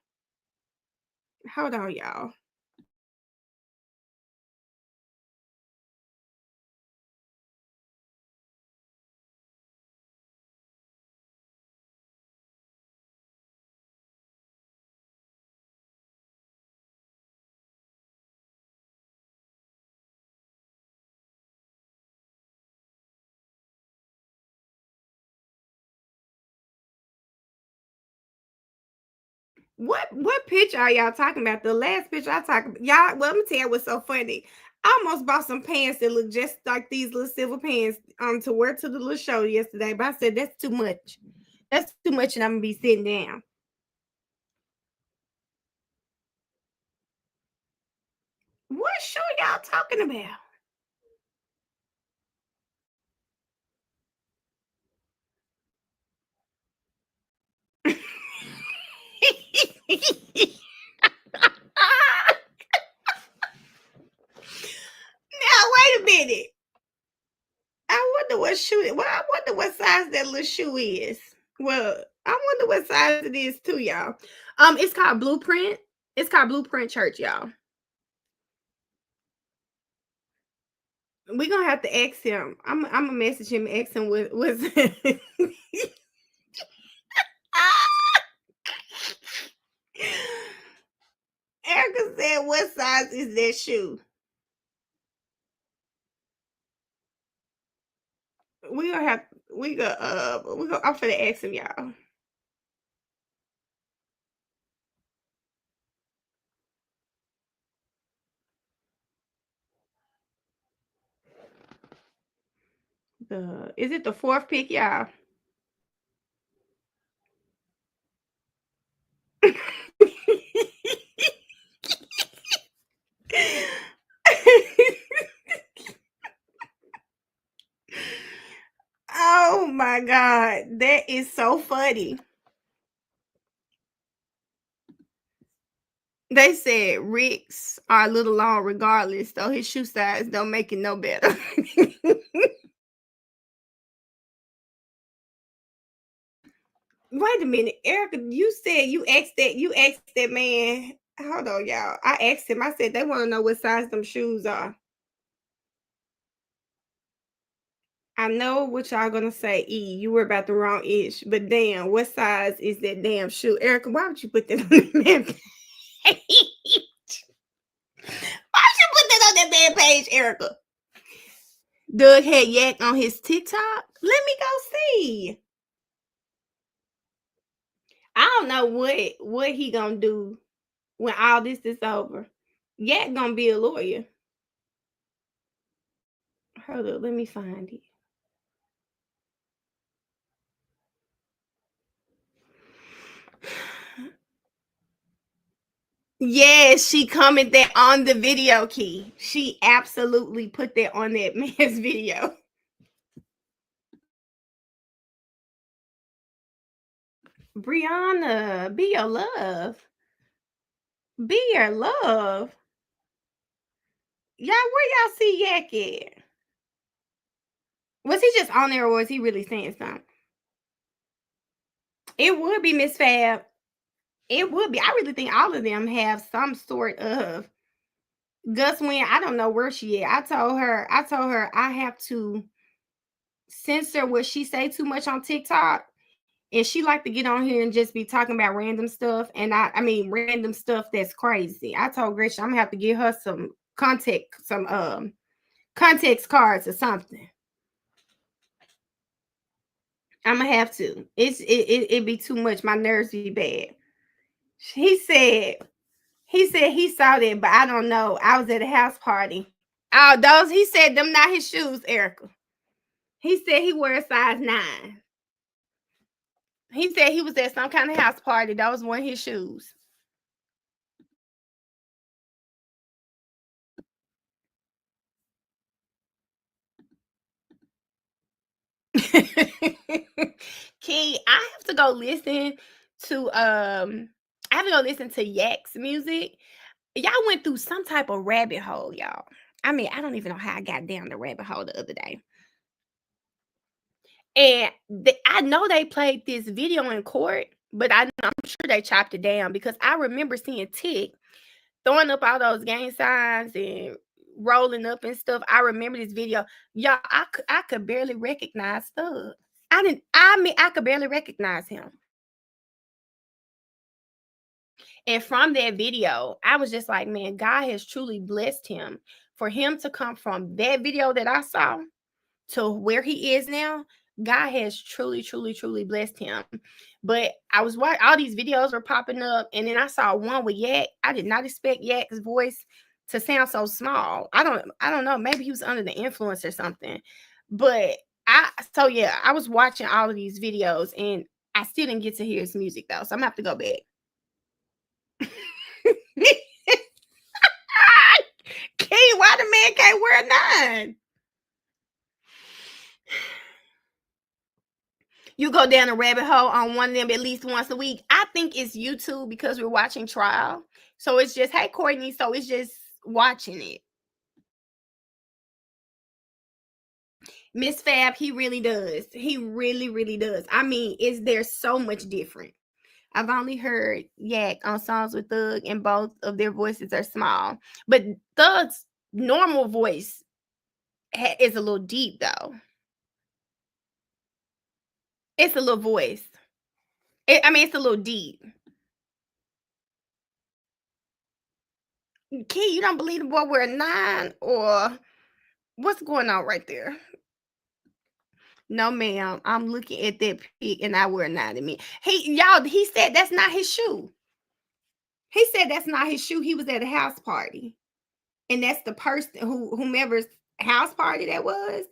Hold on, y'all. What picture are y'all talking about? The last picture I talked about, y'all. Well, let me tell you what's so funny. I almost bought some pants that look just like these little silver pants to wear to the little show yesterday, but I said that's too much. That's too much, and I'm gonna be sitting down. What show y'all talking about? Now wait a minute. I wonder what shoe. Well, I wonder what size that little shoe is. Well, I wonder what size it is too, y'all. It's called Blueprint. It's called Blueprint Church, y'all. We're gonna have to ask him. I'm gonna message him, ask him what was. Erica said, "What size is that shoe?" We gonna have. We go. We go. I'm finna ask him, y'all. Is it the fourth pick, y'all? Oh my god, that is so funny. They said Rick's are a little long regardless, though his shoe size don't make it no better. Wait a minute, Erica, you said you asked that man. Hold on, y'all. I asked him, I said they want to know what size them shoes are. I know what y'all gonna say, E. You were about the wrong ish, but damn, what size is that damn shoe? Erica, why would you put that on the man page? Why would you put that on that man page, Erica? Doug had yak on his TikTok. Let me go see. I don't know what he gonna do when all this is over. Yak gonna be a lawyer. Hold up, let me find it. Yes, she commented on the video, Key. She absolutely put that on that man's video. Brianna, be your love. Be your love. Y'all, where y'all see Yak at? Was he just on there or was he really saying something? It would be Miss Fab. It would be. I really think all of them have some sort of Gus Wynn. I don't know where she is. I told her I have to censor what she say too much on TikTok. And she like to get on here and just be talking about random stuff. And I mean random stuff that's crazy. I told Gretchen I'm gonna have to give her some context cards or something. I'm gonna have to. It be too much. My nerves be bad. He said he saw that, but I don't know. I was at a house party. Oh, those he said them not his shoes, Erica. He said he wears size 9. He said he was at some kind of house party. That was one of his shoes. Key, I have to go listen to Yak's music. Y'all went through some type of rabbit hole, y'all. I mean, I don't even know how I got down the rabbit hole the other day. And I know they played this video in court, but I'm sure they chopped it down because I remember seeing Tick throwing up all those gang signs and rolling up and stuff. I remember this video. Y'all, I could barely recognize Thug. I could barely recognize him. And from that video, I was just like, man, God has truly blessed him. For him to come from that video that I saw to where he is now, God has truly, truly, truly blessed him. But I was watching, all these videos were popping up, and then I saw one with Yak. I did not expect Yak's voice to sound so small. I don't know. Maybe he was under the influence or something. But I was watching all of these videos, and I still didn't get to hear his music though. So I'm gonna have to go back. Key, why the man can't wear a 9? You go down a rabbit hole on one of them at least once a week. I think it's YouTube because we're watching trial. So it's just, hey, Courtney. So it's just watching it. Miss Fab, he really does. He really, really does. I mean, there's so much different. I've only heard Yak on songs with Thug, and both of their voices are small. But Thug's normal voice is a little deep, though. It's a little voice. It's a little deep. Key, you don't believe the boy wear a 9, or what's going on right there? No, ma'am. I'm looking at that pic and I wear a 9 to me. He said that's not his shoe. He said that's not his shoe. He was at a house party. And that's the person whomever's house party that was.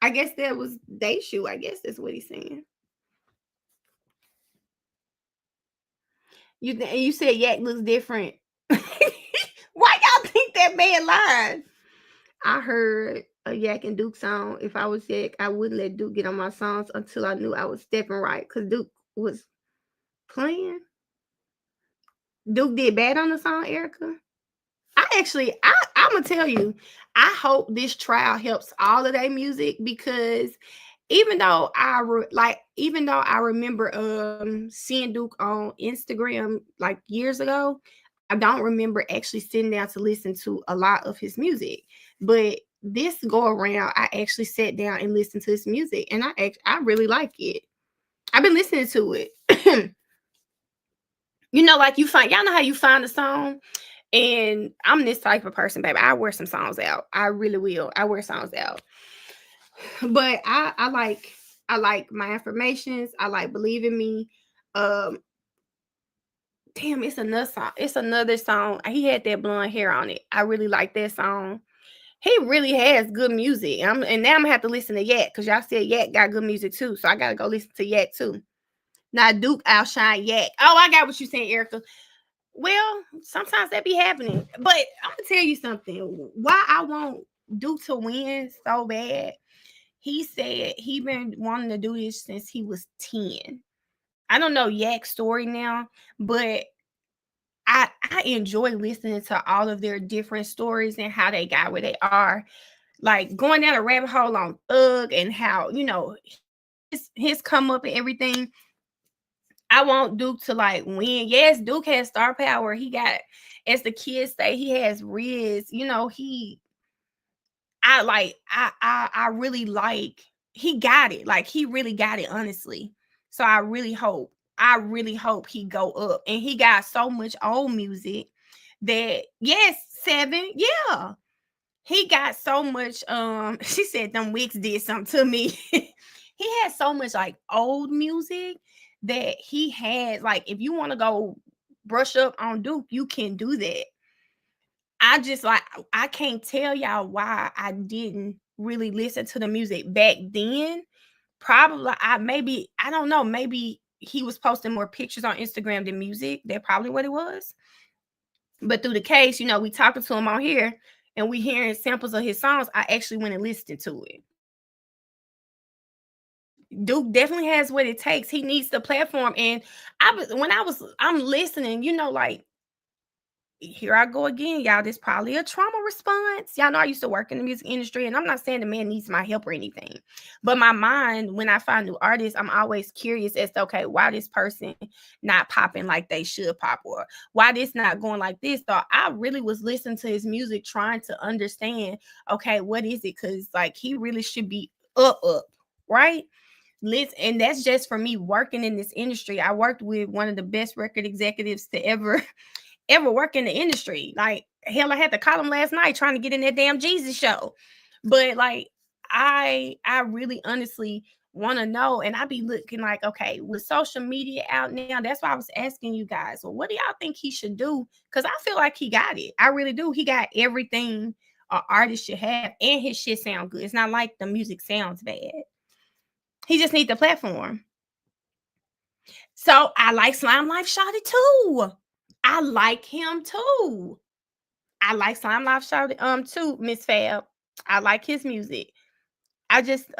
I guess that was their shoe. I guess that's what he's saying. You said Yak looks different. Why y'all think that man lied? I heard a Yak and Duke song. If I was Yak, I wouldn't let Duke get on my songs until I knew I was stepping right. Because Duke was playing. Duke did bad on the song, Erica. I'm gonna tell you, I hope this trial helps all of their music, because even though I remember seeing Duke on Instagram like years ago, I don't remember actually sitting down to listen to a lot of his music. But this go around, I actually sat down and listened to his music, and I really like it. I've been listening to it. Like y'all know how you find a song. And I'm this type of person, baby. I wear some songs out. I really will. I wear songs out. But I like My Affirmations. I like Believe in Me. Damn, it's another song. It's another song. He had that blonde hair on it. I really like that song. He really has good music. And now I'm gonna have to listen to Yak, because y'all said Yak got good music too. So I gotta go listen to Yak too. Now Duke outshine Yak. Oh, I got what you're saying, Erica. Well, sometimes that be happening. But I'm gonna tell you something. Why I want Duke to win so bad. He said he been wanting to do this since he was 10. I don't know Yak's story now, but I enjoy listening to all of their different stories and how they got where they are. Like going down a rabbit hole on Thug and how, his come up and everything. I want Duke to win. Yes, Duke has star power. He got, as the kids say, he has Riz. I really like, he got it. Like, he really got it, honestly. So I really hope he go up. And he got so much old music that, yes, 7, yeah. He got so much, she said them wigs did something to me. He has so much old music that he had. If you want to go brush up on Duke, you can do that. I can't tell y'all why I didn't really listen to the music back then. Probably I don't know, maybe he was posting more pictures on Instagram than music. That's probably what it was. But through the case, we talking to him on here and we hearing samples of his songs. I actually went and listened to it. Duke definitely has what it takes. He needs the platform. And I'm listening, like, here I go again, y'all. This probably a trauma response. Y'all know I used to work in the music industry, and I'm not saying the man needs my help or anything. But my mind, when I find new artists, I'm always curious as to, okay, why this person not popping like they should pop, or why this not going like this. So I really was listening to his music, trying to understand, okay, what is it? Because like he really should be up, right? Listen, and that's just for me working in this industry. I worked with one of the best record executives to ever work in the industry. Like, hell, I had to call him last night trying to get in that damn Jesus show. But like, I really honestly want to know, and I be looking like, okay, with social media out now, that's why I was asking you guys, well, what do y'all think he should do? Because I feel like he got it. I really do. He got everything an artist should have, and his shit sound good. It's not like the music sounds bad. He just need the platform. So I like Slime Life Shawty too. I like him too. I like Slime Life Shawty too, Miss Fab. I like his music. I just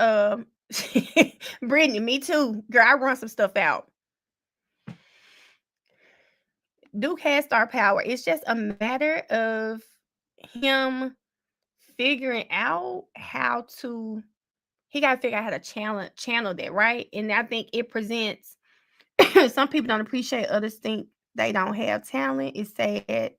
Brittany, me too. Girl, I run some stuff out. Duke has star power. It's just a matter of him figuring out how to. He got to figure out how to channel that, right? And I think it presents. Some people don't appreciate, others think they don't have talent. It's sad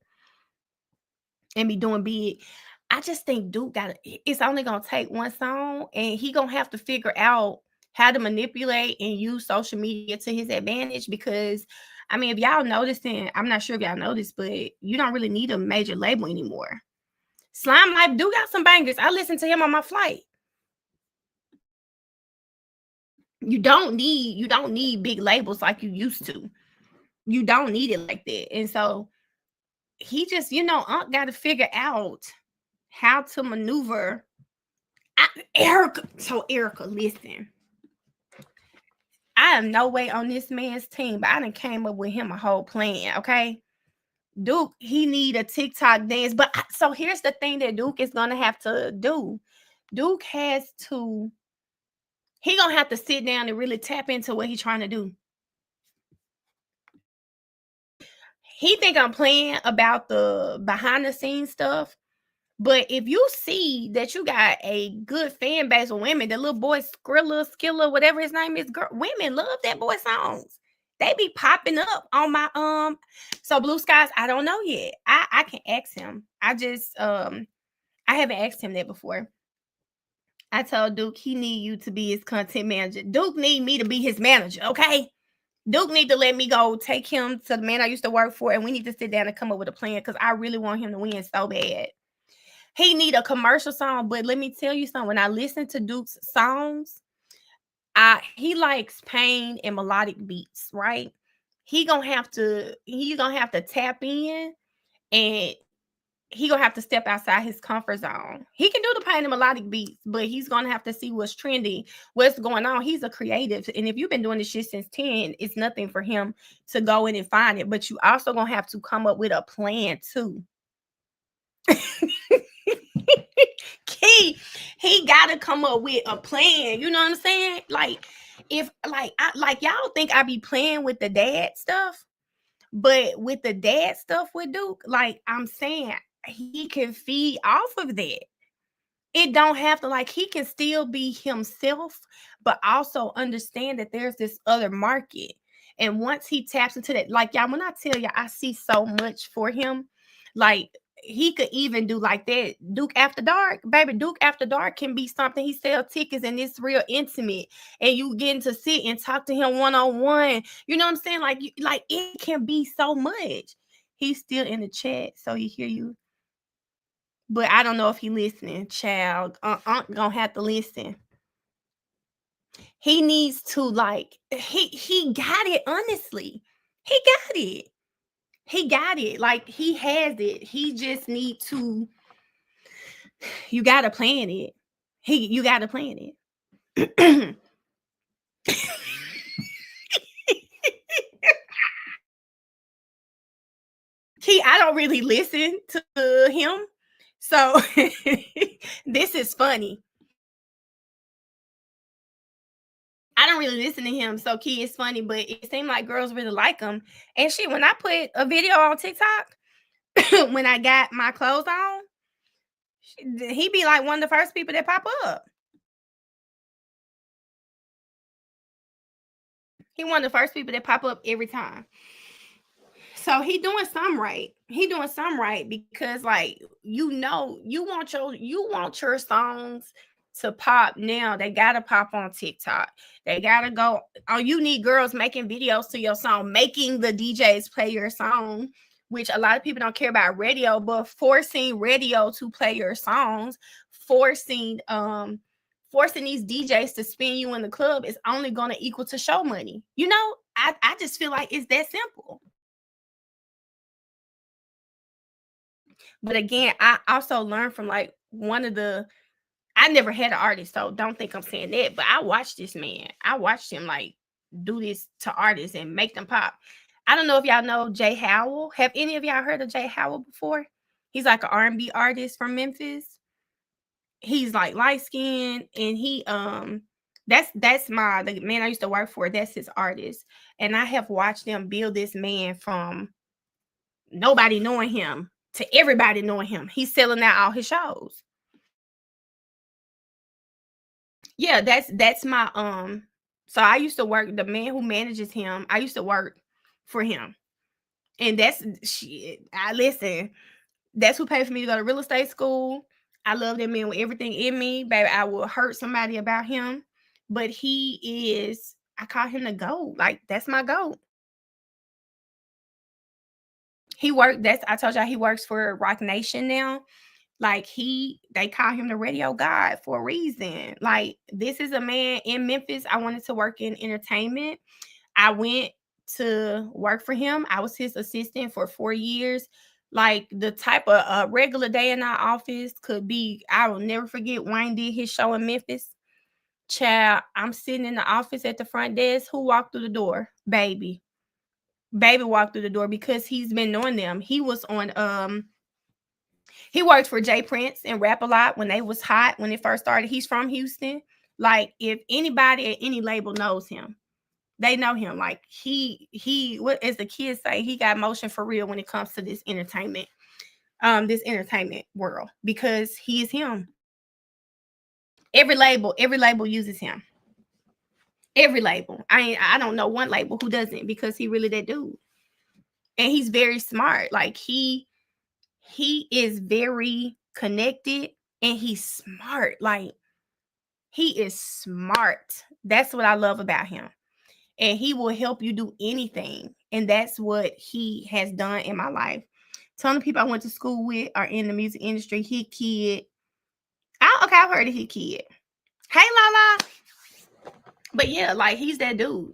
and be doing big. I just think Duke it's only gonna take one song, and he gonna have to figure out how to manipulate and use social media to his advantage. Because I mean, if y'all noticing, I'm not sure if y'all noticed, but you don't really need a major label anymore. Slime Life do got some bangers. I listened to him on my flight. You don't need big labels like you used to. You don't need it like that. And so he just, Unc got to figure out how to maneuver. Erica, listen. I am no way on this man's team, but I done came up with him a whole plan, okay? Duke, he need a TikTok dance. But so here's the thing that Duke is going to have to do. Duke has to, he going to have to sit down and really tap into what he's trying to do. He think I'm playing about the behind the scenes stuff. But if you see that you got a good fan base of women, the little boy Skilla, whatever his name is, girl, women love that boy songs. They be popping up on my So Blue Skies, I don't know yet. I can ask him. I just I haven't asked him that before. I told Duke he need you to be his content manager. Duke need me to be his manager, okay? Duke need to let me go take him to the man I used to work for, and we need to sit down and come up with a plan, because I really want him to win so bad. He need a commercial song, but let me tell you something. When I listen to Duke's songs, he likes pain and melodic beats, right? He's gonna have to tap in, and he gonna have to step outside his comfort zone. He can do the pain and melodic beats, but he's gonna have to see what's trendy, what's going on. He's a creative, and if you've been doing this shit since 10, it's nothing for him to go in and find it. But you also gonna have to come up with a plan too. He gotta come up with a plan. You know what I'm saying? Like, if y'all think I be playing with the dad stuff, but with the dad stuff with Duke, like I'm saying, he can feed off of that. It don't have to, like, he can still be himself, but also understand that there's this other market. And once he taps into that, like, y'all, when I tell you I see so much for him, like, he could even do like that Duke After Dark, baby. Duke After Dark can be something. He sell tickets and it's real intimate, and you getting to sit and talk to him one-on-one. You know what I'm saying? Like it can be so much. He's still in the chat, so he hear you. But I don't know if he listening, child. I'm gonna have to listen. He needs to, like, he got it, honestly. He got it. He got it. Like, he has it. He just need to, you gotta plan it. You gotta plan it. I don't really listen to him. So this is funny. I don't really listen to him, so Key is funny, but it seemed like girls really like him. And shit, when I put a video on TikTok, when I got my clothes on, he be like one of the first people that pop up. He one of the first people that pop up every time. So he doing something right. He doing something right because, like, you want your songs to pop now. They gotta pop on TikTok. They gotta go. Oh, you need girls making videos to your song, making the DJs play your song, which a lot of people don't care about radio, but forcing radio to play your songs, forcing these DJs to spin you in the club is only gonna equal to show money. I just feel like it's that simple. But again, I also learned from like I never had an artist, so don't think I'm saying that, but I watched this man. I watched him like do this to artists and make them pop. I don't know if y'all know Jay Howell. Have any of y'all heard of Jay Howell before? He's like an R&B artist from Memphis. He's like light skinned, and that's the man I used to work for. That's his artist. And I have watched them build this man from nobody knowing him to everybody knowing him. He's selling out all his shows. Yeah, that's my so I used to work, the man who manages him, I used to work for him. And that's shit. That's who paid for me to go to real estate school. I love that man with everything in me. Baby, I will hurt somebody about him. But I call him the GOAT. Like, that's my GOAT. I told y'all he works for Rock Nation now. Like, they call him the radio god for a reason. Like, this is a man in Memphis. I wanted to work in entertainment. I went to work for him. I was his assistant for 4 years. Like, the type of a regular day in our office could be, I will never forget, Wayne did his show in Memphis. Child, I'm sitting in the office at the front desk. Who walked through the door? Baby. Baby walked through the door because he's been knowing them. He was on he worked for Jay Prince and Rap A Lot when they was hot, when it first started. He's from Houston. Like, if anybody at any label knows him, they know him. Like, what as the kids say, he got motion for real when it comes to this entertainment world, because he is him. Every label uses him. Every label. I don't know one label who doesn't, because he really that dude. And he's very smart. Like, he is very connected, and he's smart. Like, he is smart. That's what I love about him. And he will help you do anything. And that's what he has done in my life. Some of the people I went to school with are in the music industry. I've heard of his kid. Hey, Lala. But yeah, like, he's that dude.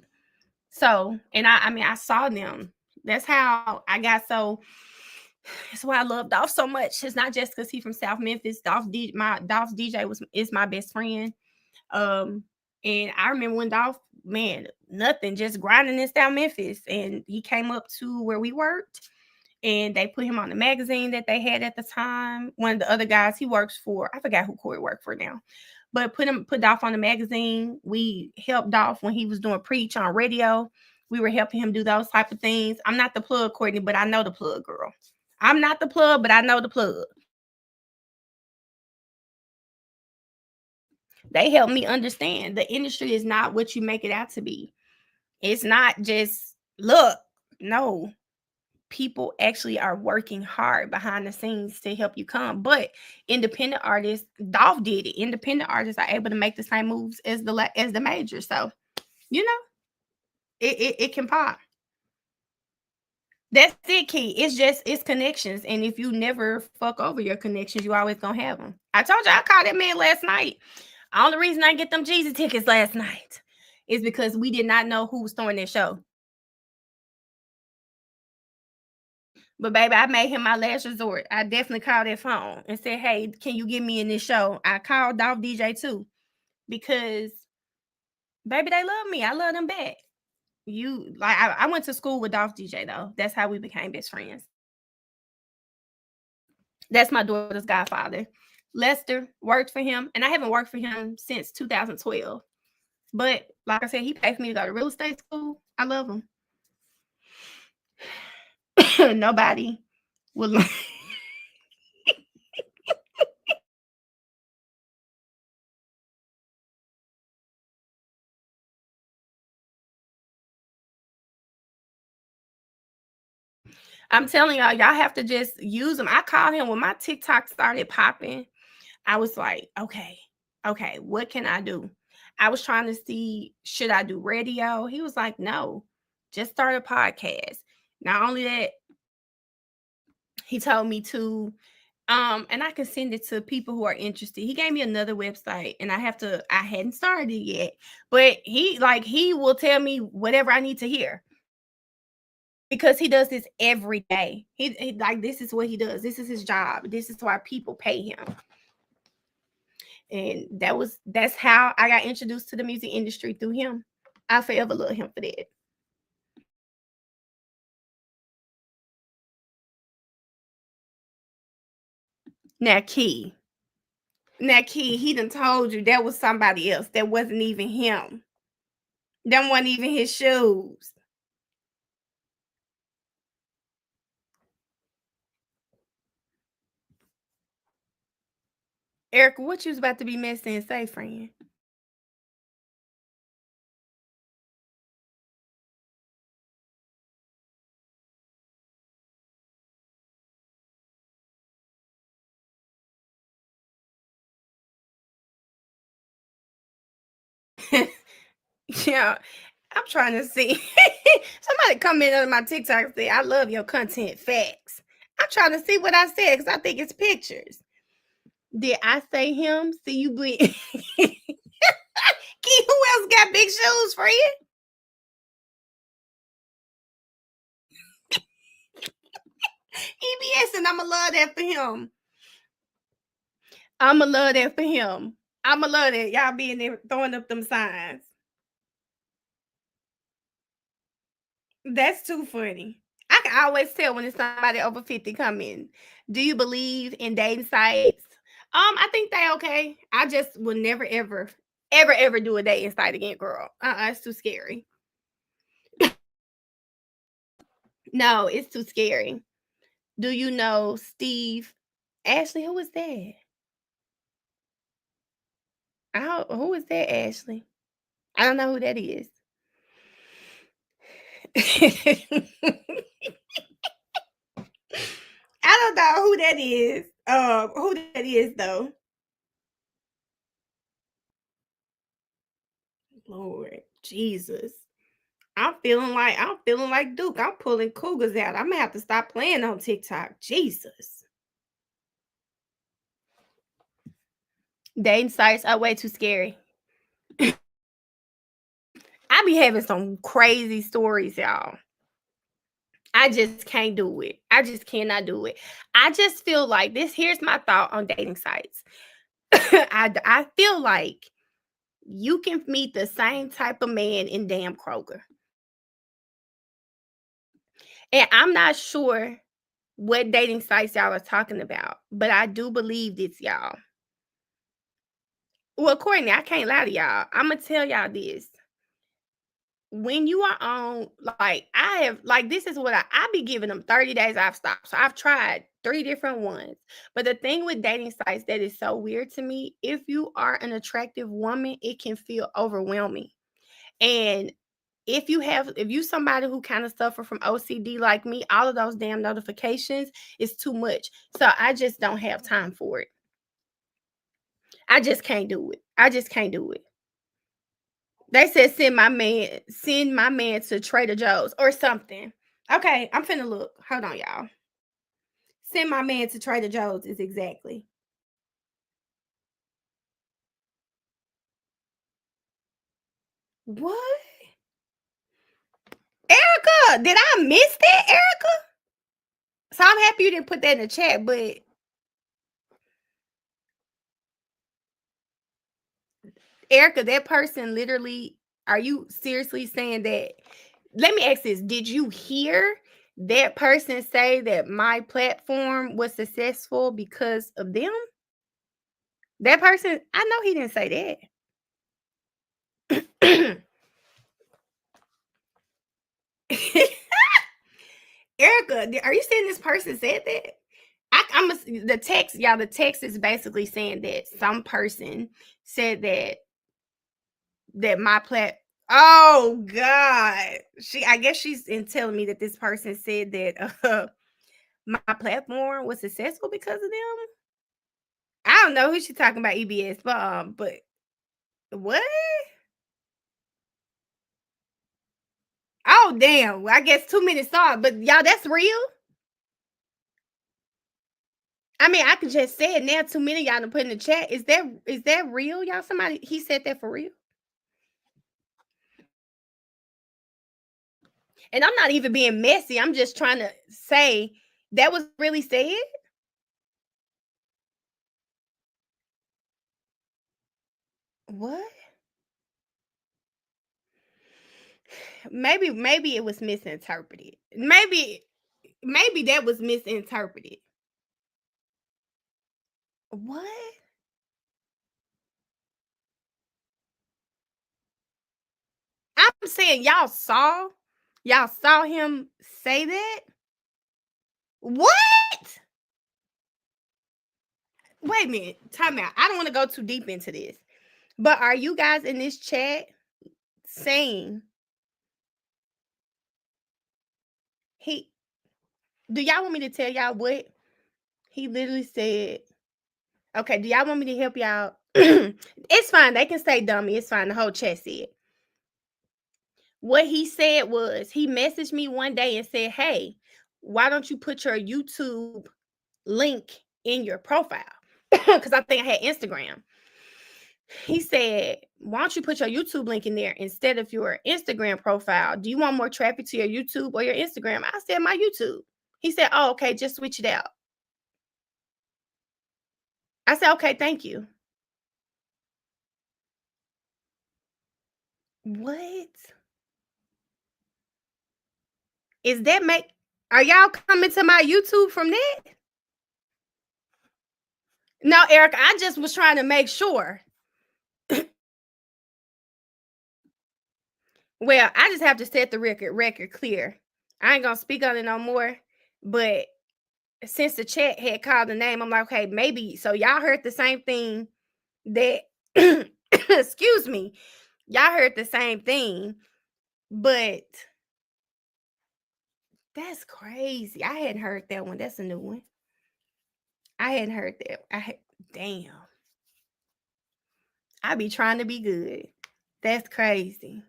So, and I saw them. That's how I got so. That's why I love Dolph so much. It's not just because he's from South Memphis. Dolph's DJ is my best friend. And I remember when Dolph, man, nothing, just grinding in South Memphis, and he came up to where we worked, and they put him on the magazine that they had at the time. One of the other guys he works for, I forgot who Corey worked for now, but put Dolph on the magazine. We helped Dolph when he was doing Preach on radio. We were helping him do those type of things. I'm not the plug, Courtney, but I know the plug, girl. I'm not the plug, but I know the plug. They help me understand the industry is not what you make it out to be. It's not just look. No, people actually are working hard behind the scenes to help you come. But independent artists, Dolph did it. Independent artists are able to make the same moves as the majors. So, it can pop. That's it, Key. It's connections. And if you never fuck over your connections, you always gonna have them. I told you I called that man last night. The only reason I get them Jeezy tickets last night is because we did not know who was throwing that show. But baby, I made him my last resort. I definitely called that phone and said, hey, can you get me in this show? I called Dolph DJ too, because baby, they love me. I love them back. I went to school with Dolph DJ though. That's how we became best friends. That's my daughter's godfather. Lester worked for him, and I haven't worked for him since 2012. But like I said, he paid for me to go to real estate school. I love him. Nobody will. I'm telling y'all have to just use them. I called him when my TikTok started popping. I was like, okay, what can I do? I was trying to see, should I do radio? He was like, no, just start a podcast. Not only that, he told me to, and I can send it to people who are interested. He gave me another website, and I hadn't started it yet, but he will tell me whatever I need to hear. Because he does this every day. He like, this is what he does. This is his job. This is why people pay him. And that's how I got introduced to the music industry, through him. I forever love him for that. Now Key, he done told you that was somebody else. That wasn't even him. Them wasn't even his shoes. Erica, what you was about to be messy and say, friend? Yeah, I'm trying to see. Somebody commented on my TikTok and said, I love your content, facts. I'm trying to see what I said, because I think it's pictures. Did I say him? See, you bleed. Key, who else got big shoes, friend? EBS, and I'ma love that for him. I'ma love that for him. I'ma love that. Y'all being there throwing up them signs. That's too funny. I can always tell when it's somebody over 50 coming. Do you believe in dating sites? I think they okay. I just would never ever do a dating site again, girl. It's too scary. No, it's too scary. Do you know Steve Ashley? Who is that? Who is that, Ashley? I don't know who that is. I don't know who that is. Who that is though? Lord Jesus. I'm feeling like Duke. I'm pulling cougars out. I'm gonna have to stop playing on TikTok. Jesus. Dating sites are way too scary. I be having some crazy stories, y'all. I just can't do it. I just cannot do it. I just feel like this. Here's my thought on dating sites. I feel like you can meet the same type of man in damn Kroger. And I'm not sure what dating sites y'all are talking about, but I do believe this, y'all. Well, Courtney, I can't lie to y'all. I'm going to tell y'all this. When you are on, this is what I be giving them 30 days I've stopped. So I've tried 3 different ones. But the thing with dating sites that is so weird to me, if you are an attractive woman, it can feel overwhelming. And if you somebody who kind of suffer from OCD like me, all of those damn notifications is too much. So I just don't have time for it. I just can't do it. I just can't do it. They said send my man to Trader Joe's or something. Okay, I'm finna look. Hold on, y'all. Send my man to Trader Joe's is exactly. What? Erica, did I miss that, Erica? So I'm happy you didn't put that in the chat, but Erica, that person literally, are you seriously saying that? Let me ask this. Did you hear that person say that my platform was successful because of them? That person, I know he didn't say that. Erica, are you saying this person said that? The text, y'all. The text is basically saying that some person said that my Oh God, I guess she's telling me that this person said that my platform was successful because of them. I don't know who she's talking about, EBS, but what? Oh damn! Well, I guess 2 minutes saw it, but y'all, that's real. I mean, I could just say it now. 2 minutes, y'all to put in the chat. Is that real, y'all? Somebody he said that for real. And I'm not even being messy. I'm just trying to say that was really said. What? Maybe it was misinterpreted. Maybe that was misinterpreted. What? I'm saying y'all saw him say that? What? Wait a minute. Time out. I don't want to go too deep into this. But are you guys in this chat saying do y'all want me to tell y'all what he literally said? Okay, do y'all want me to help y'all? It's fine. They can say dummy. It's fine. The whole chat said. What he said was he messaged me one day and said, hey, why don't you put your YouTube link in your profile? Because I think I had Instagram. He said, why don't you put your YouTube link in there instead of your Instagram profile? Do you want more traffic to your YouTube or your Instagram? I said, my YouTube. He said, oh, okay, just switch it out. I said, okay, thank you. What? Is that are y'all coming to my YouTube from that? No, Eric, I just was trying to make sure. Well, I just have to set the record clear. I ain't gonna speak on it no more. But since the chat had called the name, I'm like, okay, maybe. So y'all heard the same thing that, excuse me, y'all heard the same thing, but that's crazy. I hadn't heard that one. That's a new one. I hadn't heard that. Damn. I be trying to be good. That's crazy.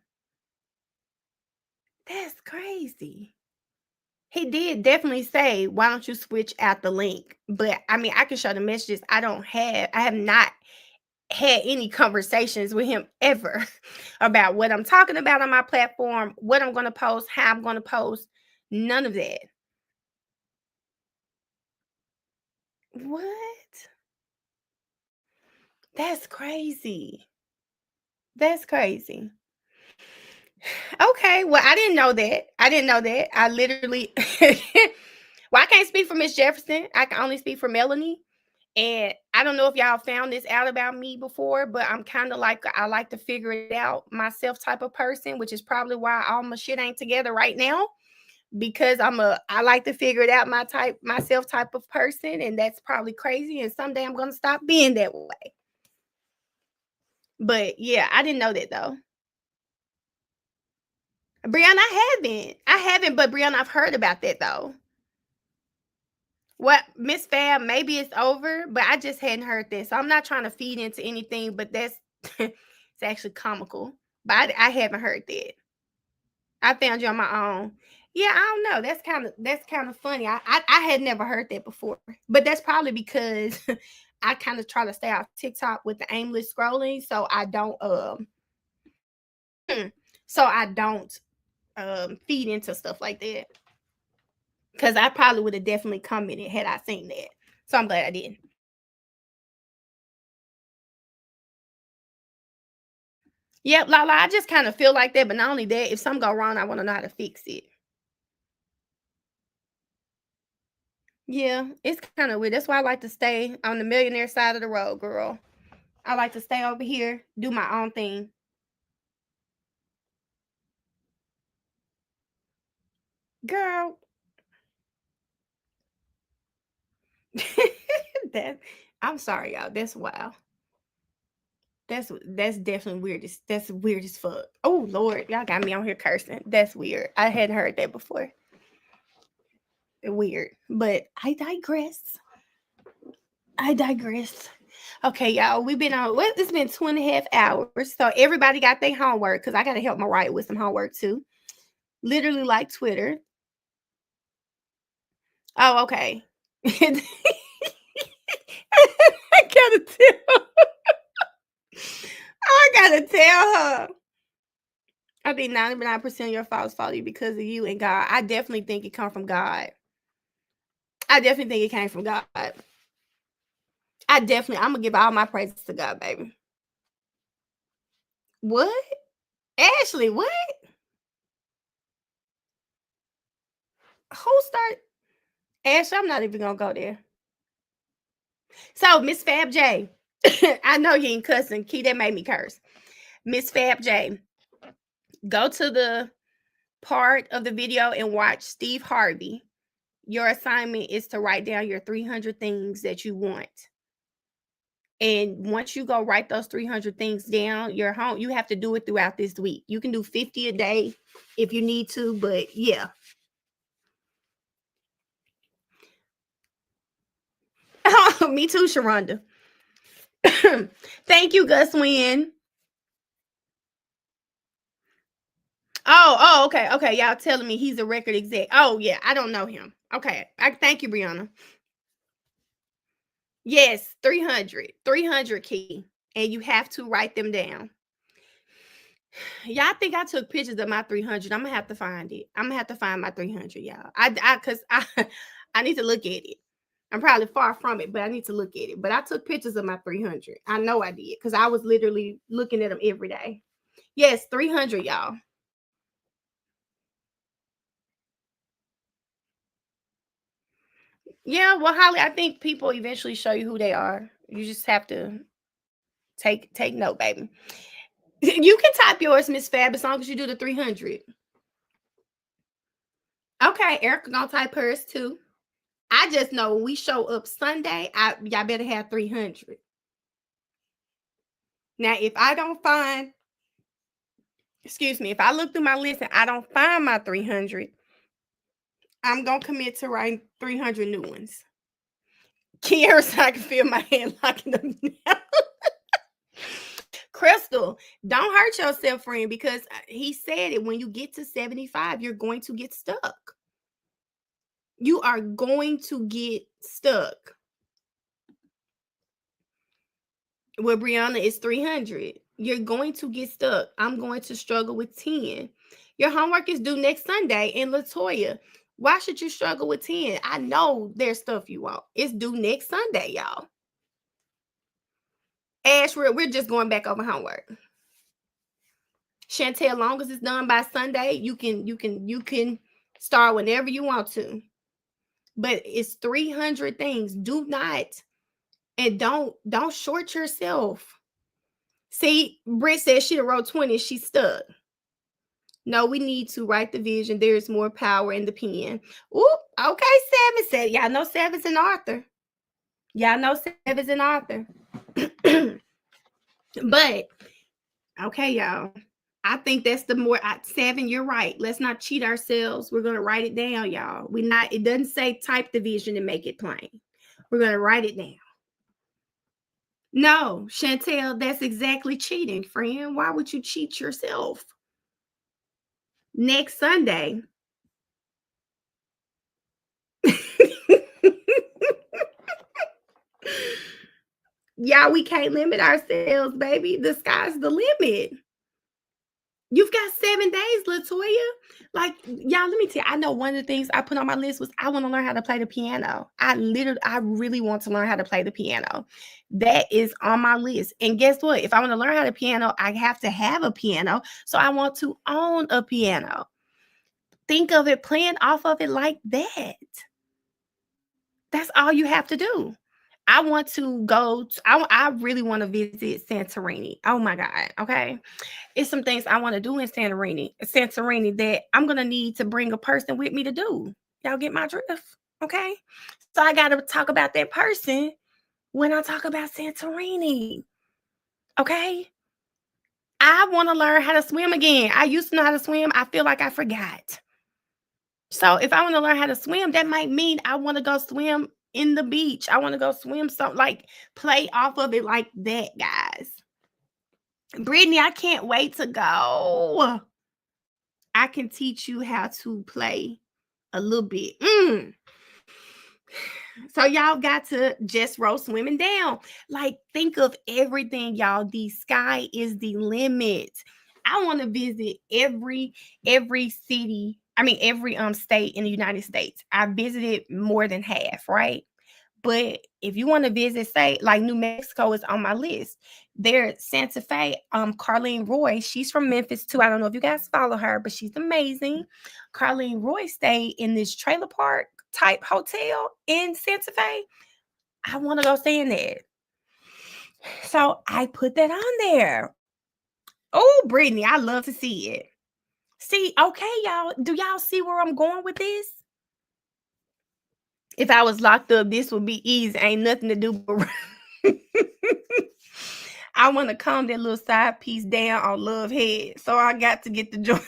That's crazy. He did definitely say, why don't you switch out the link? But I mean, I can show the messages. I have not had any conversations with him ever about what I'm talking about on my platform, what I'm going to post, how I'm going to post. None of that. What? That's crazy. That's crazy. Okay, well, I didn't know that. I literally, well, I can't speak for Miss Jefferson. I can only speak for Melanie. And I don't know if y'all found this out about me before, but I'm kind of like, I like to figure it out myself type of person, which is probably why all my shit ain't together right now, because I like to figure it out myself type of person. And that's probably crazy. And someday I'm going to stop being that way. But yeah, I didn't know that though. Brianna, I haven't, but Brianna, I've heard about that though. What, Miss Fab, maybe it's over, but I just hadn't heard this. So I'm not trying to feed into anything, but that's it's actually comical. But I haven't heard that. I found you on my own. Yeah, I don't know. That's kind of funny. I had never heard that before. But that's probably because I kind of try to stay off TikTok with the aimless scrolling. So I don't feed into stuff like that. Because I probably would have definitely commented had I seen that. So I'm glad I didn't. Yep, Lala, I just kind of feel like that. But not only that, if something go wrong, I want to know how to fix it. Yeah, it's kind of weird. That's why I like to stay on the millionaire side of the road, girl. I like to stay over here, do my own thing. Girl, that I'm sorry, y'all. That's wild. That's definitely weird. That's weird as fuck. Oh Lord, y'all got me on here cursing. That's weird. I hadn't heard that before. Weird. But I digress. I digress. Okay, y'all. We've been on it's been 2.5 hours. So everybody got their homework because I gotta help Mariah with some homework too. Literally like Twitter. Oh, okay. I gotta tell. I gotta tell her. I think 99% of your faults follow you because of you and God. I definitely think it come from God. I definitely think it came from God. I'm gonna give all my praises to God, baby. What? Ashley, what? Who started? Ashley, I'm not even gonna go there. So, Miss Fab J, I know you ain't cussing. Key, that made me curse. Miss Fab J, go to the part of the video and watch Steve Harvey. Your assignment is to write down your 300 things that you want. And once you go write those 300 things down, you're home. You have to do it throughout this week. You can do 50 a day if you need to, but yeah. Me too, Sharonda. Thank you, Gus Wynn. Okay. Y'all telling me he's a record exec. Oh, yeah, I don't know him. Okay. Thank you, Brianna. Yes, 300 key. And you have to write them down. Y'all think I took pictures of my 300. I'm gonna have to find it. I'm gonna have to find my 300, y'all. Cause I need to look at it. I'm probably far from it, but I need to look at it. But I took pictures of my 300. I know I did because I was literally looking at them every day. Yes, 300, y'all. Yeah, well, Holly, I think people eventually show you who they are. You just have to take note, baby. You can type yours, Miss Fab, as long as you do the 300. Okay, Erica gonna type hers too. I just know when we show up Sunday, y'all better have 300. Now, if I don't find, if I look through my list and I don't find my 300, I'm gonna commit to writing 300 new ones. Kiara, so I can feel my hand locking them now. Crystal, don't hurt yourself, friend, because he said it. When you get to 75, you're going to get stuck. You are going to get stuck. Well, Brianna is 300. You're going to get stuck. I'm going to struggle with 10. Your homework is due next Sunday. And Latoya, why should you struggle with 10? I know there's stuff you want. It's due next Sunday, y'all. Ash, we're just going back over homework. Chantel, long as it's done by Sunday, you can start whenever you want to. But it's 300 things. Do not, and don't short yourself. See, Britt says she wrote 20. She's stuck. No, we need to write the vision. There's more power in the pen. Ooh, okay, 7 said. Y'all know 7's an author. Y'all know 7's an author. But, okay, y'all. I think that's the more 7. You're right. Let's not cheat ourselves. We're gonna write it down, y'all. It doesn't say type the vision and make it plain. We're gonna write it down. No, Chantel, that's exactly cheating, friend. Why would you cheat yourself? Next Sunday. Y'all, we can't limit ourselves, baby. The sky's the limit. You've got 7 days, Latoya. Like, y'all, let me tell you, I know one of the things I put on my list was I want to learn how to play the piano. I really want to learn how to play the piano. That is on my list. And guess what? If I want to learn how to piano, I have to have a piano. So I want to own a piano. Think of it, playing off of it like that. That's all you have to do. I want to go to, I really want to visit Santorini. Oh my God. Okay. It's some things I want to do in Santorini that I'm going to need to bring a person with me to do. Y'all get my drift? Okay. So I got to talk about that person when I talk about Santorini. Okay. I want to learn how to swim again. I used to know how to swim. I feel like I forgot. So if I want to learn how to swim, that might mean I want to go swim in the beach. I want to go swim something, like play off of it like that, guys. Brittany, I can't wait to go. I can teach you how to play a little bit. So y'all got to just roll swimming down. Like, think of everything, y'all. The sky is the limit. I want to visit every city. I mean, every state in the United States. I visited more than half, right? But if you want to visit, say, like New Mexico is on my list. There, Santa Fe, Carlene Roy, she's from Memphis too. I don't know if you guys follow her, but she's amazing. Carlene Roy stayed in this trailer park type hotel in Santa Fe. I want to go stay in that. So I put that on there. Oh, Brittany, I love to see it. See, okay, y'all. Do y'all see where I'm going with this? If I was locked up, this would be easy. Ain't nothing to do but I want to calm that little side piece down on love head. So I got to get the joint.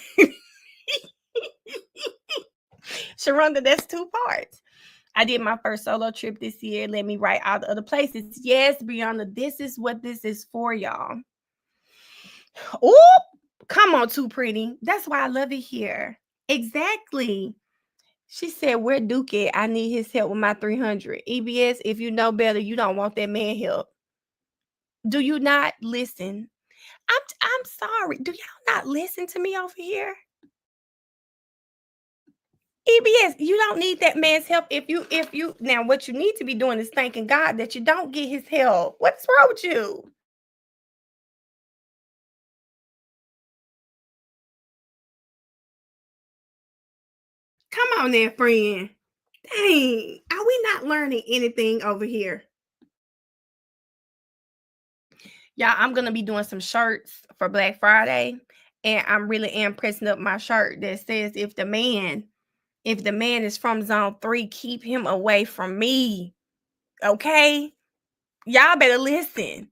Sharonda, that's 2 parts. I did my first solo trip this year. Let me write all the other places. Yes, Brianna, this is what this is for, y'all. Oh, come on, Too Pretty. That's why I love it here. Exactly. She said, where Duke at? I need his help with my 300. EBS, if you know better, you don't want that man help. Do you not listen? I'm sorry. Do y'all not listen to me over here? EBS, you don't need that man's help. If you now, what you need to be doing is thanking God that you don't get his help. What's wrong with you? Come on there, friend. Dang, are we not learning anything over here? Y'all, I'm gonna be doing some shirts for Black Friday, and I'm really am pressing up my shirt that says, if the man is from zone 3, keep him away from me. Okay? Y'all better listen.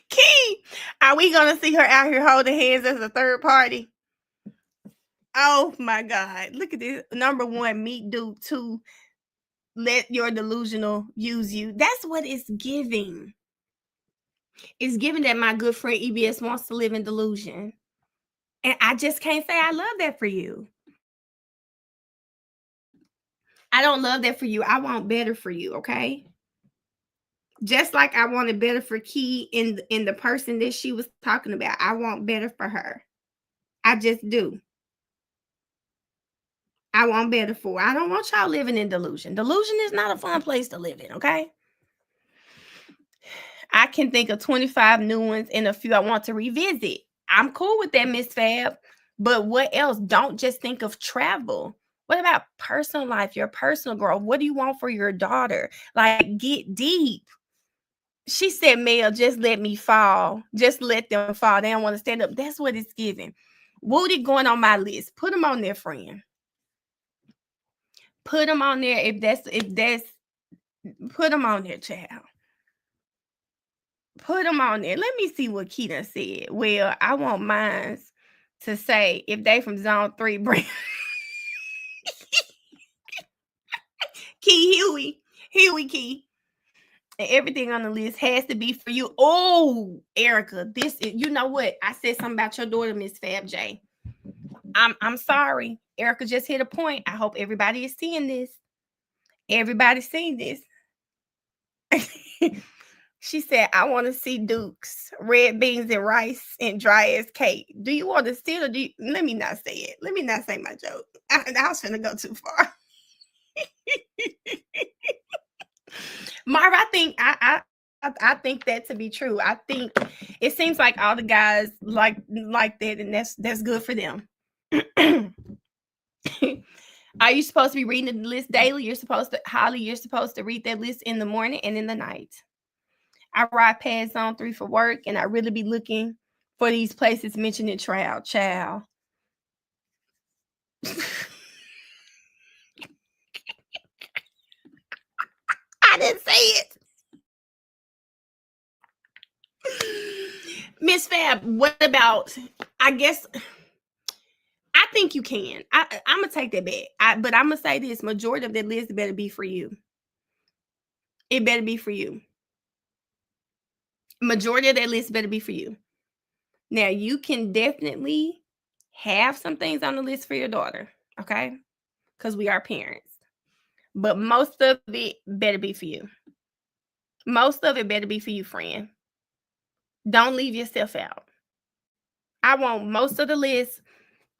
Key, are we gonna see her out here holding hands as a third party? Oh my God. Look at this. Number 1, meet Duke. 2, let your delusional use you. That's what it's giving. It's giving that my good friend EBS wants to live in delusion. And I just can't say I love that for you. I don't love that for you. I want better for you, okay? Just like I wanted better for Key in the person that she was talking about. I want better for her. I just do. I want better for her. I don't want y'all living in delusion. Delusion is not a fun place to live in, okay? I can think of 25 new ones and a few I want to revisit. I'm cool with that, Miss Fab. But what else? Don't just think of travel. What about personal life, your personal growth? What do you want for your daughter? Like, get deep. She said, Mel, just let me fall. Just let them fall. They don't want to stand up. That's what it's giving. Woody going on my list. Put them on there, friend. Put them on there if that's put them on there, child. Put them on there. Let me see what Keita said. Well, I want mine to say if they from zone 3, bring Key Huey Key. And everything on the list has to be for you. Oh, Erica, this is, you know what? I said something about your daughter, Miss Fab J. I'm sorry. Erica just hit a point. I hope everybody is seeing this. Everybody's seeing this. She said, I want to see Duke's red beans and rice and dry as cake. Do you want to see it or do you? Let me not say it. Let me not say my joke. I was going to go too far. Marv, I think that to be true. I think it seems like all the guys like that, and that's good for them. Are you supposed to be reading the list daily? You're supposed to read that list in the morning and in the night. I ride past Zone 3 for work, and I really be looking for these places mentioned in trial. Child. I didn't say it. Miss Fab, what about, I guess, I think you can. I'm going to take that back. But I'm going to say this, majority of that list better be for you. It better be for you. Majority of that list better be for you. Now, you can definitely have some things on the list for your daughter, okay? Because we are parents. But most of it better be for you. Most of it better be for you, friend. Don't leave yourself out. I want most of the list,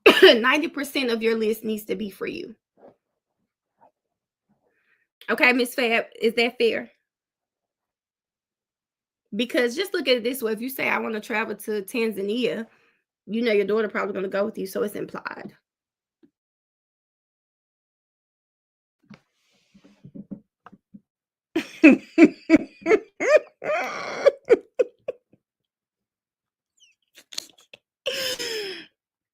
90% of your list needs to be for you. Okay, Miss Fab, is that fair? Because just look at it this way. If you say, I want to travel to Tanzania, you know your daughter probably going to go with you, so it's implied.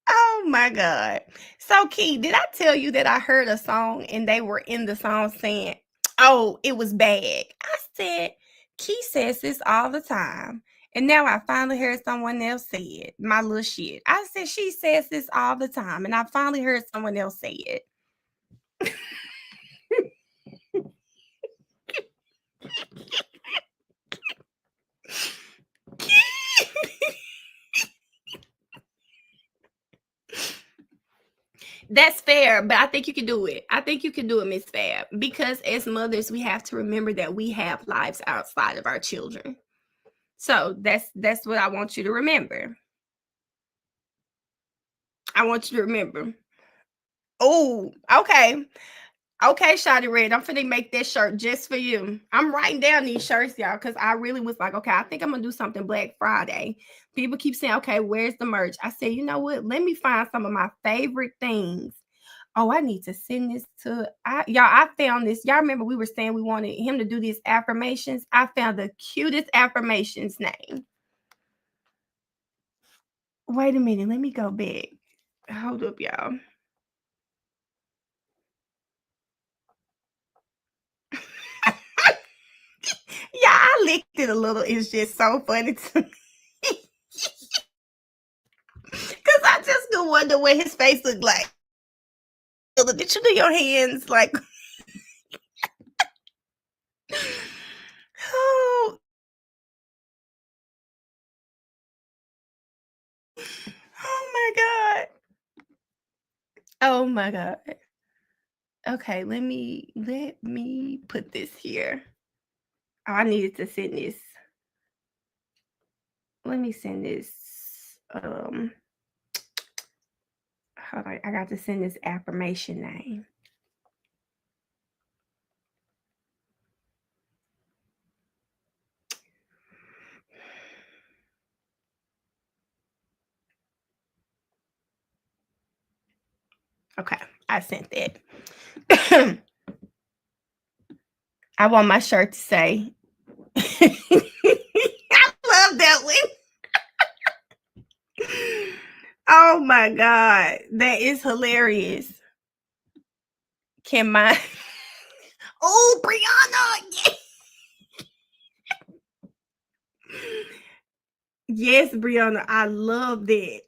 Oh my God. So, Key, did I tell you that I heard a song and they were in the song saying, oh, it was bad? I said, Key says this all the time. And now I finally heard someone else say it. My little shit. I said, she says this all the time. And I finally heard someone else say it. That's fair, but I think you can do it. I think you can do it, Miss Fab, because as mothers, we have to remember that we have lives outside of our children. So that's what I want you to remember. I want you to remember. Oh, okay. Okay, Shotty Red, I'm finna make that shirt just for you. I'm writing down these shirts, y'all, because I really was like, okay, I think I'm gonna do something Black Friday. People keep saying, okay, where's the merch? I said, you know what? Let me find some of my favorite things. Oh, I need to send this to y'all. I found this. Y'all remember we were saying we wanted him to do these affirmations? I found the cutest affirmations name. Wait a minute, let me go back. Hold up, y'all. Yeah, I licked it a little. It's just so funny to me. Because I just do wonder what his face looked like. Did you do your hands like? Oh. Oh my God. Oh my God. Okay, let me put this here. Oh, I needed to send this. Let me send this. Hold on, I got to send this affirmation name. Okay, I sent that. I want my shirt to say, I love that one. Oh my God, that is hilarious. Can my oh Brianna? Yes, Brianna, I love that.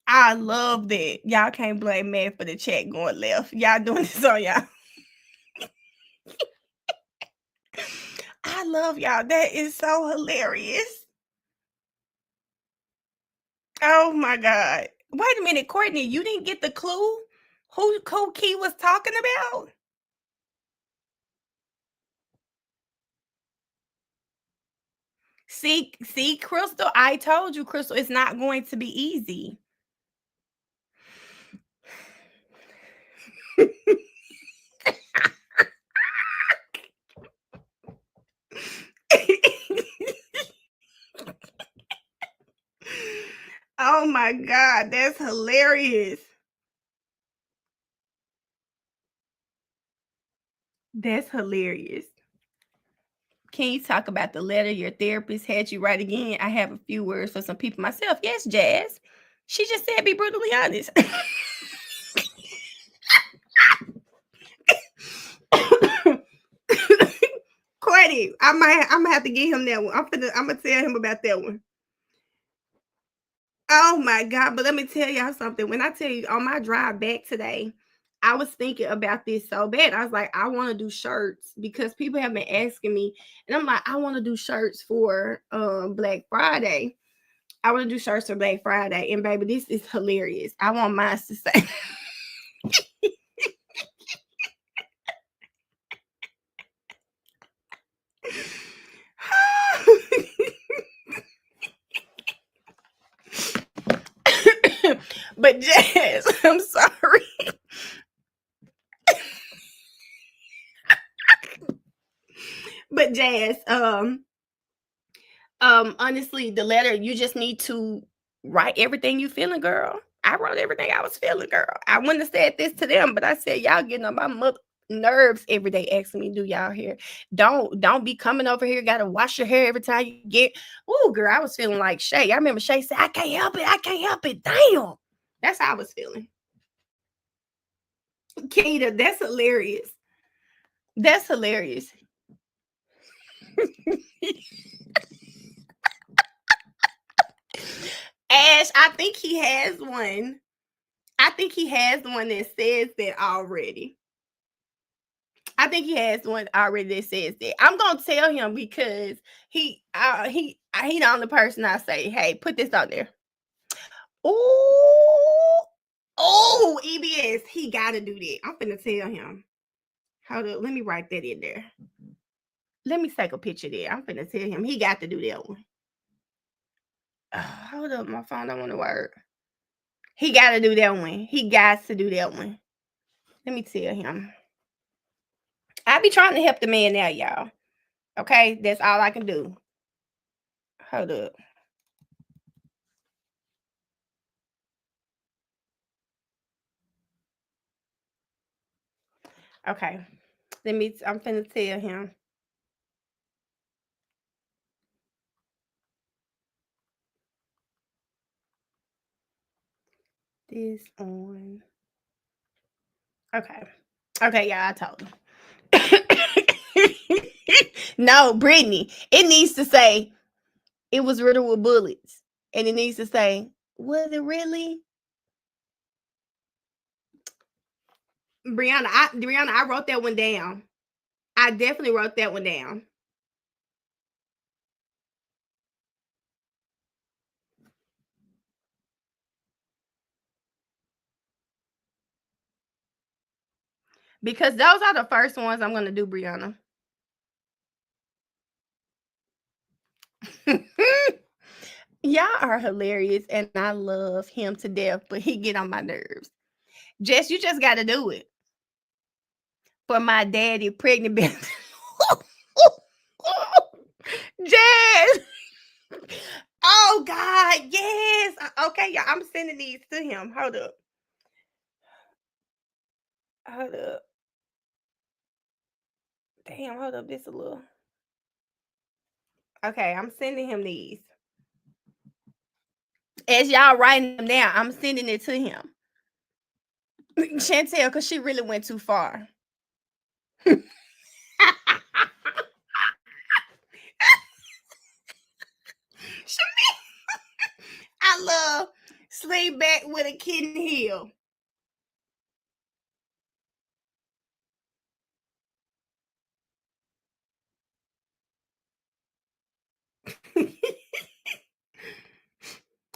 I love that. Y'all can't blame me for the chat going left. Y'all doing this on y'all. I love y'all. That is so hilarious. Oh my God. Wait a minute, Courtney, you didn't get the clue who Key was talking about? See, Crystal, I told you, Crystal, it's not going to be easy. Oh my God, that's hilarious. That's hilarious. Can you talk about the letter your therapist had you write again? I have a few words for some people myself. Yes, Jazz. She just said be brutally honest. Courtney, I'm gonna have to get him that one. I'm gonna tell him about that one. Oh my God, but let me tell y'all something. When I tell you on my drive back today, I was thinking about this so bad. I was like, I want to do shirts because people have been asking me, and I'm like, I want to do shirts for Black Friday. I want to do shirts for Black Friday. And baby, this is hilarious. I want mine to say. But Jazz, I'm sorry. But Jazz, honestly, the letter, you just need to write everything you feeling, girl. I wrote everything I was feeling, girl. I wouldn't have said this to them, but I said, y'all getting on my nerves every day asking me, do y'all hair? Don't be coming over here, gotta wash your hair every time you get. Oh, girl, I was feeling like Shay. I remember Shay said, I can't help it. Damn. That's how I was feeling. Keita, that's hilarious. That's hilarious. Ash, I think he has one. I think he has one that says that already. I think he has one already that says that. I'm gonna tell him because he the only person I say, hey, put this out there. Oh, EBS, he gotta do that. I'm finna tell him. Hold up, let me write that in there. Let me take a picture there. I'm finna tell him he got to do that one. Hold up, my phone don't want to work. He got to do that one. He got to do that one. Let me tell him. I be trying to help the man out, y'all. Okay, that's all I can do. Hold up. Okay, I'm finna tell him. This on. Okay, yeah, I told him. No, Brittany, it needs to say it was riddled with bullets, and it needs to say, was it really? Brianna, I wrote that one down. I definitely wrote that one down. Because those are the first ones I'm going to do, Brianna. Y'all are hilarious, and I love him to death, but he get on my nerves. Jess, you just got to do it. For my daddy, pregnant baby. Jess! Oh, God, yes. Okay, y'all, I'm sending these to him. Hold up. Damn, hold up. This a little. Okay, I'm sending him these. As y'all writing them down, I'm sending it to him. Chantel, because she really went too far. I love sleep back with a kitten heel.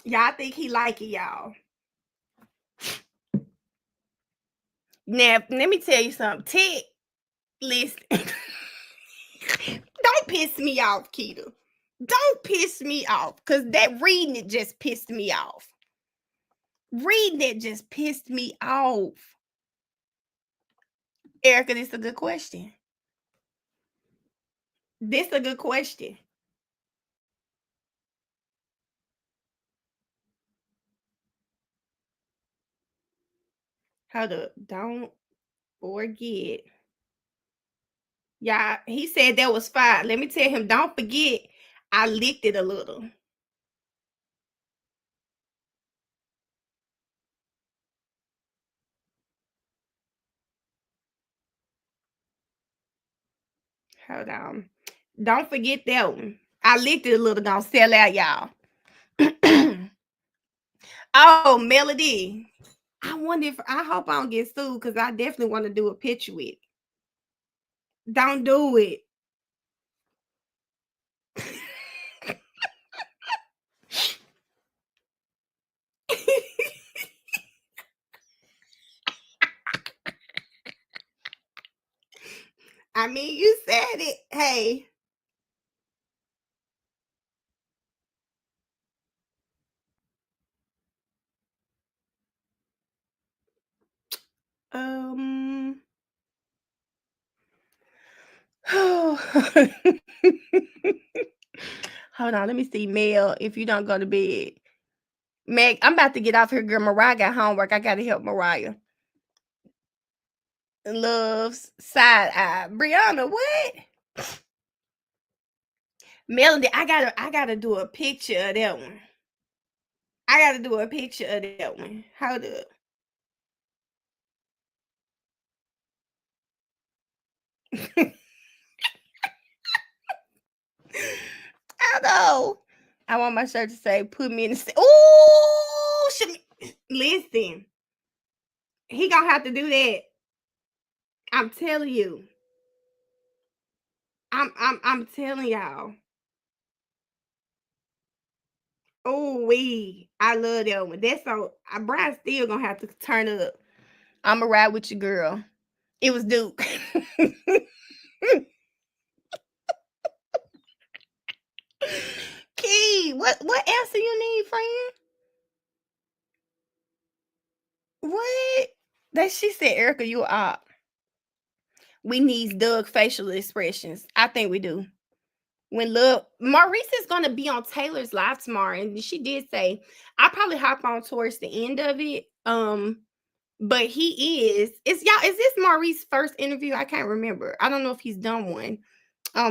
Y'all think he like it, y'all. Now, let me tell you something. Tick, listen. Don't piss me off, Keita. Don't piss me off, because that reading it just pissed me off. Reading it just pissed me off. Erica, this is a good question. This is a good question. Hold up. Don't forget. Yeah, he said that was fine. Let me tell him, don't forget, I licked it a little. Hold on. Don't forget that one. I licked it a little. Gonna sell out, y'all. Oh, Melody. I wonder if I hope I don't get sued because I definitely want to do a picture with it. Don't do it. I mean, you said it. Hey. Um. Oh. Hold on. Let me see, Mel. If you don't go to bed, Meg, I'm about to get off here, girl. Mariah got homework. I gotta help Mariah. Loves side eye. Brianna, what? Melody, I gotta do a picture of that one. I gotta do a picture of that one. Hold up. I know. I want my shirt to say, "Put me in the." Ooh, listen. He gonna have to do that. I'm telling you. I'm telling y'all. Oh wee, I love that one. That's so. Brian still gonna have to turn up. I'ma ride with your girl. It was Duke. Key, what answer you need, friend? What? That she said, Erica, you up. We need Doug facial expressions. I think we do. When love Maurice is gonna be on Taylor's live tomorrow, and she did say I'll probably hop on towards the end of it. But he is y'all, is this Maurice's first interview? I can't remember. I don't know if he's done one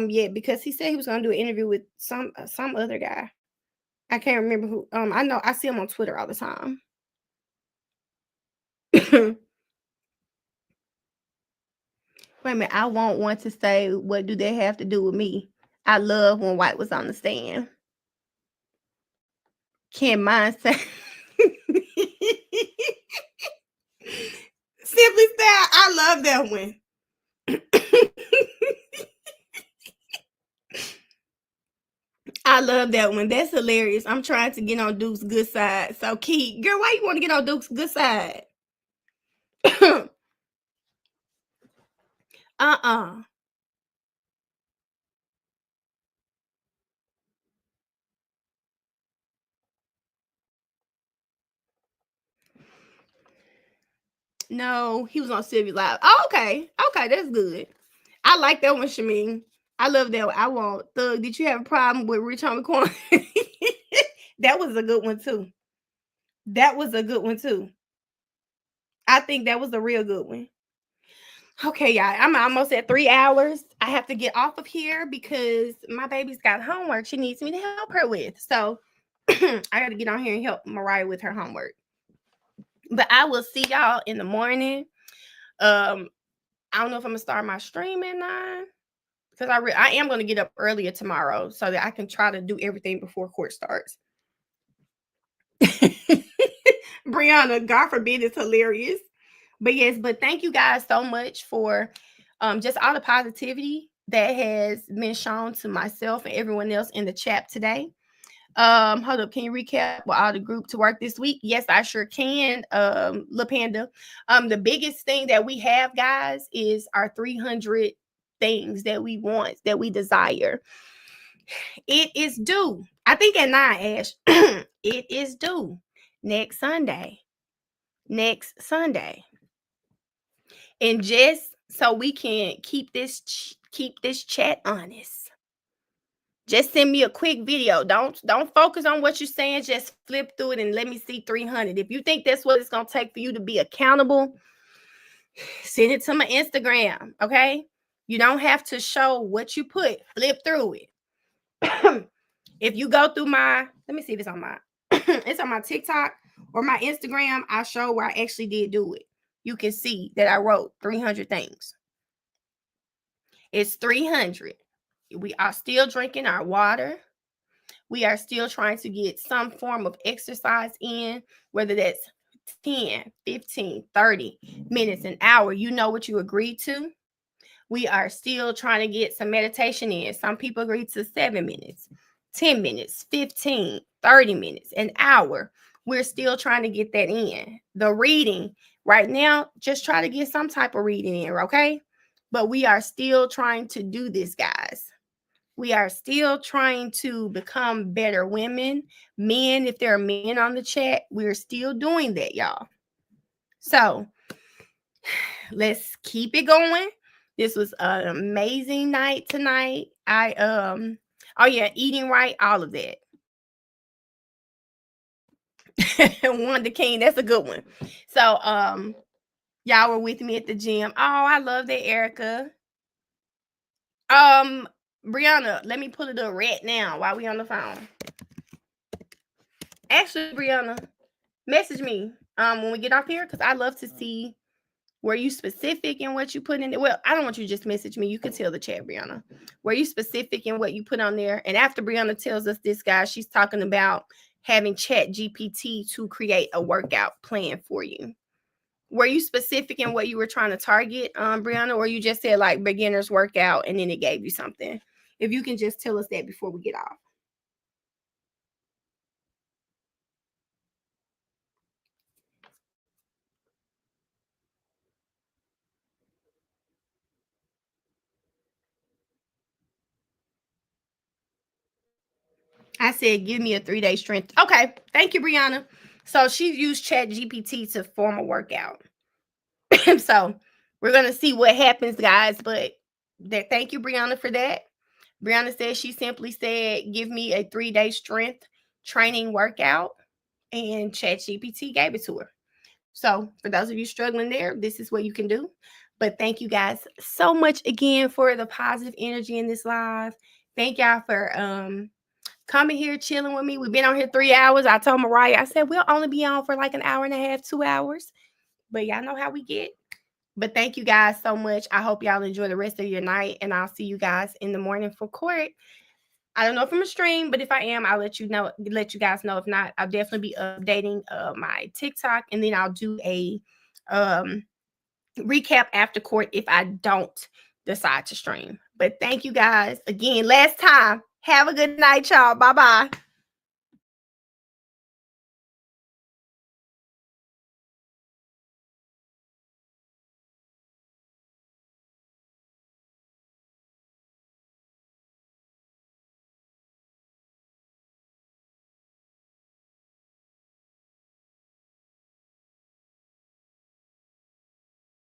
yet, because he said he was gonna do an interview with some other guy. I can't remember who. I know I see him on Twitter all the time. Wait a minute, I want one to say, what do they have to do with me? I love when White was on the stand. Can mine say Simply Style? I love that one. I love that one. That's hilarious. I'm trying to get on Duke's good side. So, Key, girl, why you want to get on Duke's good side? uh-uh. No, he was on Sylvia Live. Oh, okay. Okay, that's good. I like that one, Shamin. I love that one. I want Thug. Did you have a problem with Rich Homie Quan? That was a good one too. That was a good one too. I think that was a real good one. Okay, y'all. I'm almost at 3 hours. I have to get off of here because my baby's got homework she needs me to help her with. So I got to get on here and help Mariah with her homework. But I will see y'all in the morning. I don't know if I'm gonna start my stream at 9, because I am gonna get up earlier tomorrow so that I can try to do everything before court starts. Brianna, God forbid, it's hilarious. But yes, but thank you guys so much for just all the positivity that has been shown to myself and everyone else in the chat today. Hold up, can you recap with all the group to work this week? Yes, I sure can. La Panda. The biggest thing that we have, guys, is our 300 things that we want, that we desire. It is due, I think, at 9, Ash. It is due next Sunday. And just so we can keep this chat honest, just send me a quick video. Don't focus on what you're saying. Just flip through it and let me see 300. If you think that's what it's going to take for you to be accountable, Send it to my Instagram, okay? You don't have to show what you put. Flip through it. If you go through my, let me see if it's on my, it's on my TikTok or my Instagram, I show where I actually did do it. You can see that I wrote 300 things. It's 300. We are still drinking our water. We are still trying to get some form of exercise in, whether that's 10, 15, 30 minutes, an hour. You know what you agreed to. We are still trying to get some meditation in. Some people agree to 7 minutes, 10 minutes, 15, 30 minutes, an hour. We're still trying to get that in. The reading right now, just try to get some type of reading in, okay? But we are still trying to do this, guys. We are still trying to become better women. Men, if there are men on the chat, we're still doing that, y'all. So let's keep it going. This was an amazing night tonight. Oh yeah, eating right, all of that. Wonder King, that's a good one. So y'all were with me at the gym. Oh, I love that, Erica. Brianna, let me pull it up right now while we on the phone. Actually, Brianna, message me when we get off here, because I love to see, were you specific in what you put in there? Well, I don't want you to just message me. You can tell the chat, Brianna. Were you specific in what you put on there? And after Brianna tells us this, guys, she's talking about having Chat GPT to create a workout plan for you. Were you specific in what you were trying to target, Brianna, or you just said like beginner's workout and then it gave you something? If you can just tell us that before we get off. I said, give me a 3-day strength. Okay. Thank you, Brianna. So she used Chat GPT to form a workout. So we're going to see what happens, guys. But thank you, Brianna, for that. Brianna said she simply said, give me a 3-day strength training workout. And Chat GPT gave it to her. So for those of you struggling there, this is what you can do. But thank you guys so much again for the positive energy in this live. Thank y'all for coming here, chilling with me. We've been on here 3 hours. I told Mariah, I said, we'll only be on for like an hour and a half, 2 hours. But y'all know how we get. But thank you guys so much. I hope y'all enjoy the rest of your night. And I'll see you guys in the morning for court. I don't know if I'm a stream, but if I am, I'll let you guys know. If not, I'll definitely be updating my TikTok. And then I'll do a recap after court if I don't decide to stream. But thank you guys again. Last time. Have a good night, y'all. Bye-bye.